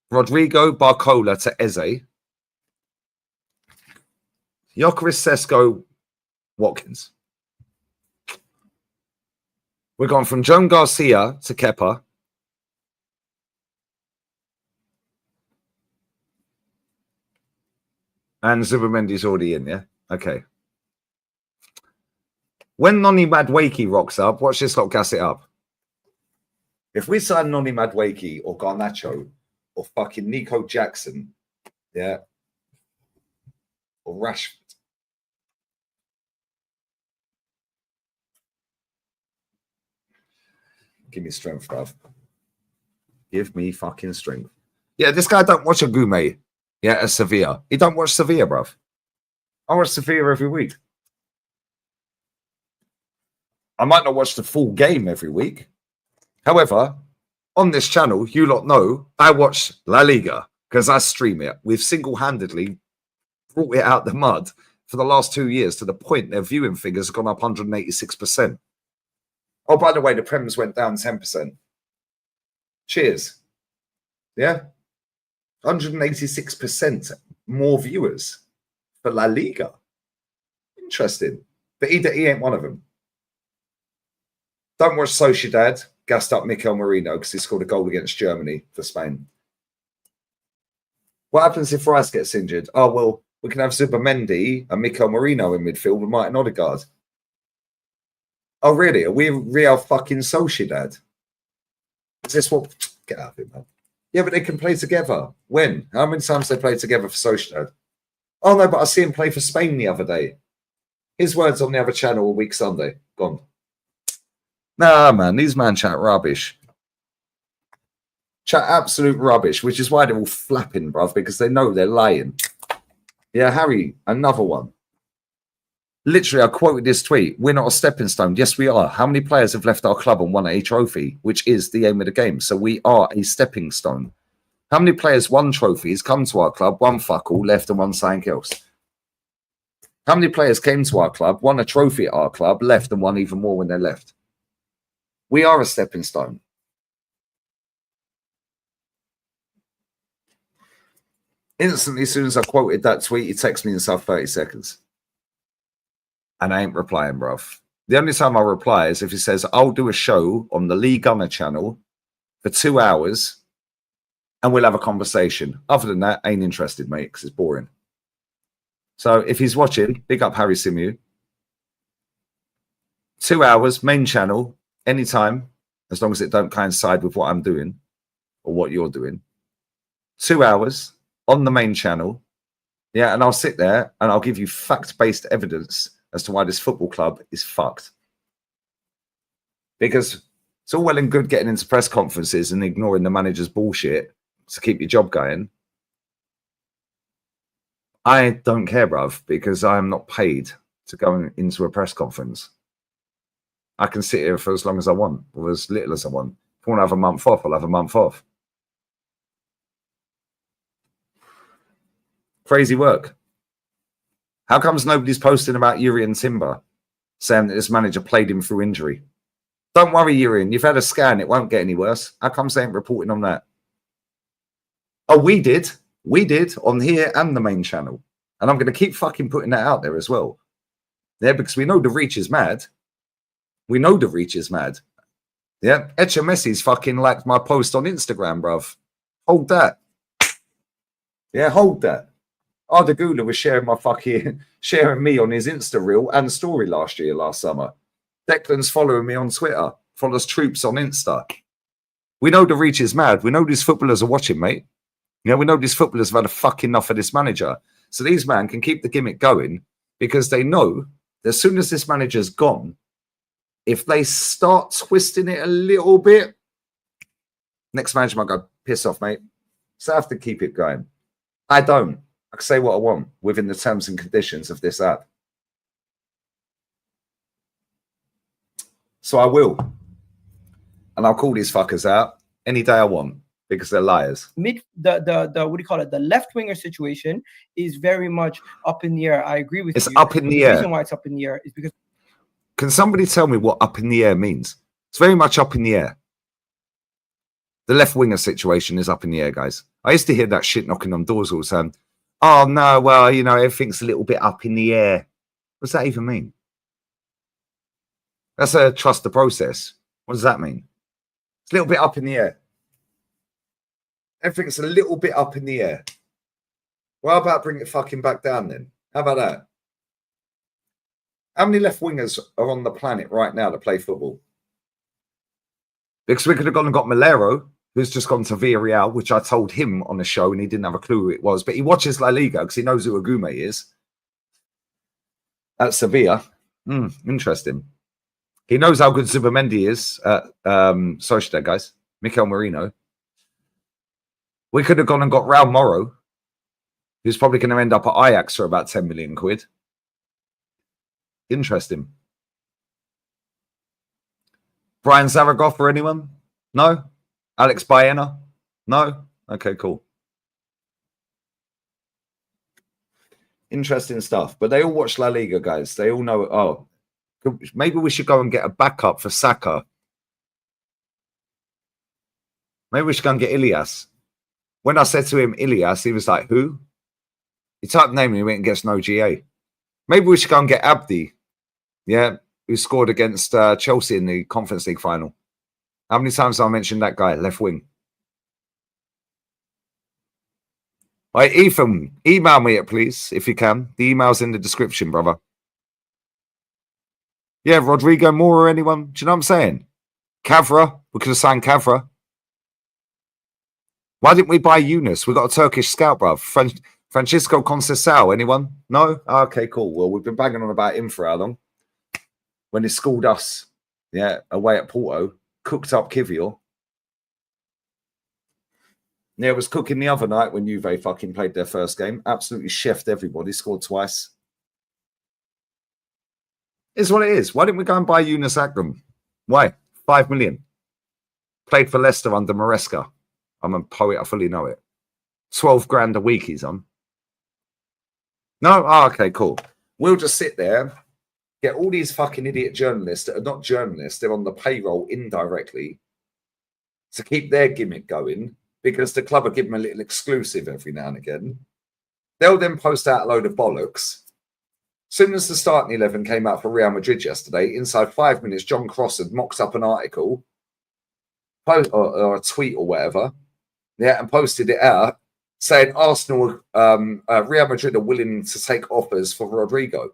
Rodrigo Barcola to Eze, Gyökeres, Sesko, Watkins. We've gone from Joan Garcia to Kepa. And Zubimendi's already in, yeah? Okay. When Noni Madueke rocks up, watch this lot gas it up. If we sign Noni Madueke or Garnacho or fucking Nico Jackson, yeah, or Rashford, give me strength, bruv. Give me fucking strength. Yeah, this guy don't watch a Gume, yeah, at Sevilla. He don't watch Sevilla, bruv. I watch Sevilla every week. I might not watch the full game every week. However, on this channel, you lot know I watch La Liga because I stream it. We've single-handedly brought it out the mud for the last 2 years to the point their viewing figures have gone up 186%. Oh, by the way, the Prem's went down 10%. Cheers. Yeah. 186% more viewers for La Liga. Interesting. But he ain't one of them. Don't watch Sociedad. Gassed up Mikel Merino because he scored a goal against Germany for Spain. What happens if Rice gets injured? Oh, well, we can have Zubimendi and Mikel Merino in midfield with Martin Odegaard. Oh, really? Are we Real fucking Sociedad? Is this what... Get out of it, man. Yeah, but they can play together. When? How many times they played together for Sociedad? Oh, no, but I see him play for Spain the other day. His words on the other channel a week Sunday. Gone. Nah, man, these man chat rubbish. Chat absolute rubbish, which is why they're all flapping, bruv, because they know they're lying. Yeah, Harry, another one. Literally, I quoted this tweet. We're not a stepping stone. Yes, we are. How many players have left our club and won a trophy, which is the aim of the game? So we are a stepping stone. How many players won trophies, come to our club, one fuck all, left and one something else? How many players came to our club, won a trophy at our club, left and won even more when they left? We are a stepping stone. Instantly, as soon as I quoted that tweet, he texted me inside 30 seconds. And I ain't replying, bruv. The only time I reply is if he says, I'll do a show on the Lee Gunner channel for 2 hours and we'll have a conversation. Other than that, ain't interested, mate, because it's boring. So if he's watching, big up Harry Simu. 2 hours, main channel, anytime, as long as it don't coincide with what I'm doing or what you're doing. 2 hours on the main channel. Yeah, and I'll sit there and I'll give you fact-based evidence as to why this football club is fucked. Because it's all well and good getting into press conferences and ignoring the manager's bullshit to keep your job going. I don't care, bruv, because I'm not paid to go into a press conference. I can sit here for as long as I want, or as little as I want. If I want to have a month off, I'll have a month off. Crazy work. How comes nobody's posting about Yuri and Timber, saying that this manager played him through injury? Don't worry, Yuri, you've had a scan. It won't get any worse. How come they ain't reporting on that? Oh, we did. We did on here and the main channel. And I'm going to keep fucking putting that out there as well. Yeah, because we know the reach is mad. We know the reach is mad. Yeah, Echa Messi's fucking liked my post on Instagram, bruv. Hold that. Yeah, hold that. Arda Gula was sharing me on his Insta reel and story last summer. Declan's following me on Twitter. Follows Troops on Insta. We know the reach is mad. We know these footballers are watching, mate. You know, we know these footballers have had a fucking enough of this manager. So these man can keep the gimmick going because they know that as soon as this manager's gone, if they start twisting it a little bit, next manager might go, piss off, mate. So I have to keep it going. I don't. I can say what I want within the terms and conditions of this app. So I will. And I'll call these fuckers out any day I want because they're liars. The what do you call it? The left winger situation is very much up in the air. I agree with you. It's up in the air. The reason why it's up in the air is because... Can somebody tell me what up in the air means? It's very much up in the air. The left winger situation is up in the air, guys. I used to hear that shit knocking on doors all the time. Oh, no, well, you know, everything's a little bit up in the air. What does that even mean? That's a trust the process. What does that mean? It's a little bit up in the air. Everything's a little bit up in the air. Well, how about bring it fucking back down then? How about that? How many left wingers are on the planet right now that play football? Because we could have gone and got Malero, who's just gone to Villarreal, which I told him on the show and he didn't have a clue who it was. But he watches La Liga because he knows who Agume is. At Sevilla. Interesting. He knows how good Zubimendi is at Sociedad, guys. Mikel Merino. We could have gone and got Raul Morro, who's probably going to end up at Ajax for about 10 million quid. Interesting. Brian Zaragoza, anyone? No? Alex Baena? No? Okay, cool. Interesting stuff. But they all watch La Liga, guys. They all know. Oh, maybe we should go and get a backup for Saka. Maybe we should go and get Ilias. When I said to him, Ilias, he was like, who? He typed name and he went and gets no GA. Maybe we should go and get Abdi. Yeah, who scored against Chelsea in the Conference League final. How many times have I mentioned that guy, left wing? All right, Ethan, email me it, please, if you can. The email's in the description, brother. Yeah, Rodrigo Moura, anyone? Do you know what I'm saying? Cavra, we could have signed Cavra. Why didn't we buy Yunus? We got a Turkish scout, bruv. Francisco Conceição, anyone? No? Okay, cool. Well, we've been banging on about him for how long? When he schooled us, yeah, away at Porto, cooked up Kivior. Yeah, it was cooking the other night when Juve fucking played their first game. Absolutely chefed everybody, scored twice. It's what it is. Why didn't we go and buy Yunus Akram? Why? 5 million. Played for Leicester under Maresca. I'm a poet, I fully know it. 12 grand a week he's on. No? Oh, okay, cool. We'll just sit there, get all these fucking idiot journalists that are not journalists, they're on the payroll indirectly to keep their gimmick going because the club will give them a little exclusive every now and again. They'll then post out a load of bollocks. As soon as the starting 11 came out for Real Madrid yesterday, inside 5 minutes, John Cross had mocked up an article or a tweet or whatever, yeah, and posted it out saying Arsenal, Real Madrid are willing to take offers for Rodrigo.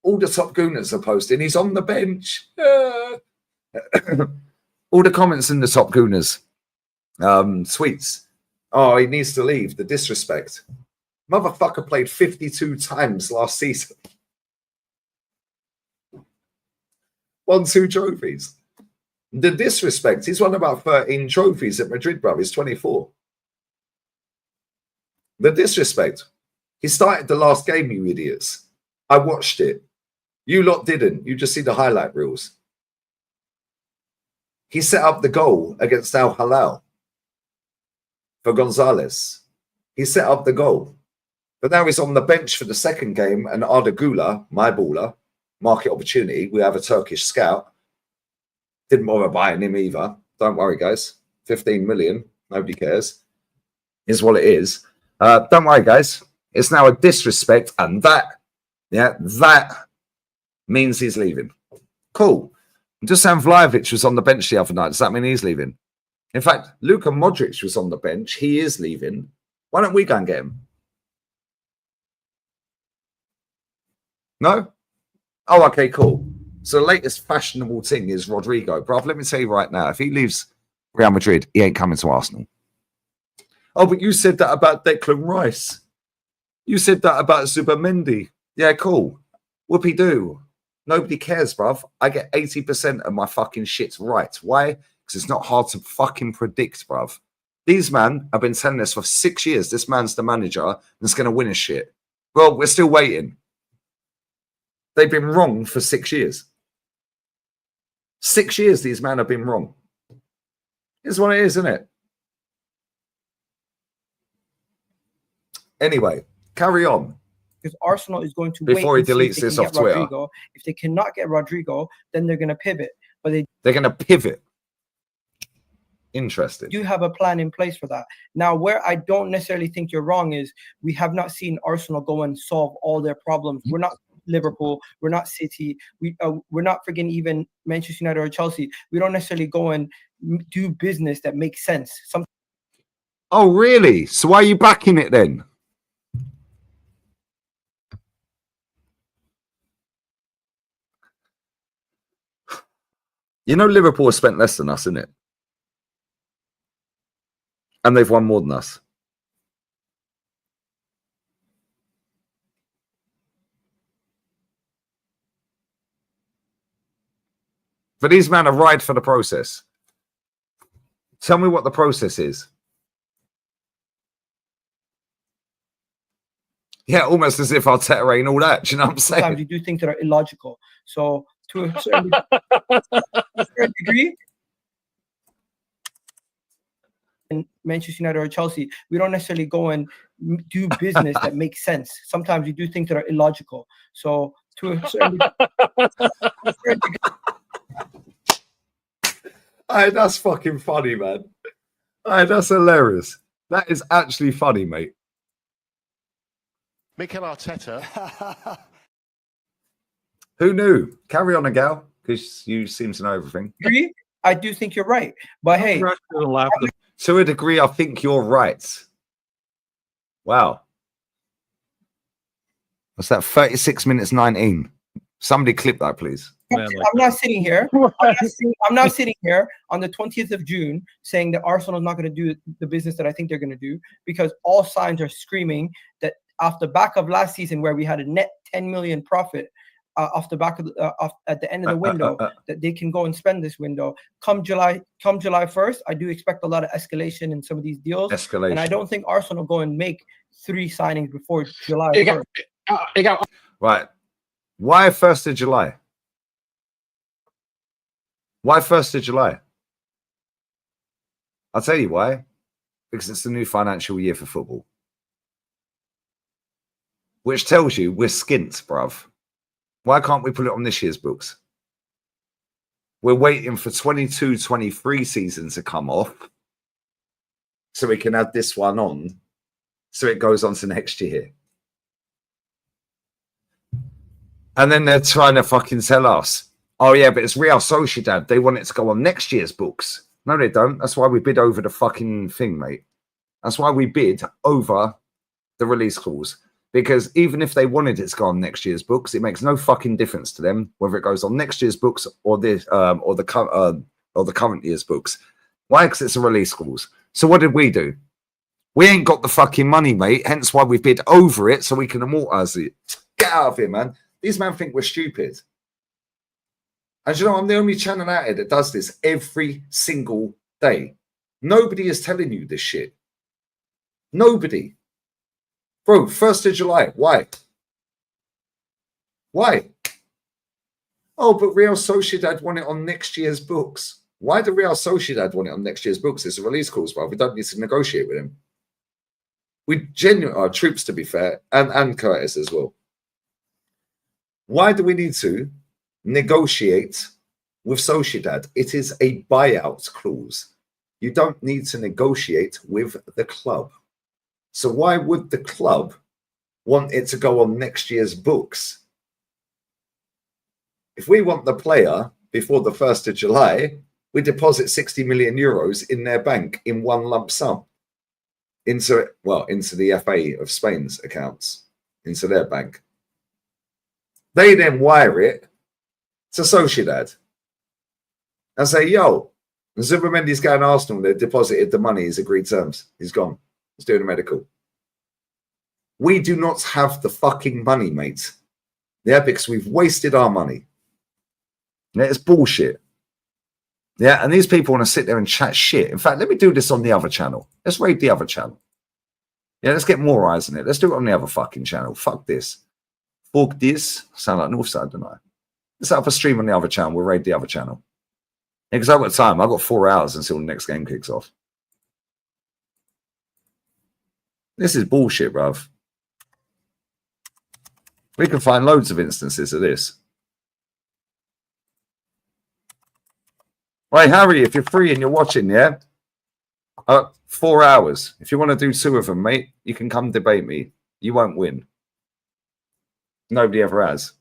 All the top gooners are posting, he's on the bench. All the comments in the top gooners, tweets. Oh, he needs to leave. The disrespect. Motherfucker played 52 times last season. Won 2 trophies. The disrespect. He's won about 13 trophies at Madrid, bro. He's 24. The disrespect. He started the last game, you idiots. I watched it. You lot didn't. You just see the highlight reels. He set up the goal against Al Hilal for Gonzalez. He set up the goal. But now he's on the bench for the second game, and Arda Güler, my baller, market opportunity. We have a Turkish scout. Didn't bother buying him either. Don't worry, guys. 15 million. Nobody cares. Is what it is. Don't worry, guys. It's now a disrespect, and that means he's leaving. Cool. Dusan Vlahovic was on the bench the other night. Does that mean he's leaving? In fact, Luka Modric was on the bench. He is leaving. Why don't we go and get him? No? Oh, okay, cool. So the latest fashionable thing is Rodrigo. Bruv, let me tell you right now, if he leaves Real Madrid, he ain't coming to Arsenal. Oh, but you said that about Declan Rice. You said that about Zubamendi. Yeah, cool. Whoopie-doo. Nobody cares, bruv. I get 80% of my fucking shit right. Why? Because it's not hard to fucking predict, bruv. These men have been telling us for 6 years this man's the manager and is going to win a shit. Well, we're still waiting. They've been wrong for 6 years. 6 years these men have been wrong. It's what it is, isn't it? Anyway, carry on. Because Arsenal is going to before wait he deletes this off Twitter. Rodrigo. If they cannot get Rodrigo, then they're going to pivot. But they're going to pivot. Interesting. Do have a plan in place for that. Now, where I don't necessarily think you're wrong is we have not seen Arsenal go and solve all their problems. We're not Liverpool. We're not City. We're not friggin' even Manchester United or Chelsea. We don't necessarily go and do business that makes sense. Oh, really? So why are you backing it then? You know Liverpool has spent less than us, isn't it? And they've won more than us. But these men are right for the process. Tell me what the process is. Yeah, almost as if Arteta ain't all that. Do you know what I'm saying? Sometimes you do things that are illogical. So to a certain degree, Manchester United or Chelsea, we don't necessarily go and do business that makes sense. Sometimes we do things that are illogical. So to a certain degree, Hey, that's fucking funny, man. Hey, that's hilarious. That is actually funny, mate. Mikel Arteta. Who knew? Carry on, Agal, because you seem to know everything. I do think you're right. But hey, to a degree, I think you're right. Wow. What's that? 36 minutes 19. Somebody clip that, please. I'm not sitting here. I'm not sitting here on the 20th of June saying that Arsenal is not going to do the business that I think they're going to do, because all signs are screaming that off the back of last season, where we had a net 10 million profit off the back of at the end of the window, that they can go and spend this window. Come July 1st, I do expect a lot of escalation in some of these deals. And I don't think Arsenal go and make 3 signings before July 1st. Right. Why 1st of July? Why 1st of July? I'll tell you why. Because it's the new financial year for football. Which tells you we're skint, bruv. Why can't we put it on this year's books? We're waiting for 22-23 season to come off so we can add this one on so it goes on to next year. And then they're trying to fucking tell us, oh yeah, but it's Real Sociedad. They want it to go on next year's books. No, they don't. That's why we bid over the fucking thing, mate. That's why we bid over the release clause. Because even if they wanted it to go on next year's books, it makes no fucking difference to them whether it goes on next year's books or this or the current year's books. Why? Because it's a release clause. So what did we do? We ain't got the fucking money, mate. Hence why we bid over it so we can amortize it. Get out of here, man. These men think we're stupid. And you know, I'm the only channel out here that does this every single day. Nobody is telling you this shit. Nobody. Bro, 1st of July. Why? Why? Oh, but Real Sociedad want it on next year's books. Why do Real Sociedad want it on next year's books? It's a release clause, bro. We don't need to negotiate with him. We genuinely are troops, to be fair, and Curtis as well. Why do we need to negotiate with Sociedad? It is a buyout clause. You don't need to negotiate with the club. So why would the club want it to go on next year's books? If we want the player before the 1st of July, we deposit 60 million euros in their bank in one lump sum into the FA of Spain's accounts, into their bank. They then wire it to Sociedad and say, yo, Zubimendi's going to Arsenal. They've deposited the money. He's agreed terms. He's gone. He's doing a medical. We do not have the fucking money, mate. Yeah, because we've wasted our money. Yeah, it's bullshit. Yeah, and these people want to sit there and chat shit. In fact, let me do this on the other channel. Let's raid the other channel. Yeah, let's get more eyes on it. Let's do it on the other fucking channel. Fuck this. Fuck this. Sound like Northside, don't I? Let's have a stream on the other channel. We'll raid the other channel. Yeah, because I've got time. I've got 4 hours until the next game kicks off. This is bullshit, bruv. We can find loads of instances of this. Right, Harry, if you're free and you're watching, yeah? 4 hours. If you want to do 2 of them, mate, you can come debate me. You won't win. Nobody ever has.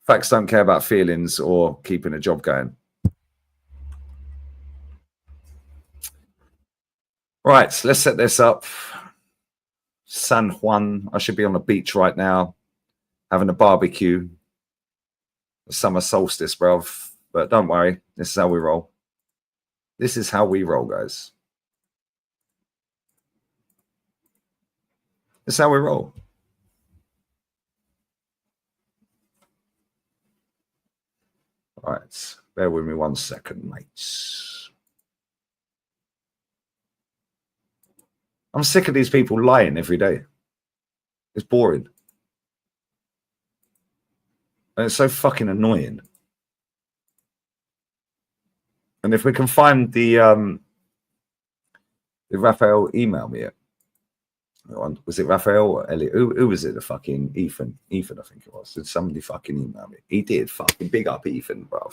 Facts don't care about feelings or keeping a job going. Right, let's set this up. San Juan. I should be on the beach right now, having a barbecue. Summer solstice, bruv. But don't worry, this is how we roll. This is how we roll, guys. This is how we roll. All right, bear with me 1 second, mates. I'm sick of these people lying every day. It's boring. And it's so fucking annoying. And if we can find the Did Raphael email me it? Was it Raphael or Elliot? Who was it? The fucking Ethan. Ethan, I think it was. Did somebody fucking email me? He did. Fucking big up Ethan, bro.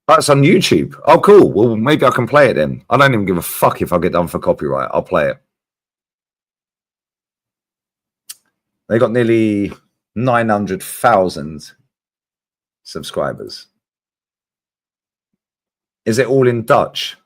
That's on YouTube. Oh, cool. Well, maybe I can play it then. I don't even give a fuck if I get done for copyright. I'll play it. They got nearly 900,000 subscribers. Is it all in Dutch?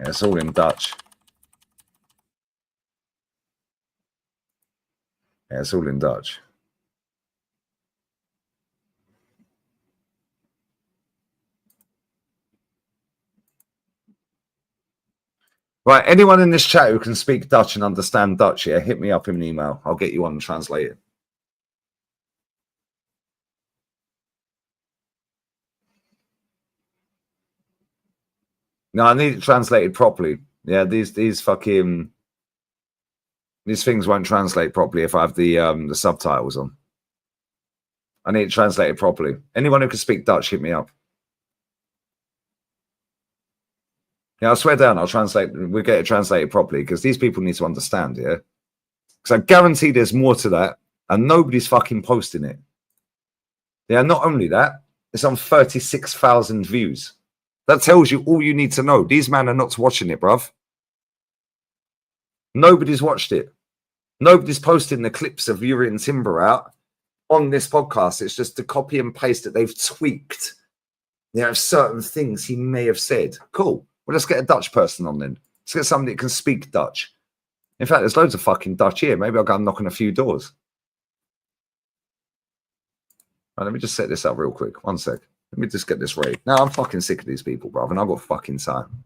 Yeah, it's all in Dutch. Yeah, it's all in Dutch. Right, anyone in this chat who can speak Dutch and understand Dutch, yeah, hit me up in an email. I'll get you on and translate it. No, I need it translated properly. Yeah, these things won't translate properly if I have the subtitles on. I need it translated properly. Anyone who can speak Dutch, hit me up. Yeah, I swear down, I'll translate. We'll get it translated properly because these people need to understand, yeah? Because I guarantee there's more to that and nobody's fucking posting it. Yeah, not only that, it's on 36,000 views. That tells you all you need to know. These men are not watching it, bruv. Nobody's watched it. Nobody's posting the clips of Yuri and Timber out on this podcast. It's just the copy and paste that they've tweaked. There are certain things he may have said. Cool. Well, let's get a Dutch person on then. Let's get somebody that can speak Dutch. In fact, there's loads of fucking Dutch here. Maybe I'll go and knock on a few doors. Right, let me just set this up real quick. 1 sec. Let me just get this right. Now, I'm fucking sick of these people, bruv, and I've got fucking time.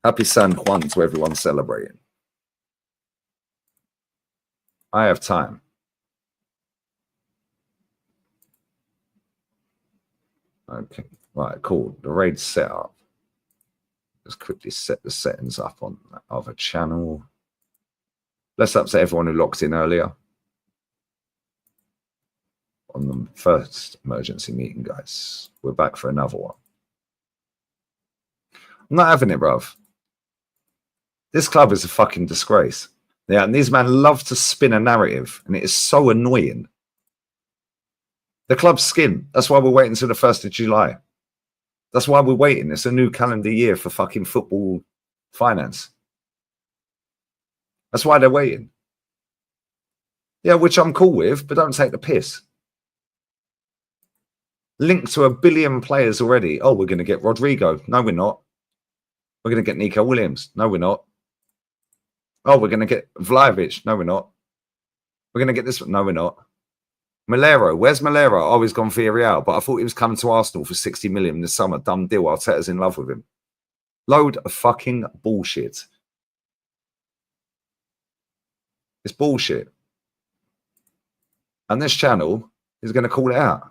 Happy San Juan to everyone celebrating. I have time. Okay. Right, cool. The raid's set up. Let's quickly set the settings up on that other channel. Let's upset everyone who locked in earlier on the first emergency meeting, guys. We're back for another one. I'm not having it, bruv. This club is a fucking disgrace. Yeah, and these men love to spin a narrative, and it is so annoying. The club's skin. That's why we're waiting until the 1st of July. That's why we're waiting. It's a new calendar year for fucking football finance. That's why they're waiting. Yeah, which I'm cool with, but don't take the piss. Linked to 1 billion players already. Oh, we're going to get Rodrigo. No, we're not. We're going to get Nico Williams. No, we're not. Oh, we're going to get Vlahovic. No, we're not. We're going to get this one. No, we're not. Malero. Where's Malero? Oh, he's gone for Real, but I thought he was coming to Arsenal for 60 million this summer. Dumb deal. Arteta's in love with him. Load of fucking bullshit. It's bullshit. And this channel is going to call it out.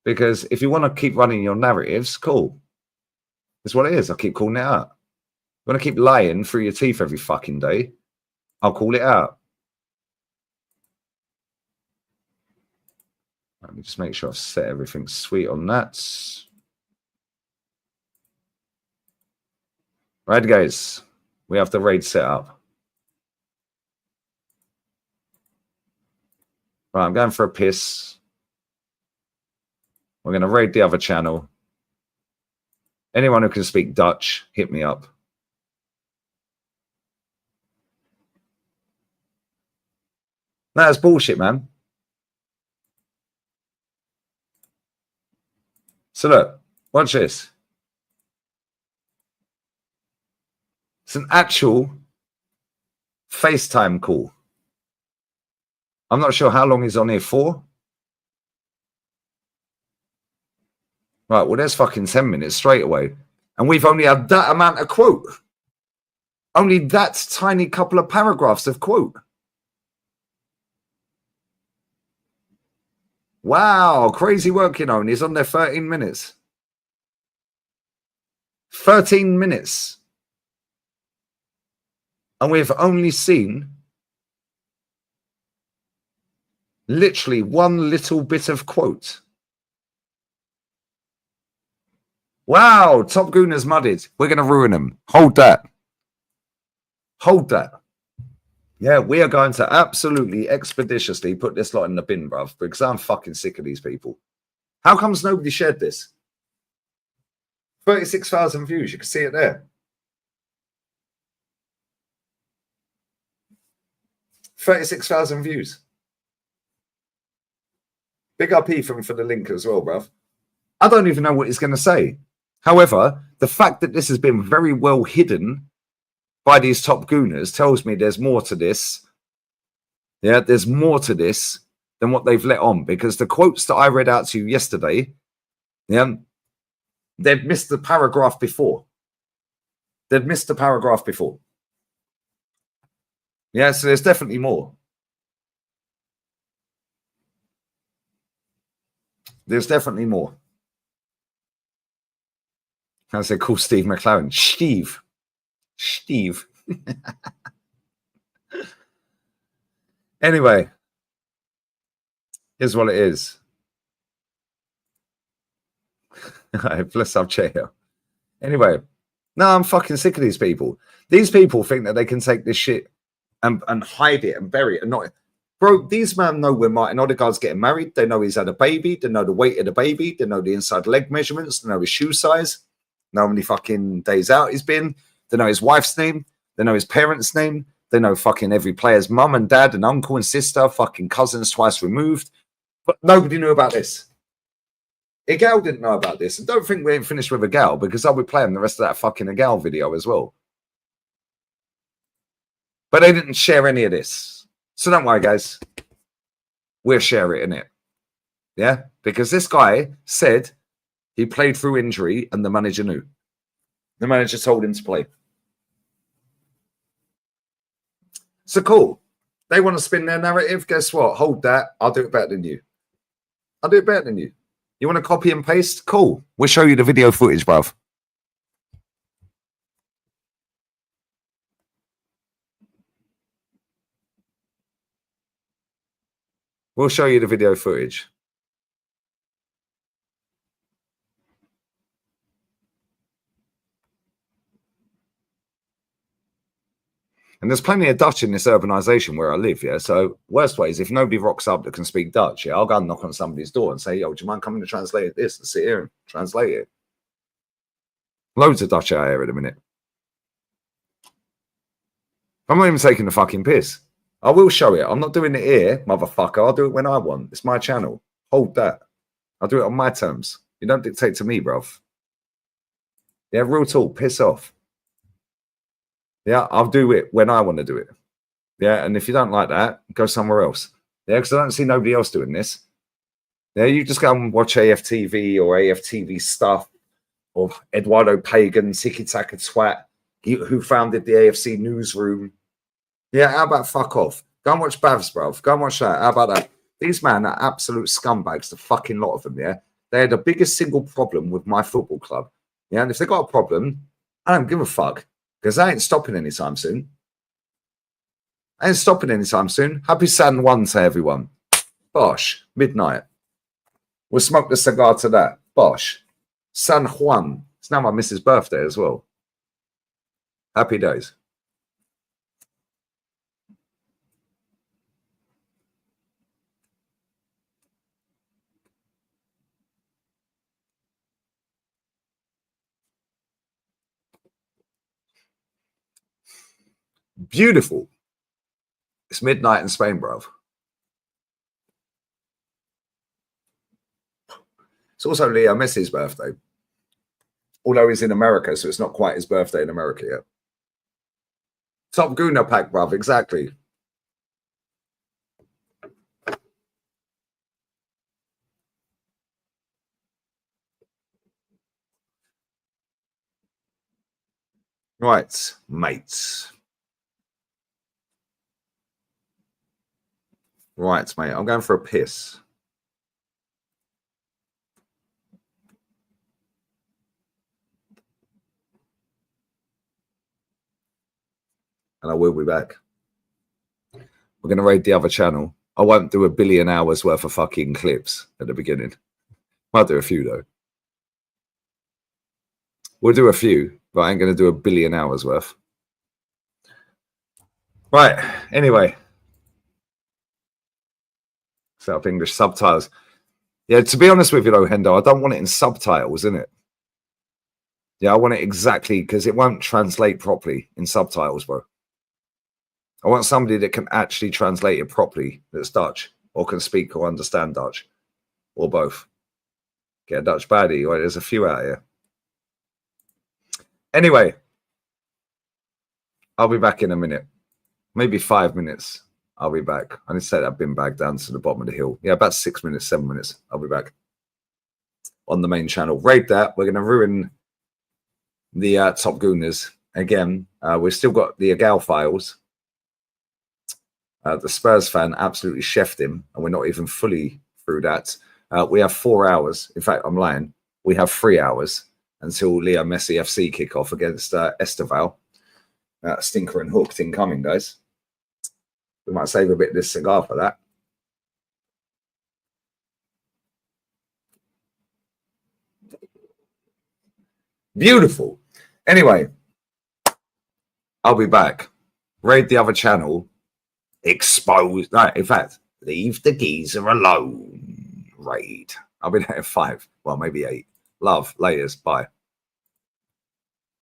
Because if you want to keep running your narratives, cool. That's what it is. I keep calling it out. You want to keep lying through your teeth every fucking day, I'll call it out. Let me just make sure I've set everything sweet on that. Right, guys. We have the raid set up. Right, I'm going for a piss. We're going to raid the other channel. Anyone who can speak Dutch, hit me up. No, that's bullshit, man. So look, watch this. It's an actual FaceTime call. I'm not sure how long he's on here for. Right, well, there's fucking 10 minutes straight away. And we've only had that amount of quote. only that tiny couple of paragraphs of quote. Wow, crazy work, you know, and he's on there 13 minutes. 13 minutes. And we've only seen literally one little bit of quote. Wow, Top Gooner's mudded. We're going to ruin them. Hold that. Hold that. Yeah, we are going to absolutely expeditiously put this lot in the bin, bruv, because I'm fucking sick of these people. How comes nobody shared this? 36,000 views. You can see it there. 36,000 views. Big up Ethan for the link as well, bruv. I don't even know what he's going to say. However, the fact that this has been very well hidden by these top gooners tells me there's more to this. Yeah, there's more to this than what they've let on, because the quotes that I read out to you yesterday, yeah, they'd missed the paragraph before. They'd missed the paragraph before. Yeah, so there's definitely more. There's definitely more. How's they call Steve McLaren? Steve. Steve. Anyway, here's what it is. Bless up chair. Anyway, no, I'm fucking sick of these people. These people think that they can take this shit and hide it and bury it and not. Bro, these men know when Martin Odegaard's getting married. They know he's had a baby. They know the weight of the baby. They know the inside leg measurements. They know his shoe size. Know how many fucking days out he's been. They know his wife's name. They know his parents' name. They know fucking every player's mum and dad and uncle and sister, fucking cousins twice removed. But nobody knew about this. Igal didn't know about this. And don't think we ain't finished with Igal, because I'll be playing the rest of that fucking Igal video as well. But they didn't share any of this. So don't worry, guys. We'll share it in it. Yeah? Because this guy said he played through injury and the manager knew. The manager told him to play. So cool. They want to spin their narrative. Guess what? Hold that. I'll do it better than you. I'll do it better than you. You want to copy and paste? Cool. We'll show you the video footage, bruv. We'll show you the video footage. And there's plenty of Dutch in this urbanization where I live, yeah? So worst way is if nobody rocks up that can speak Dutch, yeah, I'll go and knock on somebody's door and say, yo, do you mind coming to translate this and sit here and translate it? Loads of Dutch out here at a minute. I'm not even taking the fucking piss. I will show it. I'm not doing it here, motherfucker. I'll do it when I want. It's my channel. Hold that. I'll do it on my terms. You don't dictate to me, bruv. Yeah, real talk. Piss off. Yeah, I'll do it when I want to do it. Yeah, and if you don't like that, go somewhere else. Yeah, because I don't see nobody else doing this. Yeah, you just go and watch AFTV or AFTV stuff, or Eduardo Pagan, Tiki Taka Twat, who founded the AFC newsroom. Yeah, how about fuck off? Go and watch Bavs, bruv. Go and watch that. How about that? These men are absolute scumbags, the fucking lot of them, yeah? They're the biggest single problem with my football club. Yeah, and if they got a problem, I don't give a fuck. Because I ain't stopping anytime soon. I ain't stopping anytime soon. Happy San Juan to everyone. Bosh. Midnight. We'll smoke the cigar to that. Bosh. San Juan. It's now my missus' birthday as well. Happy days. Beautiful. It's midnight in Spain, bruv. It's also Leo Messi's birthday. Although he's in America, so it's not quite his birthday in America yet. Top Gooner pack, bruv. Exactly. Right, mates. Right, mate. I'm going for a piss. And I will be back. We're going to raid the other channel. I won't do 1 billion hours worth of fucking clips at the beginning. Might do a few, though. We'll do a few, but I ain't going to do 1 billion hours worth. Right. Anyway. Set up English subtitles. Yeah, to be honest with you, though, Hendo, I don't want it in subtitles, innit? Yeah, I want it exactly, because it won't translate properly in subtitles, bro. I want somebody that can actually translate it properly, that's Dutch, or can speak or understand Dutch, or both. Get a Dutch baddie. Right, there's a few out here. Anyway, I'll be back in a minute. Maybe 5 minutes. I'll be back. I need to set that bin bag down to the bottom of the hill. Yeah, about 6 minutes, 7 minutes. I'll be back on the main channel. Raid that. We're going to ruin the Top Gooners again. We've still got the Agal files. The Spurs fan absolutely chefed him, and we're not even fully through that. We have 4 hours. In fact, I'm lying. We have 3 hours until Leo Messi FC kick off against Esteval. Stinker and Hooked incoming, guys. We might save a bit of this cigar for that. Beautiful. Anyway, I'll be back. Raid the other channel. Expose. No, in fact, leave the geezer alone. Raid. I'll be there at 5. Well, maybe 8. Love. Laters. Bye.